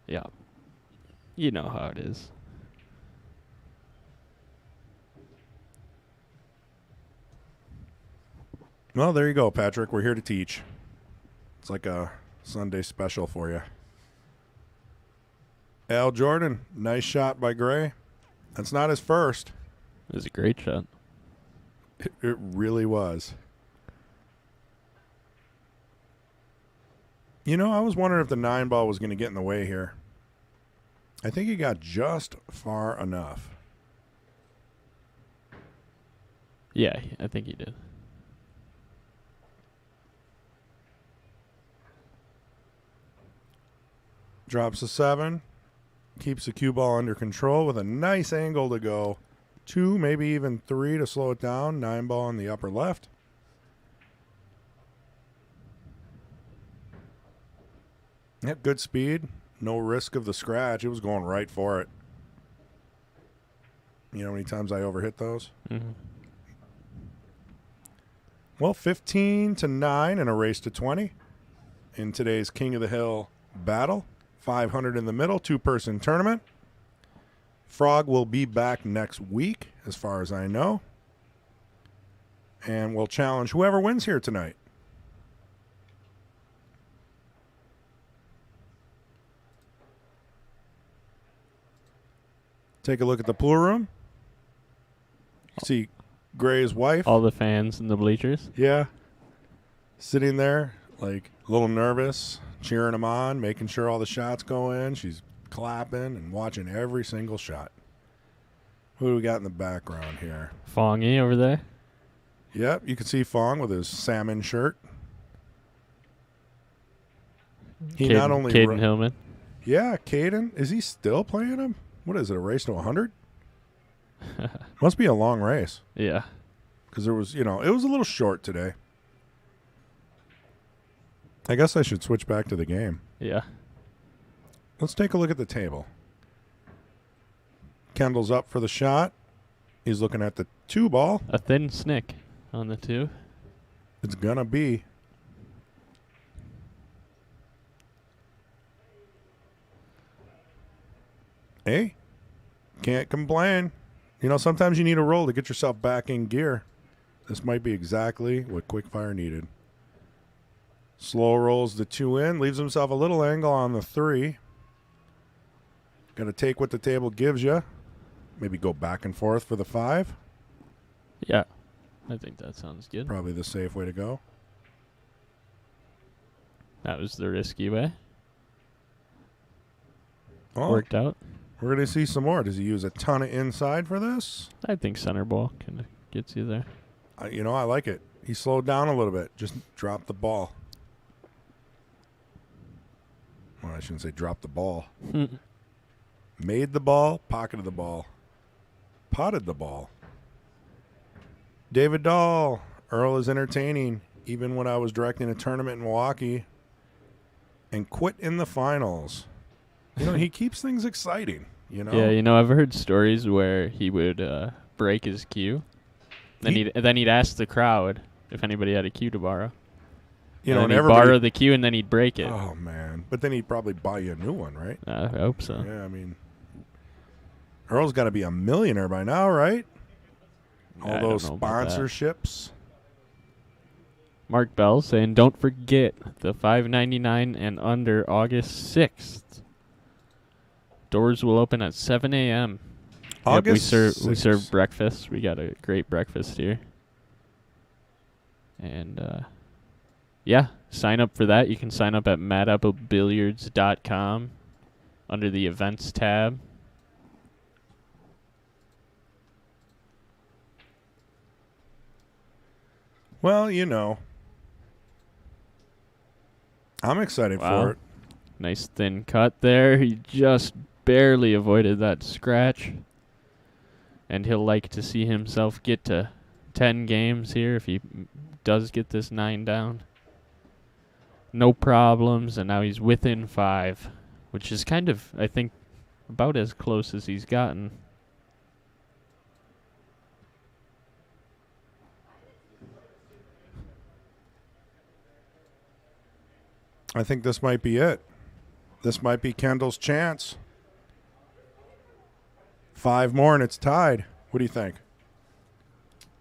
Yeah. You know how it is. Well, there you go, Patrick. We're here to teach. It's like a Sunday special for you. Al Jordan, nice shot by Gray. That's not his first. It was a great shot. It really was. You know, I was wondering if the 9-ball was going to get in the way here. I think he got just far enough. Yeah, I think he did. Drops a 7. Keeps the cue ball under control with a nice angle to go. 2, maybe even 3 to slow it down. 9-ball in the upper left. Yeah, good speed. No risk of the scratch. It was going right for it. You know how many times I overhit those? Mm-hmm. Well, 15-9 in a race to 20 in today's King of the Hill battle. 500 in the middle, 2-person tournament. Frog will be back next week, as far as I know. And we'll challenge whoever wins here tonight. Take a look at the pool room. See Gray's wife. All the fans in the bleachers. Yeah. Sitting there, like, a little nervous, cheering him on, making sure all the shots go in. She's clapping and watching every single shot. Who do we got in the background here? Fongy over there. Yep, you can see Fong with his salmon shirt. He not only Caden Hillman. Yeah, Caden. Is he still playing him? What is it, a race to 100? Must be a long race. Yeah. Because there was, it was a little short today. I guess I should switch back to the game. Yeah. Let's take a look at the table. Kendall's up for the shot. He's looking at the 2 ball. A thin snick on the 2. It's going to be. Hey, can't complain. Sometimes you need a roll to get yourself back in gear. This might be exactly what Quickfire needed. Slow rolls the 2 in, leaves himself a little angle on the 3. Got to take what the table gives you. Maybe go back and forth for the 5. Yeah, I think that sounds good. Probably the safe way to go. That was the risky way. Oh, Worked out. We're going to see some more. Does he use a ton of inside for this? I think center ball kind of gets you there. I like it. He slowed down a little bit. Just dropped the ball. Well, I shouldn't say drop the ball. Made the ball, pocketed the ball. Potted the ball. David Dahl. Earl is entertaining, even when I was directing a tournament in Milwaukee. And quit in the finals. He keeps things exciting, Yeah, I've heard stories where he would break his cue. Then he'd ask the crowd if anybody had a cue to borrow. And he'd borrow the cue and then he'd break it. Oh, man. But then he'd probably buy you a new one, right? I hope so. Yeah, Earl's got to be a millionaire by now, right? All those sponsorships. Mark Bell saying, don't forget the $5.99 and under August 6th. Doors will open at 7 a.m. August we serve breakfast. We got a great breakfast here. And, sign up for that. You can sign up at madapplebilliards.com under the events tab. Well, I'm excited for it. Nice thin cut there. He just barely avoided that scratch. And he'll like to see himself get to 10 games here if he does get this 9 down. No problems, and now he's within 5, which is kind of, I think, about as close as he's gotten. I think this might be it. This might be Kendall's chance. 5 more and it's tied. What do you think?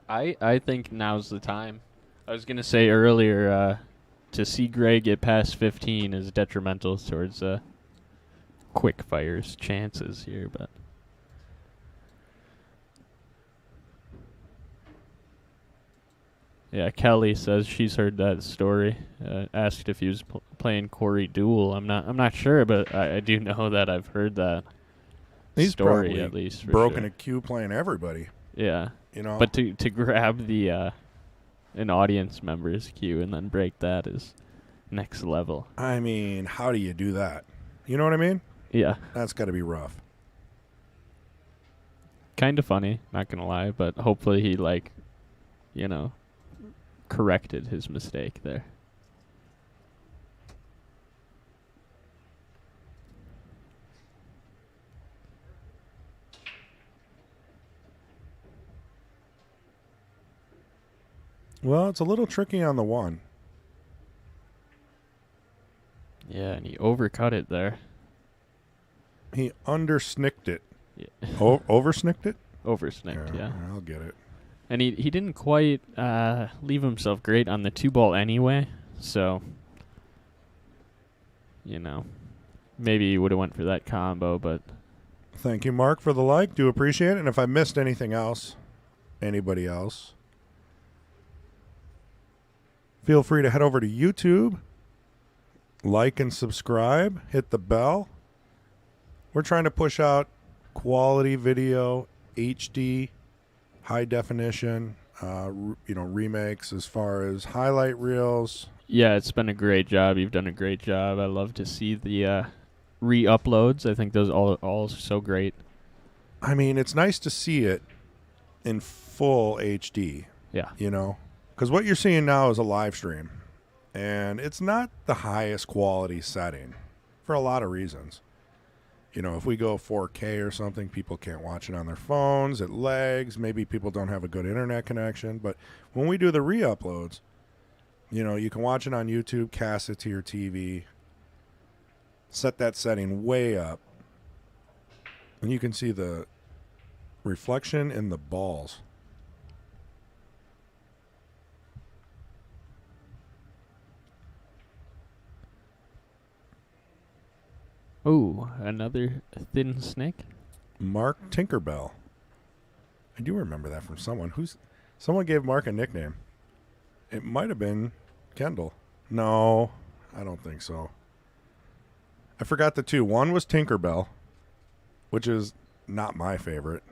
I think now's the time. I was going to say earlier, to see Gray get past 15 is detrimental towards Quickfire's chances here, but yeah, Kelly says she's heard that story. Asked if he was playing Corey Duel. I'm not sure, but I do know that I've heard that story at least. Broken a cue playing everybody. Yeah, But to grab the an audience member's cue and then break that is next level. How do you do that? You know what I mean? Yeah, that's got to be rough. Kind of funny, not gonna lie, but hopefully he corrected his mistake there. Well, it's a little tricky on the 1. Yeah, and he overcut it there. He undersnicked it. Yeah. Oversnicked it? Oversnicked, yeah. I'll get it. And he didn't quite leave himself great on the 2-ball anyway, so, maybe he would have went for that combo, but... Thank you, Mark, for the like. Do appreciate it. And if I missed anything else, anybody else, feel free to head over to YouTube, like and subscribe, hit the bell. We're trying to push out quality video HD, high definition, remakes as far as highlight reels. Yeah, it's been a great job. You've done a great job. I love to see the re-uploads. I think those all so great. I mean, it's nice to see it in full HD, Yeah. because what you're seeing now is a live stream, and it's not the highest quality setting for a lot of reasons. If we go 4K or something, people can't watch it on their phones. It lags. Maybe people don't have a good internet connection. But when we do the re-uploads, you can watch it on YouTube, cast it to your TV, set that setting way up, and you can see the reflection in the balls. Ooh, another thin snake. Mark Tinkerbell. I do remember that from someone. Someone gave Mark a nickname. It might have been Kendal. No, I don't think so. I forgot the two. One was Tinkerbell, which is not my favorite.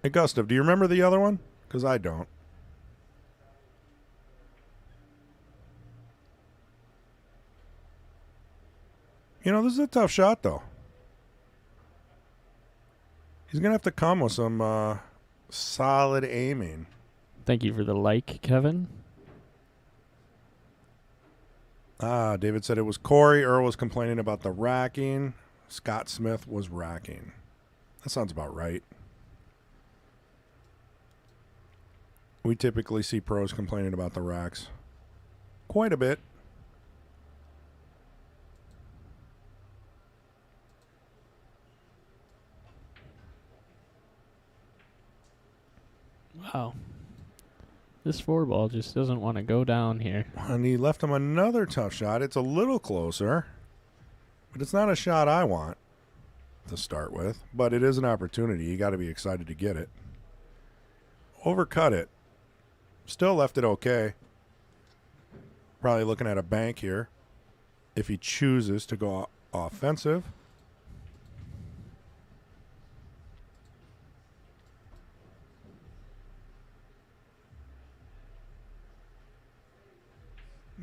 Hey, Gustav, do you remember the other one? Because I don't. This is a tough shot, though. He's going to have to come with some solid aiming. Thank you for the like, Kevin. David said it was Corey. Earl was complaining about the racking. Scott Smith was racking. That sounds about right. We typically see pros complaining about the racks quite a bit. Wow. This 4-ball just doesn't want to go down here. And he left him another tough shot. It's a little closer, but it's not a shot I want to start with. But it is an opportunity. You got to be excited to get it. Overcut it. Still left it okay. Probably looking at a bank here if he chooses to go offensive.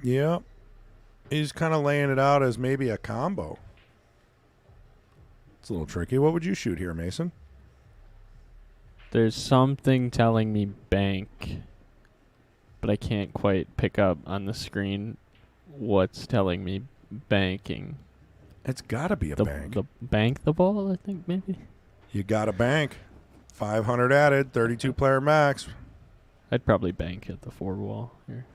Yep. He's kind of laying it out as maybe a combo. It's a little tricky. What would you shoot here, Mason? There's something telling me bank, but I can't quite pick up on the screen what's telling me banking. It's got to be a bank. The bank the ball, I think, maybe? You got a bank. 500 added, 32 player max. I'd probably bank at the 4-ball here.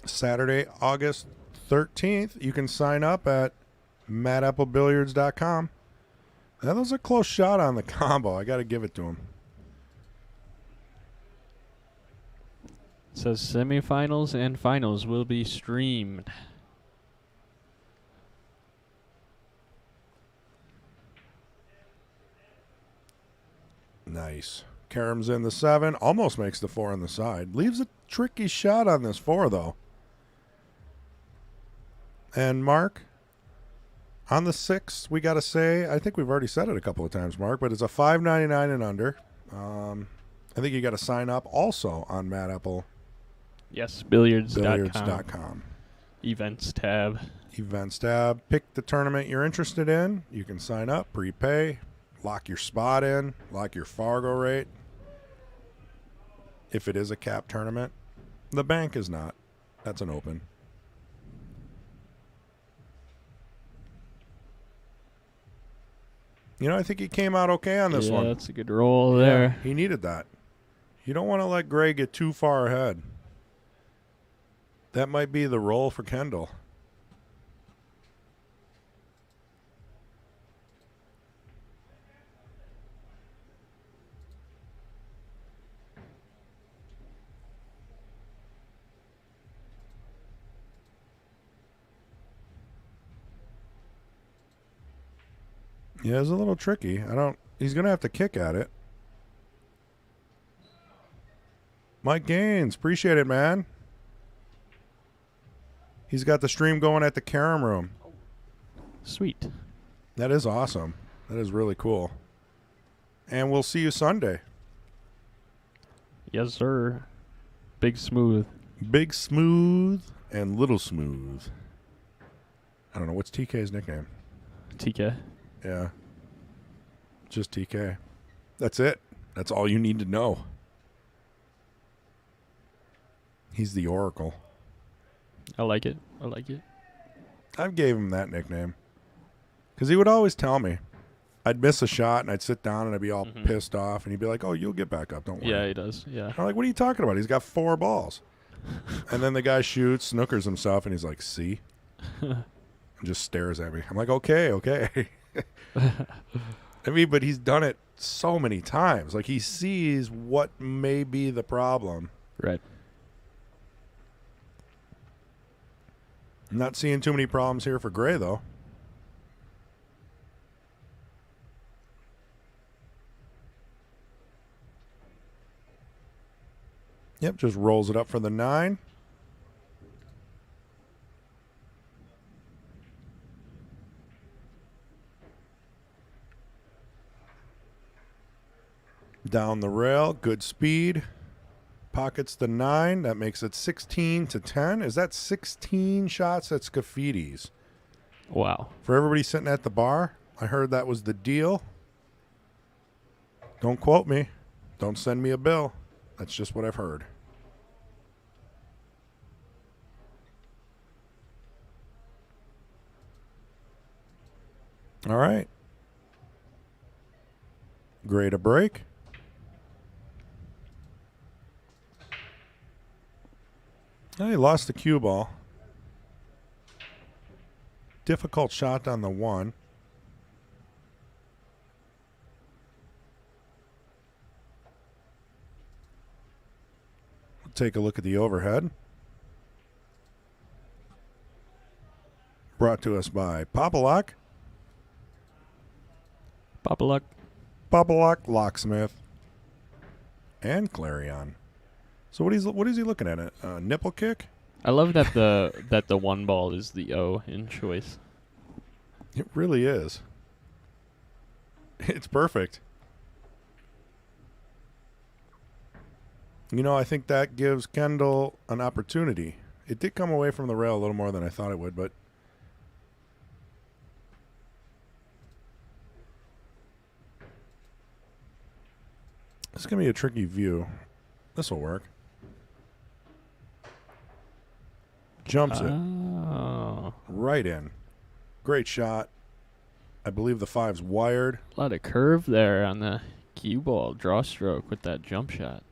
Saturday, August 13th. You can sign up at MattAppleBilliards.com. That was a close shot on the combo. I got to give it to him. It says semifinals and finals will be streamed. Nice. Karam's in the 7. Almost makes the 4 on the side. Leaves a tricky shot on this 4, though. And Mark, on the 6, we got to say, I think we've already said it a couple of times, Mark, but it's a $5.99 and under. I think you got to sign up also on Matt Apple. Yes, billiards.com. Billiards.com. Events tab. Events tab. Pick the tournament you're interested in. You can sign up, prepay, lock your spot in, lock your Fargo rate. If it is a cap tournament, the bank is not. That's an open. I think he came out okay on this one. Yeah, that's a good roll there. He needed that. You don't want to let Gray get too far ahead. That might be the roll for Kendal. Yeah, it's a little tricky. He's going to have to kick at it. Mike Gaines, appreciate it, man. He's got the stream going at the Karam room. Sweet. That is awesome. That is really cool. And we'll see you Sunday. Yes, sir. Big Smooth. Big Smooth and Little Smooth. I don't know. What's TK's nickname? TK. Yeah. Just TK. That's it. That's all you need to know. He's the Oracle. I like it. I like it. I gave him that nickname because he would always tell me. I'd miss a shot and I'd sit down and I'd be all pissed off and he'd be like, "Oh, you'll get back up. Don't worry." Yeah, he does. Yeah. I'm like, "What are you talking about? He's got 4 balls." And then the guy shoots, snookers himself, and he's like, "See?" And just stares at me. I'm like, okay. I mean, but he's done it so many times. Like, he sees what may be the problem. Right. I'm not seeing too many problems here for Gray, though. Yep, just rolls it up for the 9. Down the rail, good speed. Pockets the 9. That makes it 16-10. Is that 16 shots at Scaffidi's? Wow. For everybody sitting at the bar, I heard that was the deal. Don't quote me. Don't send me a bill. That's just what I've heard. All right. Gray to break. Oh, he lost the cue ball. Difficult shot on the 1. We'll take a look at the overhead. Brought to us by Popalock. Papa Popalock Locksmith. And Clarion. So what is he looking at? A nipple kick? I love that the 1 ball is the O in choice. It really is. It's perfect. You know, I think that gives Kendal an opportunity. It did come away from the rail a little more than I thought it would, but it's going to be a tricky view. This will work. Jumps it right in. Great shot. I believe the 5's wired. A lot of curve there on the cue ball draw stroke with that jump shot.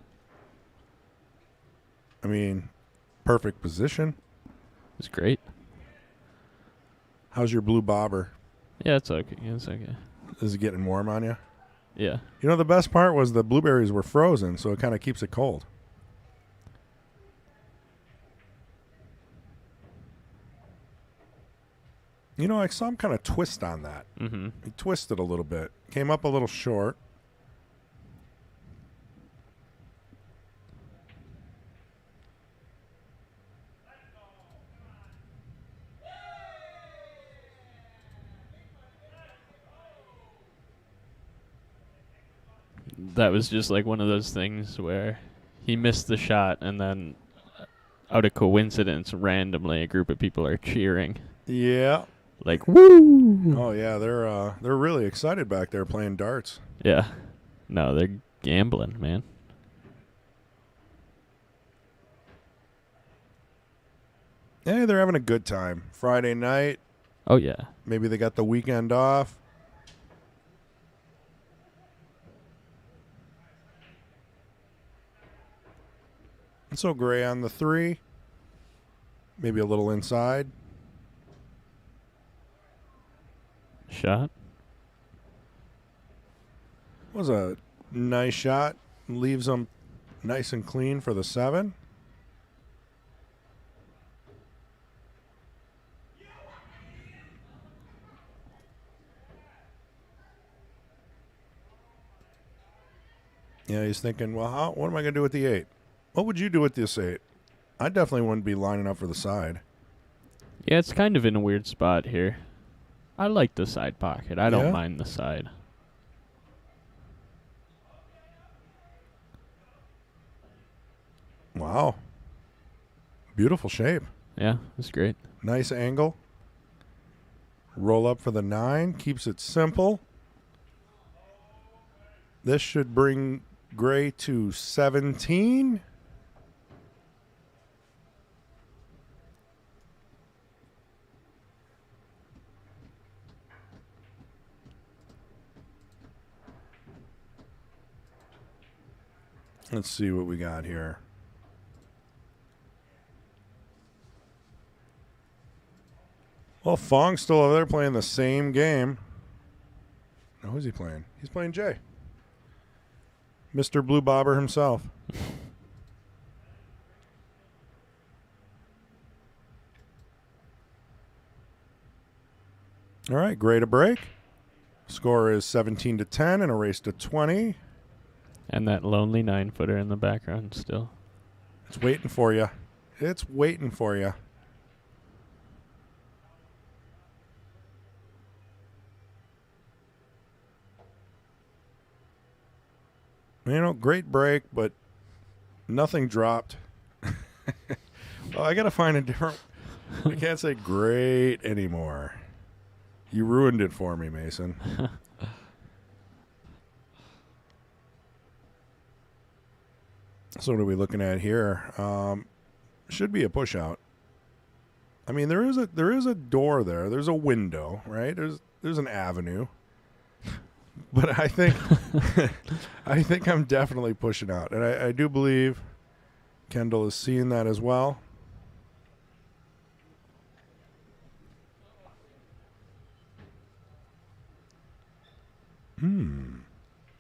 I mean, perfect position. It's great. How's your blue bobber? Yeah, it's okay. It's okay. Is it getting warm on you? Yeah. You know, the best part was the blueberries were frozen, so it kind of keeps it cold. You know, I saw him kind of twist on that. Mm-hmm. He twisted a little bit. Came up a little short. That was just like one of those things where he missed the shot and then out of coincidence, randomly a group of people are cheering. Yeah. Like, woo! Oh, yeah, they're really excited back there playing darts. Yeah. No, they're gambling, man. Hey, they're having a good time. Friday night. Oh, yeah. Maybe they got the weekend off. And so Gray on the 3. Maybe a little inside. Shot. Was a nice shot. Leaves them nice and clean for the 7. Yeah, he's thinking, well, what am I going to do with the 8? What would you do with this 8? I definitely wouldn't be lining up for the side. Yeah, it's kind of in a weird spot here. I like the side pocket. I Yeah? don't mind the side. Wow. Beautiful shape. Yeah, it's great. Nice angle. Roll up for the 9. Keeps it simple. This should bring Gray to 17. Let's see what we got here. Well, Fong's still over there playing the same game. Now, who's he playing? He's playing Jay. Mr. Blue Bobber himself. All right, Gray to break. Score is 17-10 and a race to 20. And that lonely 9-footer in the background still. It's waiting for you. It's waiting for you. You know, great break, but nothing dropped. Well, I got to find a different... I can't say great anymore. You ruined it for me, Mason. So what are we looking at here? Should be a push out. I mean, there is a door there. There's a window, right? There's an avenue. But I think I'm definitely pushing out. And I do believe Kendal is seeing that as well.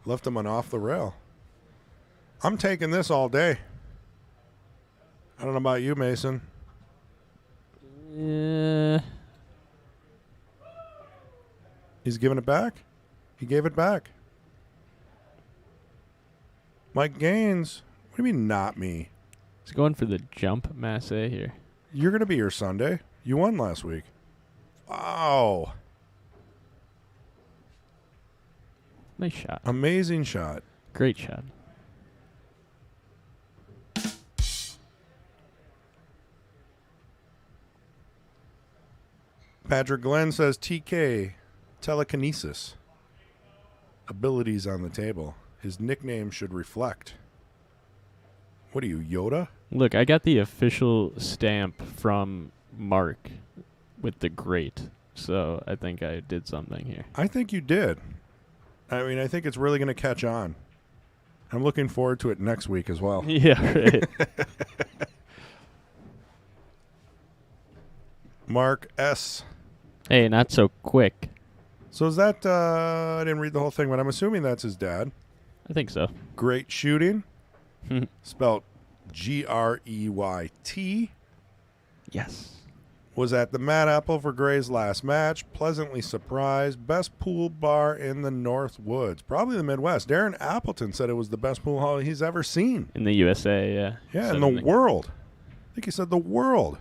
Left him on off the rail. I'm taking this all day. I don't know about you, Mason. Yeah. He's giving it back. He gave it back. Mike Gaines. What do you mean not me? He's going for the jump masse here. You're going to be here Sunday. You won last week. Wow. Nice shot. Amazing shot. Great shot. Patrick Glenn says TK, telekinesis. Abilities on the table. His nickname should reflect. What are you, Yoda? Look, I got the official stamp from Mark with the great. So I think I did something here. I think you did. I mean, I think it's really going to catch on. I'm looking forward to it next week as well. Yeah, right. Mark S. Hey, not so quick. So is that, I didn't read the whole thing, but I'm assuming that's his dad. I think so. Great shooting. Spelled Greyt. Yes. Was at the Mad Apple for Gray's last match. Pleasantly surprised. Best pool bar in the North Woods. Probably the Midwest. Darren Appleton said it was the best pool hall he's ever seen. In the USA, yeah. Yeah, in the world. I think he said the world.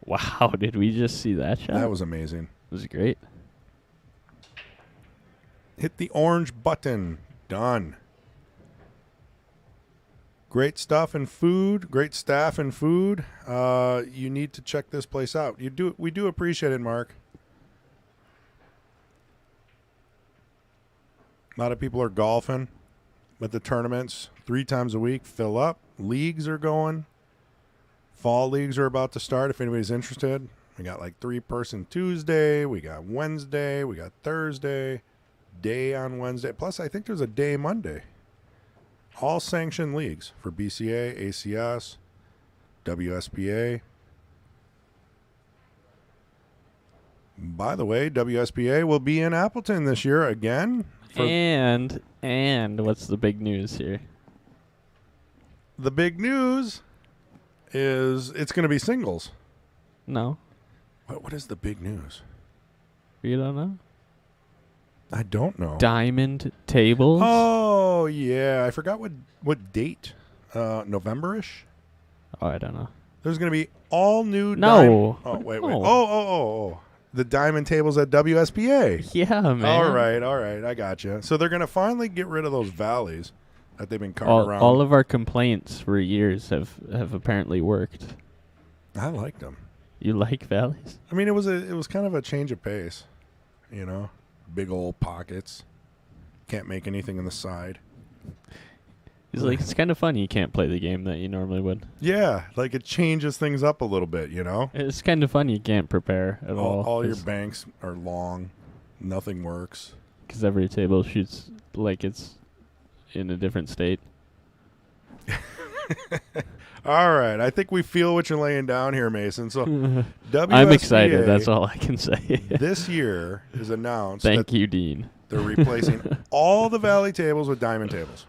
Wow, did we just see that shot? That was amazing. It was great. Hit the orange button. Done. Great stuff and food. Great staff and food. You need to check this place out. We do appreciate it, Mark. A lot of people are golfing, but the tournaments 3 times a week fill up. Leagues are going. Fall leagues are about to start if anybody's interested. We got like 3-person Tuesday. We got Wednesday. We got Thursday. Day on Wednesday. Plus, I think there's a day Monday. All sanctioned leagues for BCA, ACS, WSPA. By the way, WSPA will be in Appleton this year again. And what's the big news here? The big news is it's going to be singles. No. What is the big news? You don't know? I don't know. Diamond tables? Oh, yeah. I forgot what date. November-ish? Oh, I don't know. There's going to be all new... No. Oh, wait. No. Oh. The diamond tables at WSPA. Yeah, man. All right. I got you. So they're going to finally get rid of those valleys that they've been carting around. All of our complaints for years have apparently worked. I liked them. You like valleys? I mean, it was kind of a change of pace, you know, big old pockets. Can't make anything on the side. It's like it's kind of funny you can't play the game that you normally would. Yeah, like it changes things up a little bit, you know. It's kind of funny you can't prepare at all. All your banks are long, nothing works. Because every table shoots like it's in a different state. All right, I think we feel what you're laying down here, Mason. So WSBA, I'm excited. That's all I can say. This year is announced. Thank you, Dean. They're replacing all the Valley tables with diamond tables.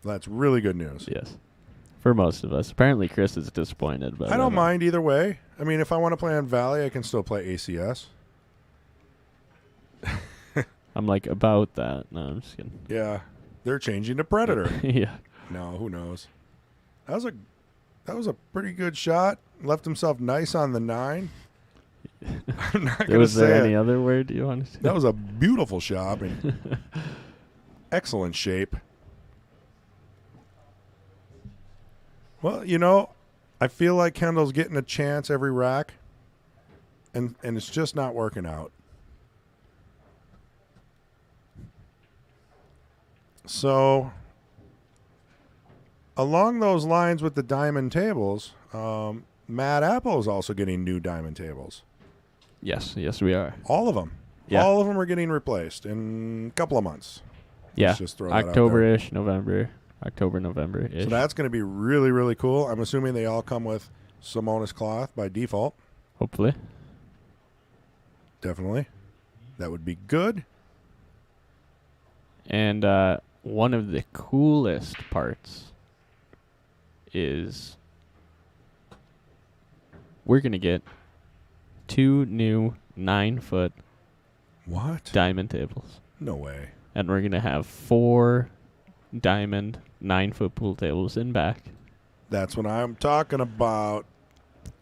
That's really good news. Yes. For most of us. Apparently Chris is disappointed. But I don't mind either way. I mean, if I want to play on Valley, I can still play ACS. I'm like, about that. No, I'm just kidding. Yeah. They're changing to Predator. Yeah. No, who knows? That was a pretty good shot. Left himself nice on the 9. I'm not going to say Was there any other word you wanted to? That was a beautiful shot. In excellent shape. Well, you know, I feel like Kendall's getting a chance every rack, and it's just not working out. So, along those lines with the diamond tables, Mad Apple is also getting new diamond tables. Yes, we are. All of them. Yeah. All of them are getting replaced in a couple of months. Yeah, Let's just throw that out there. October-ish, November-ish. So that's going to be really, really cool. I'm assuming they all come with Simonis cloth by default. Hopefully. Definitely. That would be good. And one of the coolest parts is we're going to get 2 new 9-foot What? diamond tables. No way. And we're going to have 4 diamond 9-foot pool tables in back. That's what I'm talking about.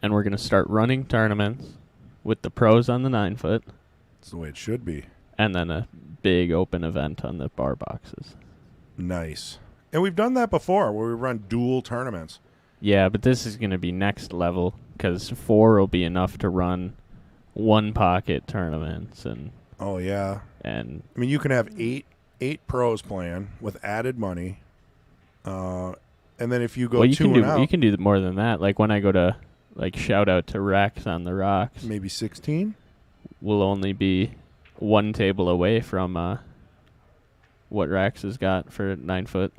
And we're going to start running tournaments with the pros on the 9-foot. That's the way it should be. And then a big open event on the bar boxes. Nice. And we've done that before where we run dual tournaments. Yeah, but this is going to be next level because 4 will be enough to run 1 pocket tournaments. Oh, yeah. And I mean, you can have eight pros playing with added money. And then if you go well, you 2 can and do out, you can do more than that. Like when I go to shout out to Rex on the Rocks, maybe 16. we'll only be 1 table away from what Rex has got for 9-foot,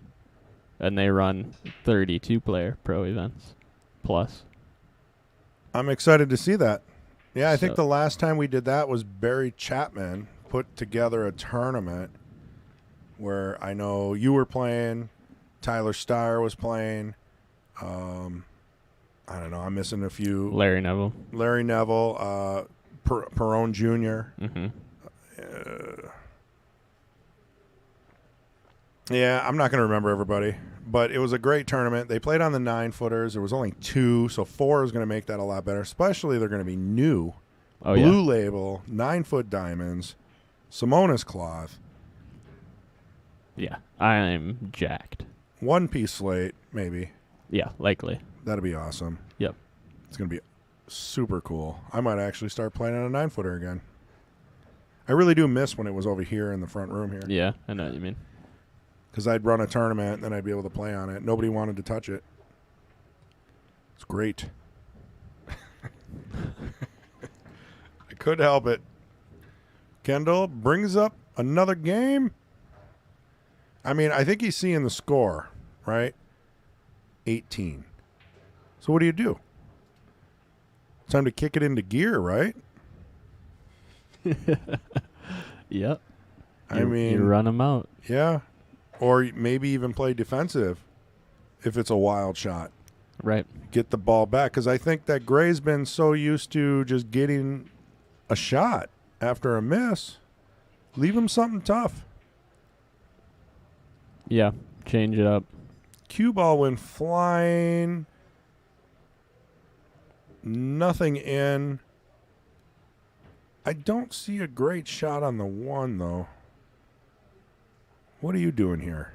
and they run 32-player pro events plus. I'm excited to see that. Yeah, I think So- the last time we did that was Barry Chapman put together a tournament where I know you were playing, Tyler Steyer was playing. I don't know. I'm missing a few. Larry Neville. Larry Neville, Perone Jr. Mm-hmm. Yeah, I'm not going to remember everybody, but it was a great tournament. They played on the 9-footers. There was only 2, so 4 is going to make that a lot better. Especially they're going to be new, blue label, 9-foot diamonds, Simonis cloth, Yeah, I'm jacked. 1-piece slate, maybe. Yeah, likely. That'd be awesome. Yep. It's going to be super cool. I might actually start playing on a 9-footer again. I really do miss when it was over here in the front room here. Yeah, I know what you mean. Because I'd run a tournament and then I'd be able to play on it. Nobody wanted to touch it. It's great. I couldn't help it. Kendall brings up another game. I mean, I think he's seeing the score, right? 18. So what do? It's time to kick it into gear, right? Yep. I mean, you run them out. yeah. Or maybe even play defensive if it's a wild shot. Right. Get the ball back. Because I think that Gray's been so used to just getting a shot after a miss. Leave him something tough. Yeah, change it up. Cue ball went flying. Nothing in. I don't see a great shot on the 1, though. What are you doing here?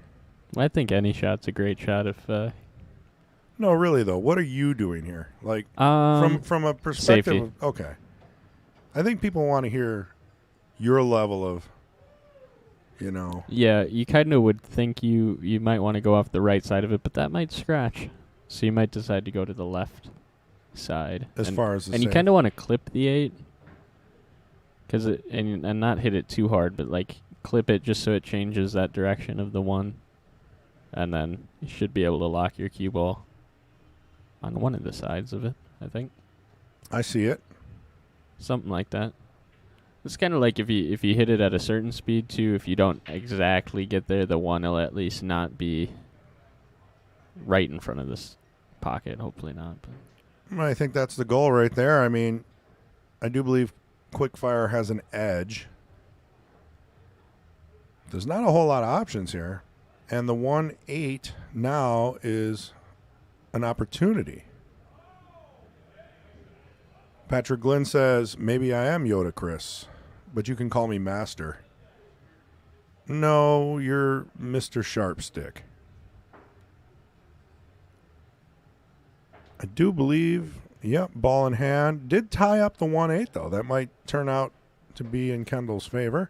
I think any shot's a great shot if No, really, though. What are you doing here? Like, from from a perspective safety. of... Okay. I think people want to hear your level of, Yeah, you kind of would think you might want to go off the right side of it, but that might scratch. So you might decide to go to the left side. as far as the and you safe. kind of want to clip the 8, and not hit it too hard, but like clip it just so it changes that direction of the 1, and then you should be able to lock your cue ball on one of the sides of it. I think I see it. something like that. It's kind of like if you hit it at a certain speed too. If you don't exactly get there, the 1 will at least not be right in front of this pocket. Hopefully not. But. I think that's the goal right there. I mean, I do believe Quickfire has an edge. There's not a whole lot of options here. And the 1-8 now is an opportunity. Patrick Glenn says, maybe I am Yoda Chris, but you can call me Master. No, you're Mr. Sharpstick. I do believe, ball in hand. Did tie up the 1-8, though. That might turn out to be in Kendall's favor.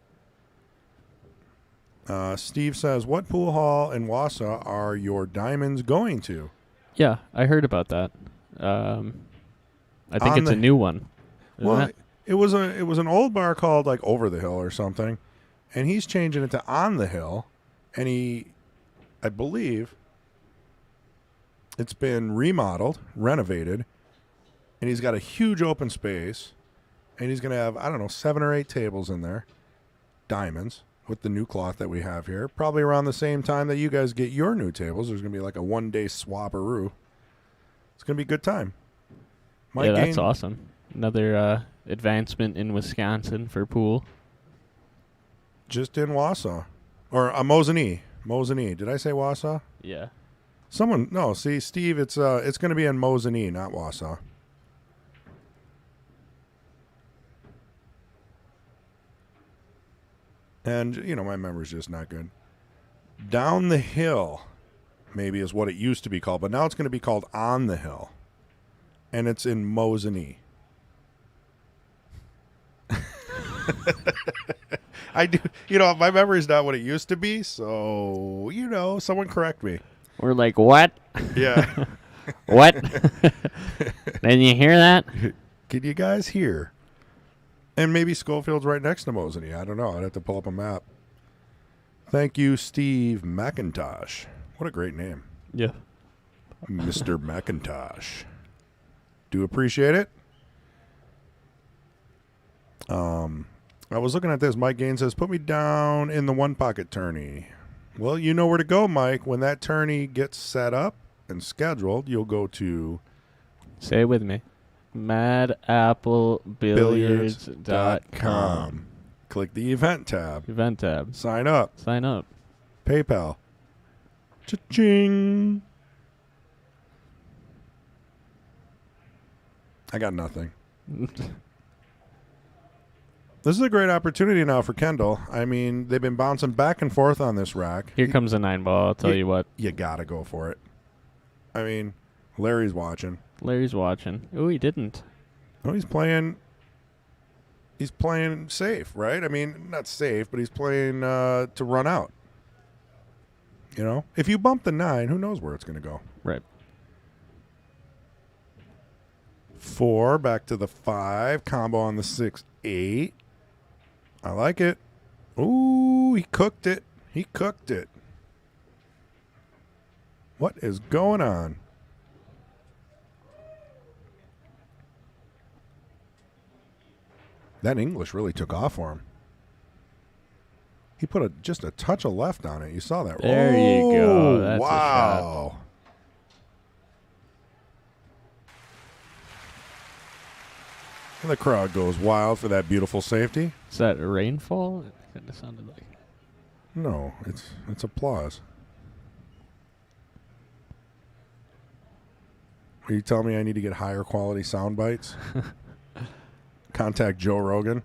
Steve says, what pool hall in Wausau are your diamonds going to? Yeah, I heard about that. I think On it's a new one. Well, it was an old bar called like Over the Hill or something, and he's changing it to On the Hill, and I believe it's been remodeled, renovated, and he's got a huge open space, and he's going to have, I don't know, 7 or 8 tables in there, diamonds, with the new cloth that we have here. Probably around the same time that you guys get your new tables. There's going to be like a 1-day swap-a-roo. It's going to be a good time. That's awesome. Another advancement in Wisconsin for pool. Just in Wausau. Or Mosinee. Mosinee. Did I say Wausau? Yeah. Steve, it's going to be in Mosinee, not Wausau. And, my memory's just not good. Down the Hill, maybe, is what it used to be called, but now it's going to be called On the Hill. And it's in Mosinee. I do, my memory's not what it used to be, so, someone correct me. We're like, what? Yeah. What? Did you hear that? Can you guys hear? And maybe Schofield's right next to Mosinee. I don't know. I'd have to pull up a map. Thank you, Steve McIntosh. What a great name. Yeah. Mr. McIntosh. Do appreciate it. I was looking at this. Mike Gaines says, put me down in the 1-pocket tourney. Well, you know where to go, Mike. When that tourney gets set up and scheduled, you'll go to... Say it with me. MadAppleBilliards.com. Click the event tab. Event tab. Sign up. Sign up. PayPal. Cha-ching. I got nothing. This is a great opportunity now for Kendall. I mean, they've been bouncing back and forth on this rack. Here comes a 9-ball, I'll tell you what. You got to go for it. I mean, Larry's watching. Larry's watching. Oh, he didn't. Oh, he's playing safe, right? I mean, not safe, but he's playing to run out. If you bump the 9, who knows where it's going to go. Right. 4, back to the 5, combo on the 6-8. I like it. Ooh, he cooked it. What is going on? That English really took off for him. He put just a touch of left on it. You saw that. There you go. That's wow. And the crowd goes wild for that beautiful safety. Is that a rainfall? It kind of sounded like. No, it's applause. Are you telling me I need to get higher quality sound bites? Contact Joe Rogan.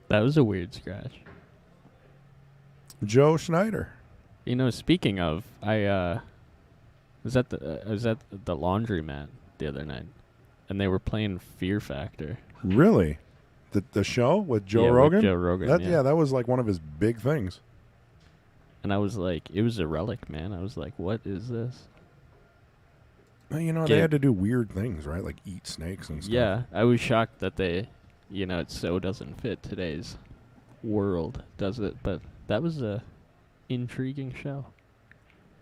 That was a weird scratch. Joe Schneider. You know, speaking of, I was at the laundromat the other night, and they were playing Fear Factor. Really? The show with Joe Yeah, Rogan? with Joe Rogan, yeah. That was like one of his big things. And I was like, it was a relic, man. I was like, what is this? Well, you know, they had to do weird things, right? Like eat snakes and stuff. Yeah, I was shocked that they, you know, it so doesn't fit today's world, does it? But that was a intriguing show.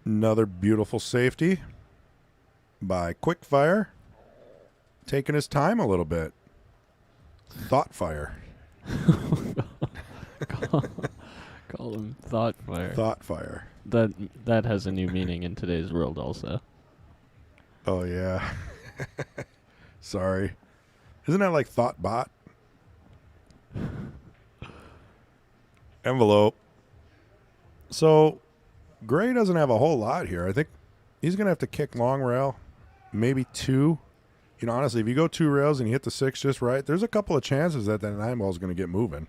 Another beautiful safety by Quickfire. Taking his time a little bit. Thoughtfire. Call him Thoughtfire. Thoughtfire. That has a new meaning in today's world also. Oh, yeah. Sorry. Isn't that like Thoughtbot? Envelope. So, Gray doesn't have a whole lot here. I think he's going to have to kick long rail, maybe 2. You know, honestly, if you go 2 rails and you hit the 6 just right, there's a couple of chances that 9 ball is going to get moving.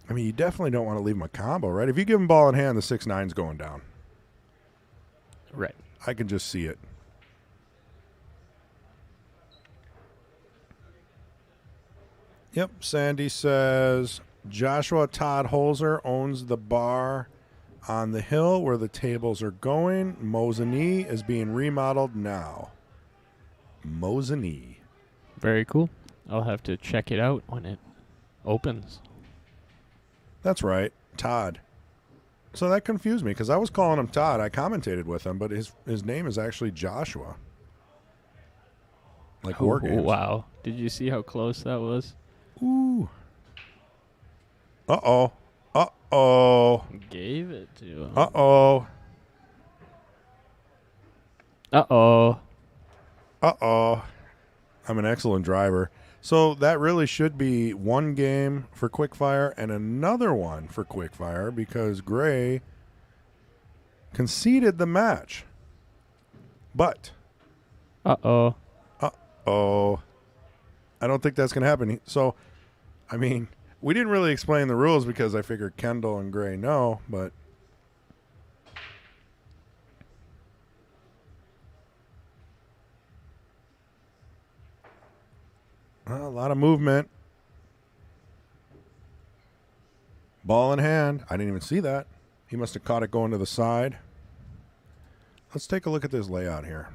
I mean, you definitely don't want to leave him a combo, right? If you give him ball in hand, the 6-9's going down. Right. I can just see it. Yep, Sandy says Joshua Todd Holzer owns the bar on the hill where the tables are going. Mosinee is being remodeled now. Mosinee. Very cool. I'll have to check it out when it opens. That's right, Todd. So that confused me because I was calling him Todd. I commentated with him, but his name is actually Joshua. Like War Games. Wow. Did you see how close that was? Ooh. Uh-oh. Uh-oh. Gave it to him. Uh-oh. Uh-oh. Uh-oh. I'm an excellent driver. So that really should be one game for Quickfire and another one for Quickfire because Gray conceded the match. But. Uh-oh. Uh-oh. I don't think that's going to happen. So, I mean, we didn't really explain the rules because I figured Kendal and Gray know, but. Well, a lot of movement. Ball in hand. I didn't even see that. He must have caught it going to the side. Let's take a look at this layout here.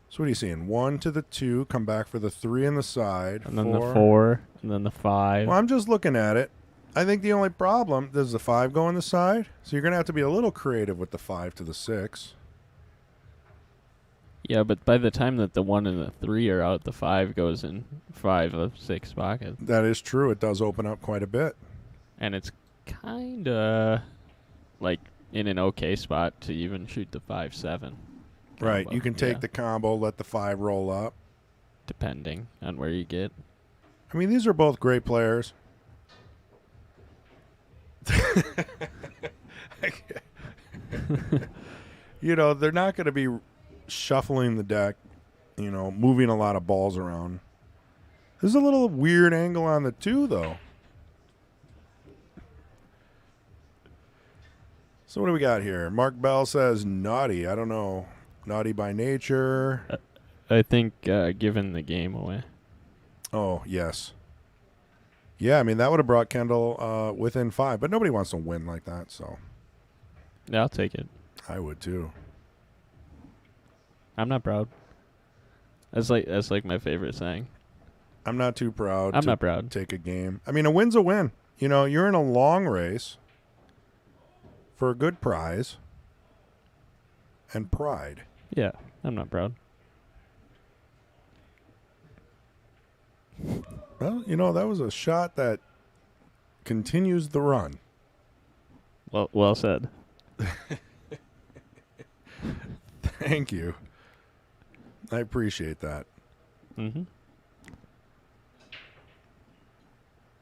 So what are you seeing? 1 to the 2, come back for the 3 in the side. And then the 4, and then the 5. Well, I'm just looking at it. I think the only problem, does the 5 go on the side? So you're going to have to be a little creative with the 5 to the 6. Yeah, but by the time that the 1 and the 3 are out, the 5 goes in 5 of 6 pockets. That is true. It does open up quite a bit. And it's kind of like in an okay spot to even shoot the 5-7. Right. combo. You can take Yeah. the combo, let the 5 roll up. Depending on where you get. I mean, these are both great players. You know, they're not going to be shuffling the deck, you know, moving a lot of balls around. There's a little weird angle on the 2, though. So what do we got here? Mark Bell says naughty. I don't know. Naughty by nature. I think giving the game away. Oh, yes. Yeah, I mean, that would have brought Kendal within 5, but nobody wants to win like that, so. Yeah, I'll take it. I would, too. I'm not proud. That's like my favorite saying. I'm not too proud I'm to not proud. take a game. I mean, a win's a win. You know, you're in a long race for a good prize and pride. Yeah, I'm not proud. Well, you know, that was a shot that continues the run. Well said. Thank you. I appreciate that. Mm-hmm.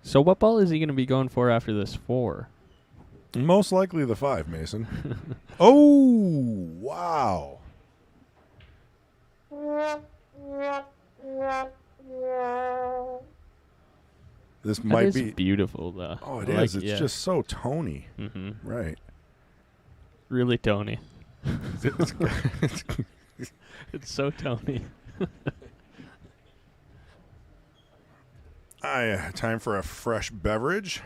So what ball is he going to be going for after this 4? Most likely the 5, Mason. Oh, wow. This That might is be beautiful, though. Oh, it I is. like- It's just so Tony. Mm-hmm. Right. Really Tony. It's- It's so Tony. Time for a fresh beverage.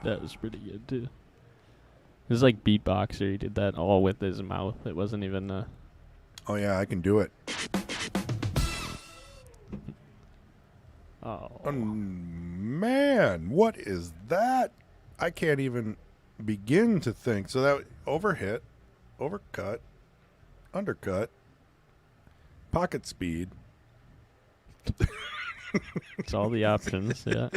That was pretty good, too. It was like beatboxer. He did that all with his mouth. It wasn't even... Oh, yeah, I can do it. Oh. Man, what is that? I can't even begin to think. So that overhit, overcut, undercut, pocket speed. It's all the options, yeah.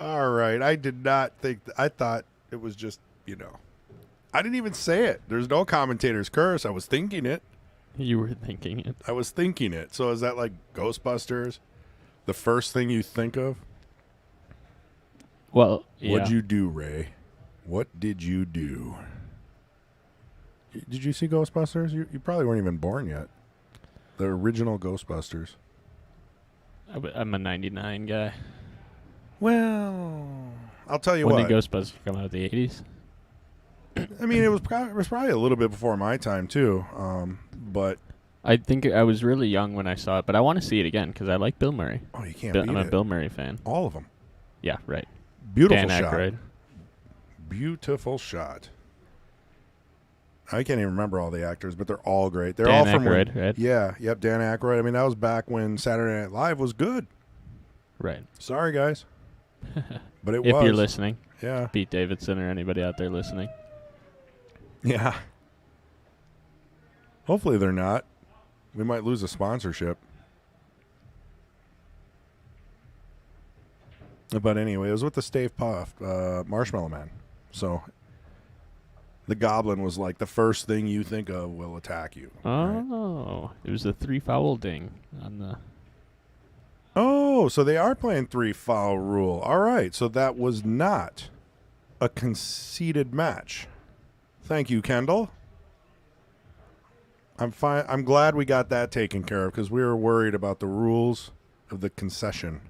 All right. I did not think. I thought it was just, I didn't even say it. There's no commentator's curse. I was thinking it. You were thinking it. I was thinking it. So is that like Ghostbusters? The first thing you think of? Well, yeah. What'd you do, Ray? What did you do? Did you see Ghostbusters? You probably weren't even born yet. The original Ghostbusters. I'm a 99 guy. Well, I'll tell you When what. did Ghostbusters come out? The 80s? I mean, it was probably a little bit before my time, too. But, I think I was really young when I saw it, but I want to see it again because I like Bill Murray. oh, you can't I'm beat a it. Bill Murray fan. All of them. Yeah, right. Beautiful Dan shot. Aykroyd. Beautiful shot. I can't even remember all the actors, but they're all great. They're Dan all from Aykroyd, right? Yeah, yep, Dan Aykroyd. I mean, that was back when Saturday Night Live was good. Right. Sorry, guys. But it If was. you're listening, Yeah. Pete Davidson or anybody out there listening. Yeah. Hopefully they're not. We might lose a sponsorship. But anyway, it was with the Stave Puft, Marshmallow Man. So the goblin was like the first thing you think of will attack you. right? Oh, it was a 3-foul ding on the... Oh, so they are playing 3-foul rule. All right, so that was not a conceded match. Thank you, Kendal. I'm fine. I'm glad we got that taken care of because we were worried about the rules of the concession.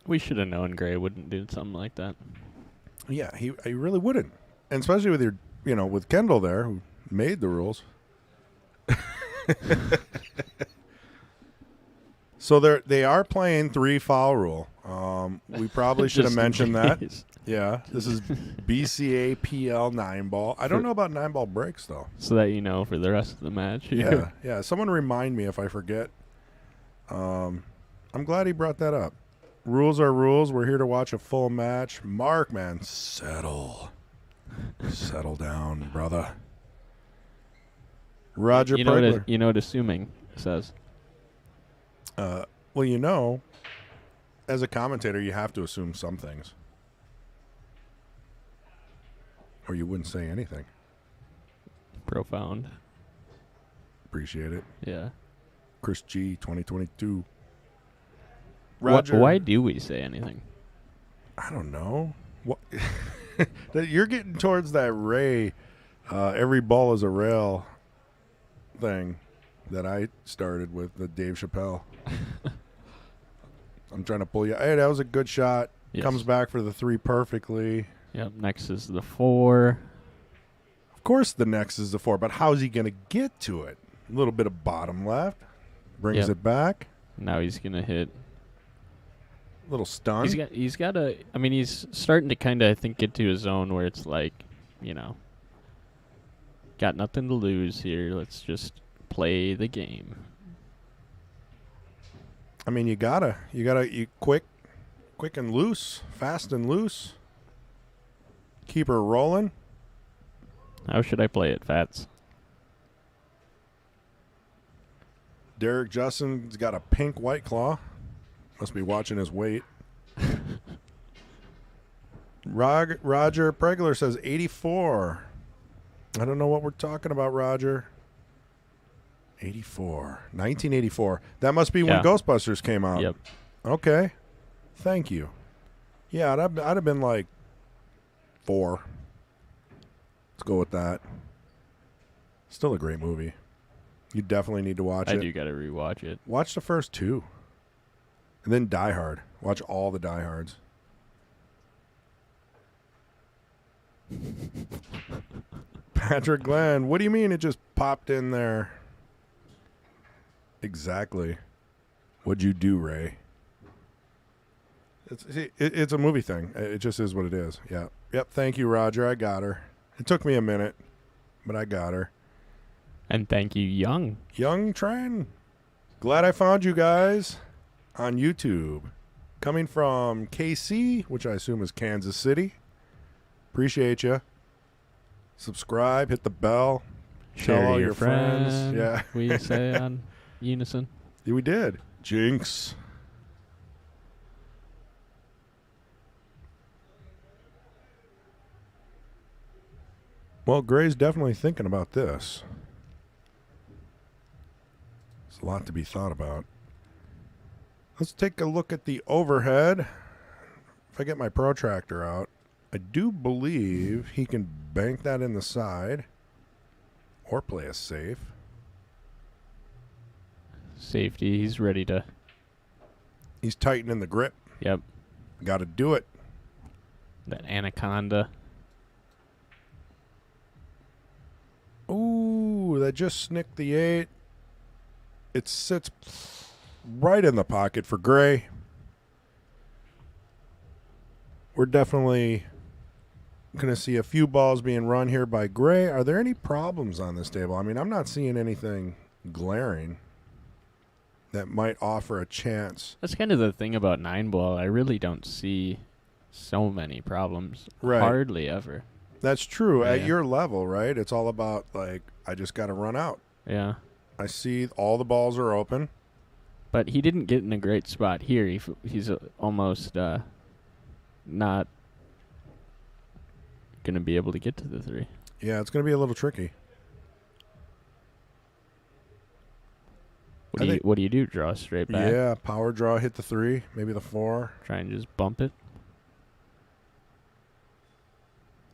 We should have known Gray wouldn't do something like that. Yeah, he really wouldn't, and especially with your, with Kendal there who made the rules. So they are playing 3-foul rule. We probably should have Just in mentioned that. case. Yeah, this is BCA PL 9-ball. I don't know about 9-ball breaks though. So that you know for the rest of the match. Yeah. Someone remind me if I forget. I'm glad he brought that up. Rules are rules. We're here to watch a full match. Mark, man, settle down, brother. Roger you Pregler. know what assuming says. Well, as a commentator, you have to assume some things. Or you wouldn't say anything. Profound. Appreciate it. Yeah. Chris G, 2022. Why Roger. do we say anything? I don't know. What? You're getting towards that Ray, every ball is a rail thing that I started with the Dave Chappelle. I'm trying to pull you. Hey, that was a good shot. Yes. Comes back for the 3 perfectly. Yep. Next is the 4. Of course, the next is the 4, but how's he going to get to it? A little bit of bottom left. Brings Yep. it back. Now he's gonna hit. Little stun. He's got a. I mean, he's starting to kind of, I think, get to a zone where it's like, got nothing to lose here. Let's just play the game. I mean, you quick and loose, fast and loose. Keep her rolling. How should I play it, Fats? Derek Justin's got a pink White Claw. Must be watching his weight. Roger Pregler says 84. I don't know what we're talking about, Roger. 1984. That must be when Yeah. Ghostbusters came out. Yep. Okay. Thank you. Yeah, I'd have been like 4. Let's go with that. Still a great movie. You definitely need to watch I it. do got to rewatch it. Watch the first 2. And then Die Hard. Watch all the Die Hards. Patrick Glenn, what do you mean it just popped in there? Exactly. What'd you do, Ray? It's a movie thing. It just is what it is. Yeah. Yep. Thank you, Roger. I got her. It took me a minute, but I got her. And thank you, Young. Young Tran. Glad I found you guys on YouTube. Coming from KC, which I assume is Kansas City. Appreciate you. Subscribe, hit the bell. Share Tell to all your your friends. Yeah. We say on unison. Yeah, we did. Jinx. Well, Gray's definitely thinking about this. There's a lot to be thought about. Let's take a look at the overhead. If I get my protractor out, I do believe he can bank that in the side or play a safe. Safety. He's ready to. He's tightening the grip. Yep. Got to do it. That anaconda. Ooh, that just snicked the 8. It sits right in the pocket for Gray. We're definitely going to see a few balls being run here by Gray. Are there any problems on this table? I mean, I'm not seeing anything glaring that might offer a chance. That's kind of the thing about 9-ball. I really don't see so many problems. Right. Hardly ever. That's true. Yeah. At your level, right? It's all about, like, I just got to run out. Yeah. I see all the balls are open. But he didn't get in a great spot here. He's almost not going to be able to get to the 3. Yeah, it's going to be a little tricky. What do you do? Draw straight back? Yeah, power draw, hit the 3, maybe the 4. Try and just bump it?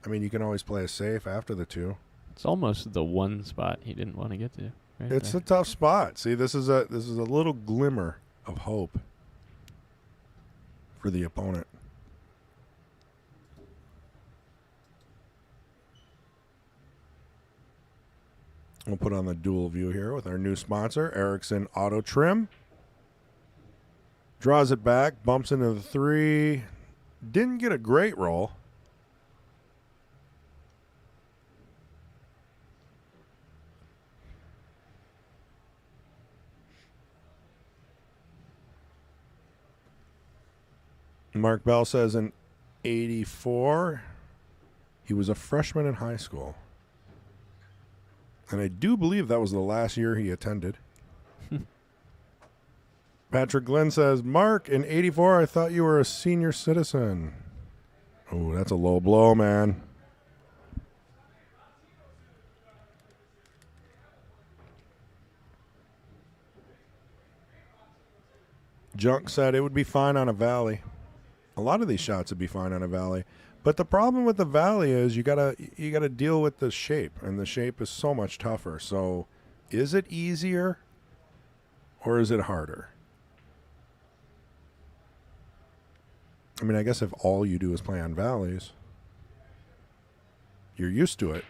I mean, you can always play a safe after the 2. It's almost the one spot he didn't want to get to. Right It's there. a tough spot. See, this is a little glimmer of hope for the opponent. We'll put on the dual view here with our new sponsor, Ericsson Auto Trim. Draws it back, bumps into the 3. Didn't get a great roll. Mark Bell says in 84, he was a freshman in high school. And I do believe that was the last year he attended. Patrick Glenn says, Mark, in 84, I thought you were a senior citizen. Oh, that's a low blow, man. Junk said it would be fine on a valley. A lot of these shots would be fine on a valley. But the problem with the valley is you gotta deal with the shape, and the shape is so much tougher. So is it easier or is it harder? I mean, I guess if all you do is play on valleys, you're used to it.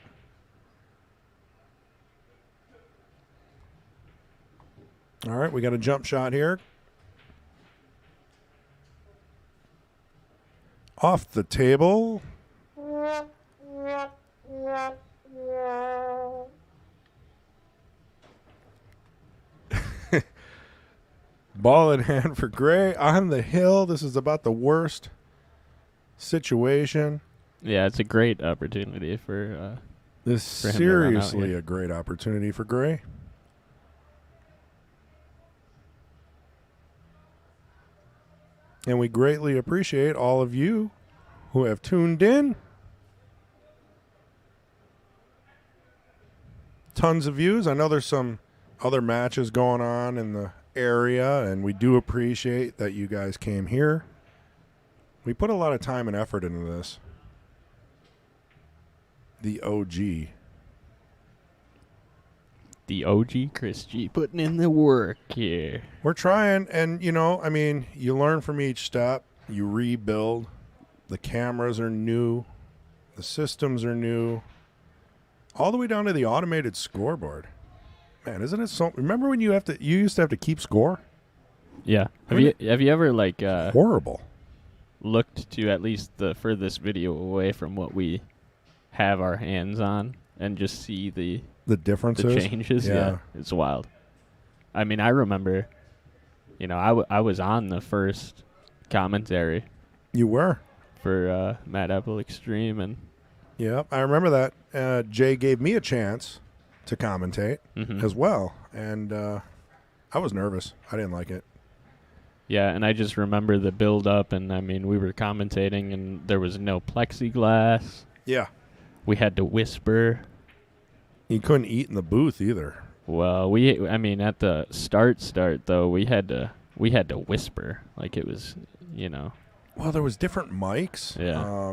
All right, we got a jump shot here. Off the table. Ball in hand for Gray on the hill. This is about the worst situation. Yeah, it's a great opportunity for. This for is him to run out seriously here. a great opportunity for Gray. And we greatly appreciate all of you who have tuned in. Tons of views. I know there's some other matches going on in the area, and we do appreciate that you guys came here. We put a lot of time and effort into this. The OG. The OG Chris G putting in the work here. We're trying, and you learn from each step. You rebuild. The cameras are new. The systems are new. All the way down to the automated scoreboard. Man, isn't it so? Remember when you used to have to keep score? Yeah. Have you ever Horrible. looked to at least the furthest video away from what we have our hands on and just see the differences, the changes? Yeah, it's wild. I mean, I remember, I was on the first commentary You were. for Mad Apple Xstream, and Yeah, I remember that. Jay gave me a chance to commentate as well, and I was nervous. I didn't like it. yeah, and I just remember the build up, and I mean, we were commentating, and there was no plexiglass. Yeah. We had to whisper. You couldn't eat in the booth either. Well, at the start though, we had to whisper, like it was, Well, there was different mics,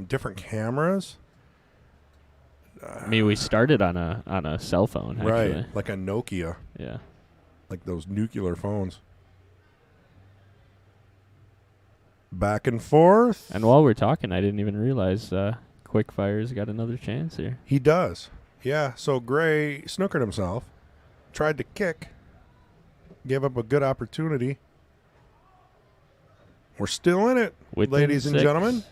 different cameras. I mean, we started on a cell phone, actually. Right, like a Nokia, Yeah. like those nuclear phones. Back and forth. And while we're talking, I didn't even realize Quickfire's got another chance here. He does. Yeah, so Gray snookered himself, tried to kick, gave up a good opportunity. We're still in it, Within ladies and 6. gentlemen.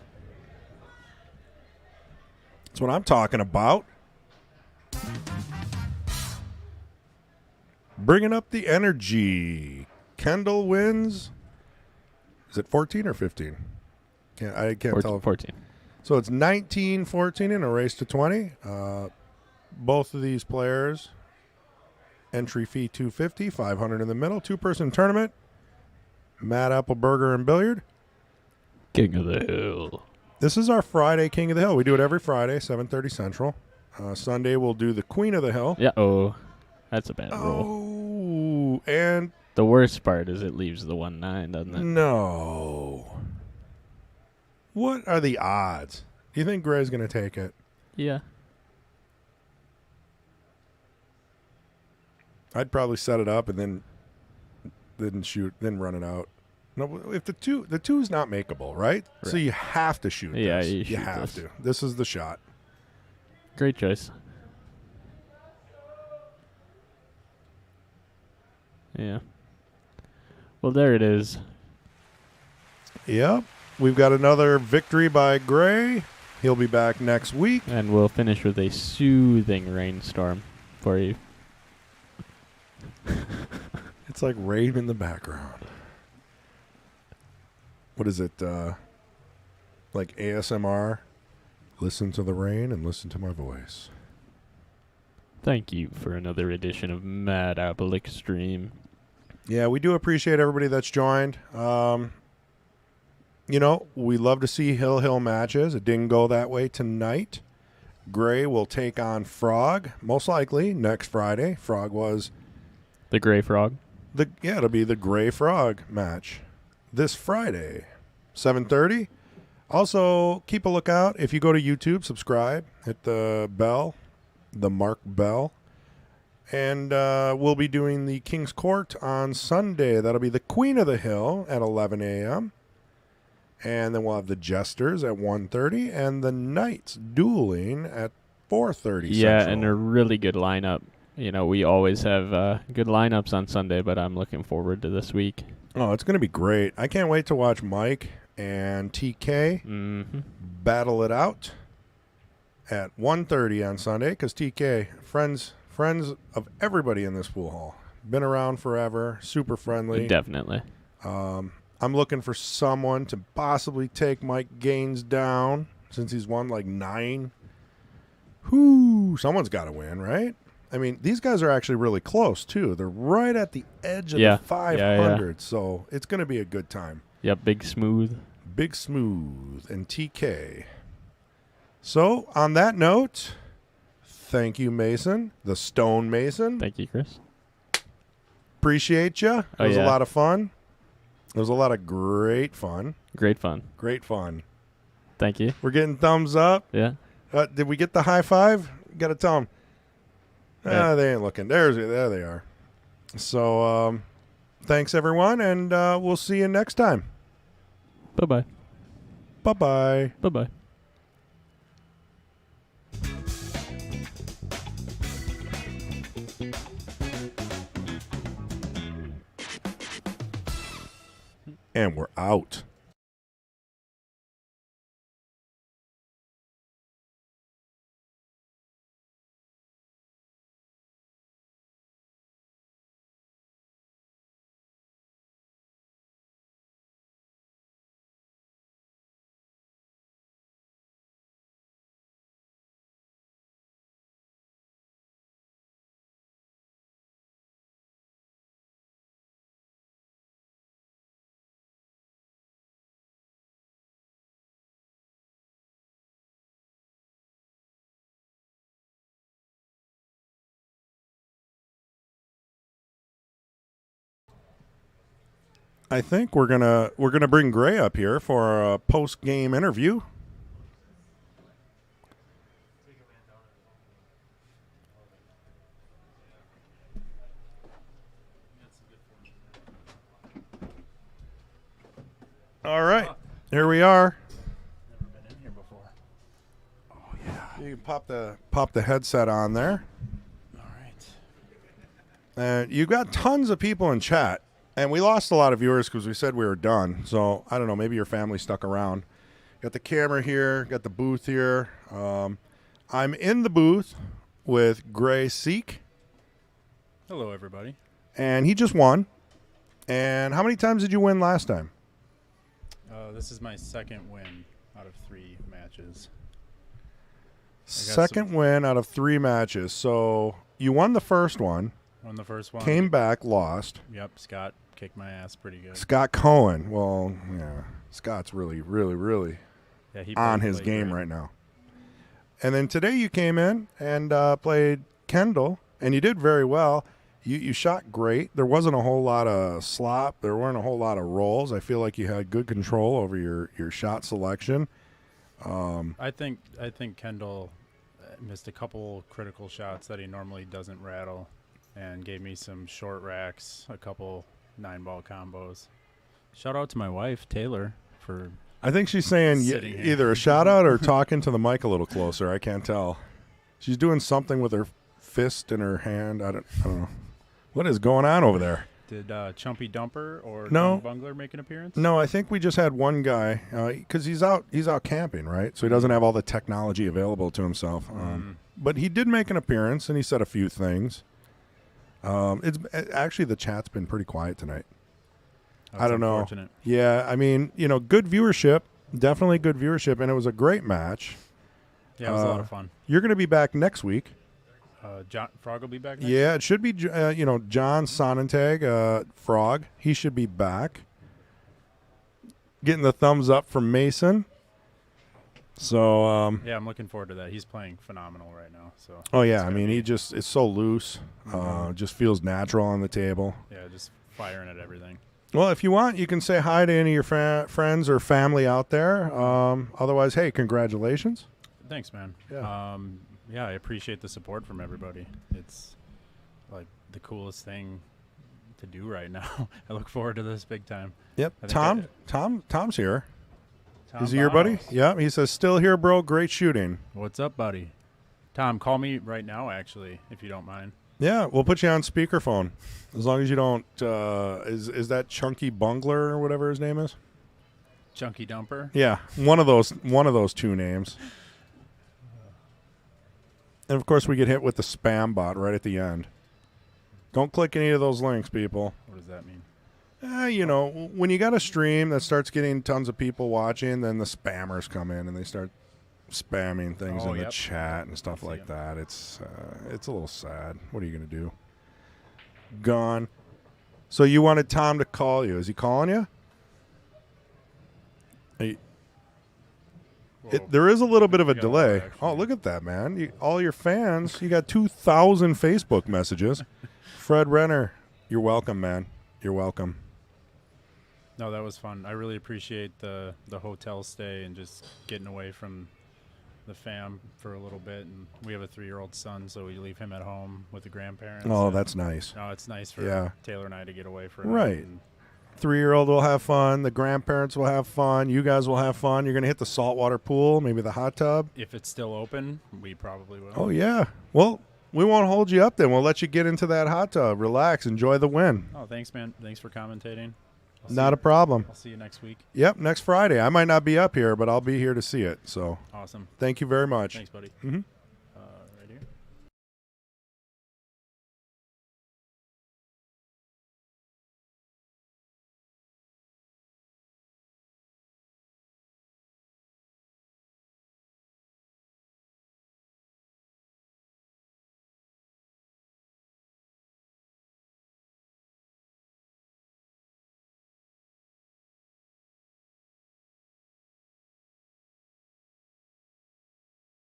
That's what I'm talking about. Bringing up the energy. Kendal wins. Is it 14 or 15? I can't tell. 14. So it's 19-14 in a race to 20. Both of these players, entry fee $250, $500 in the middle, 2-person tournament. Mad Apple Burger and Billiard. King of the Hill. This is our Friday King of the Hill. We do it every Friday, 7:30 Central. Sunday we'll do the Queen of the Hill. Yeah. Oh, that's a bad roll. Oh, and The worst part is it leaves the 1-9, doesn't it? no. What are the odds? Do you think Gray's going to take it? Yeah. I'd probably set it up and then run it out. No, if the two's not makeable, right? So you have to shoot. Yeah, this. you shoot have this. to. This is the shot. Great choice. Yeah. Well, there it is. Yep. We've got another victory by Gray. He'll be back next week. And we'll finish with a soothing rainstorm for you. It's like rain in the background. What is it? Like ASMR? Listen to the rain and listen to my voice. Thank you for another edition of Mad Apple Xstream. Yeah, we do appreciate everybody that's joined. We love to see Hill matches. It didn't go that way tonight. Gray will take on Frog, most likely, next Friday. Frog was... The Gray Frog. It'll be the Gray Frog match this Friday, 7:30. Also, keep a lookout. If you go to YouTube, subscribe, hit the bell, the mark bell. And we'll be doing the King's Court on Sunday. That'll be the Queen of the Hill at 11 a.m. And then we'll have the Jesters at 1:30 and the Knights dueling at 4:30 Yeah, Central. and a really good lineup. We always have good lineups on Sunday, but I'm looking forward to this week. Oh, it's going to be great. I can't wait to watch Mike and TK battle it out at 1:30 on Sunday because TK, friends of everybody in this pool hall. Been around forever, super friendly. Definitely. I'm looking for someone to possibly take Mike Gaines down since he's won like 9. Someone's got to win, right? I mean, these guys are actually really close, too. They're right at the edge of the 500, so it's going to be a good time. Yep, Big Smooth. Big Smooth and TK. So, on that note, thank you, Mason, the Stone Mason. Thank you, Chris. Appreciate you. It was a lot of fun. It was a lot of great fun. Great fun. Great fun. Thank you. We're getting thumbs up. Yeah. Did we get the high five? Got to tell them. They ain't looking. There they are. So, thanks everyone, and we'll see you next time. Bye-bye. Bye-bye. Bye-bye. And we're out. I think we're gonna bring Gray up here for a post game interview. All right, here we are. Never been in here before. Oh yeah, you can pop the headset on there. All right. And you've got tons of people in chat. And we lost a lot of viewers because we said we were done. So, I don't know, maybe your family stuck around. Got the camera here, got the booth here. I'm in the booth with Gray Siech, Hello, everybody. and he just won. And how many times did you win last time? This is my second win out of 3 matches. Second win out of 3 matches. So, you won the first one, Won the first one. came back, lost. Yep, Scott kicked my ass pretty good. Scott Cohen. Well, yeah, Scott's really, really, really Yeah, he on played his game great. right now. And then today you came in and played Kendal, and you did very well. You shot great. There wasn't a whole lot of slop. There weren't a whole lot of rolls. I feel like you had good control over your shot selection. I think Kendall missed a couple critical shots that he normally doesn't rattle, and gave me some short racks, a couple 9-ball combos. Shout out to my wife Taylor for. I think she's saying Sitting here. either a shout out or talking to the mic a little closer. I can't tell. She's doing something with her fist in her hand. I don't know. What is going on over there? Did Chumpy Dumper or No. Tom Bungler make an appearance? No, I think we just had one guy because he's out camping, right? So he doesn't have all the technology available to himself. But he did make an appearance and he said a few things. It's actually the chat's been pretty quiet tonight. That's I don't know. unfortunate. Yeah, I mean, good viewership, definitely good viewership, and it was a great match. Yeah, it was a lot of fun. You're going to be back next week. John Frog will be back next Yeah, it should be, John Sonnentag, Frog. He should be back. Getting the thumbs up from Mason. So, Yeah, I'm looking forward to that. He's playing phenomenal right now. So. oh, yeah, it's I gonna mean, be- he just is so loose. Just feels natural on the table. Yeah, just firing at everything. Well, if you want, you can say hi to any of your friends or family out there. Otherwise, hey, congratulations. Thanks, man. Yeah. Yeah, I appreciate the support from everybody. It's like the coolest thing to do right now. I look forward to this big time. Yep. I think Tom's here. Tom Is he your buddy? Biles. Yeah. He says, still here, bro. Great shooting. What's up, buddy? Tom, call me right now, actually, if you don't mind. Yeah, we'll put you on speakerphone. As long as you don't, is that Chunky Bungler or whatever his name is? Chunky Dumper. Yeah, one of those 2 names. And of course, we get hit with the spam bot right at the end. Don't click any of those links, people. What does that mean? When you got a stream that starts getting tons of people watching, then the spammers come in and they start spamming things Oh, in the yep. chat and stuff see like 'em. that. It's a little sad. What are you gonna do? Gone. So you wanted Tom to call you? Is he calling you? There is a little bit of a got delay. more, actually. Oh, look at that, man! All your fans. You got 2,000 Facebook messages. Fred Renner, you're welcome, man. You're welcome. No, that was fun. I really appreciate the hotel stay and just getting away from the fam for a little bit, and we have a 3-year-old son, so we leave him at home with the grandparents. Oh, and that's nice. no, it's nice for Taylor and I to get away for a night. Right. And 3-year-old will have fun. The grandparents will have fun. You guys will have fun. You're going to hit the saltwater pool, maybe the hot tub. if it's still open, we probably will. Oh, yeah. Well, we won't hold you up then. We'll let you get into that hot tub. Relax. Enjoy the win. Oh, thanks, man. Thanks for commentating. Not a problem. I'll see you next week. Yep, next Friday. I might not be up here, but I'll be here to see it. So Awesome. thank you very much. Thanks, buddy. Mm-hmm.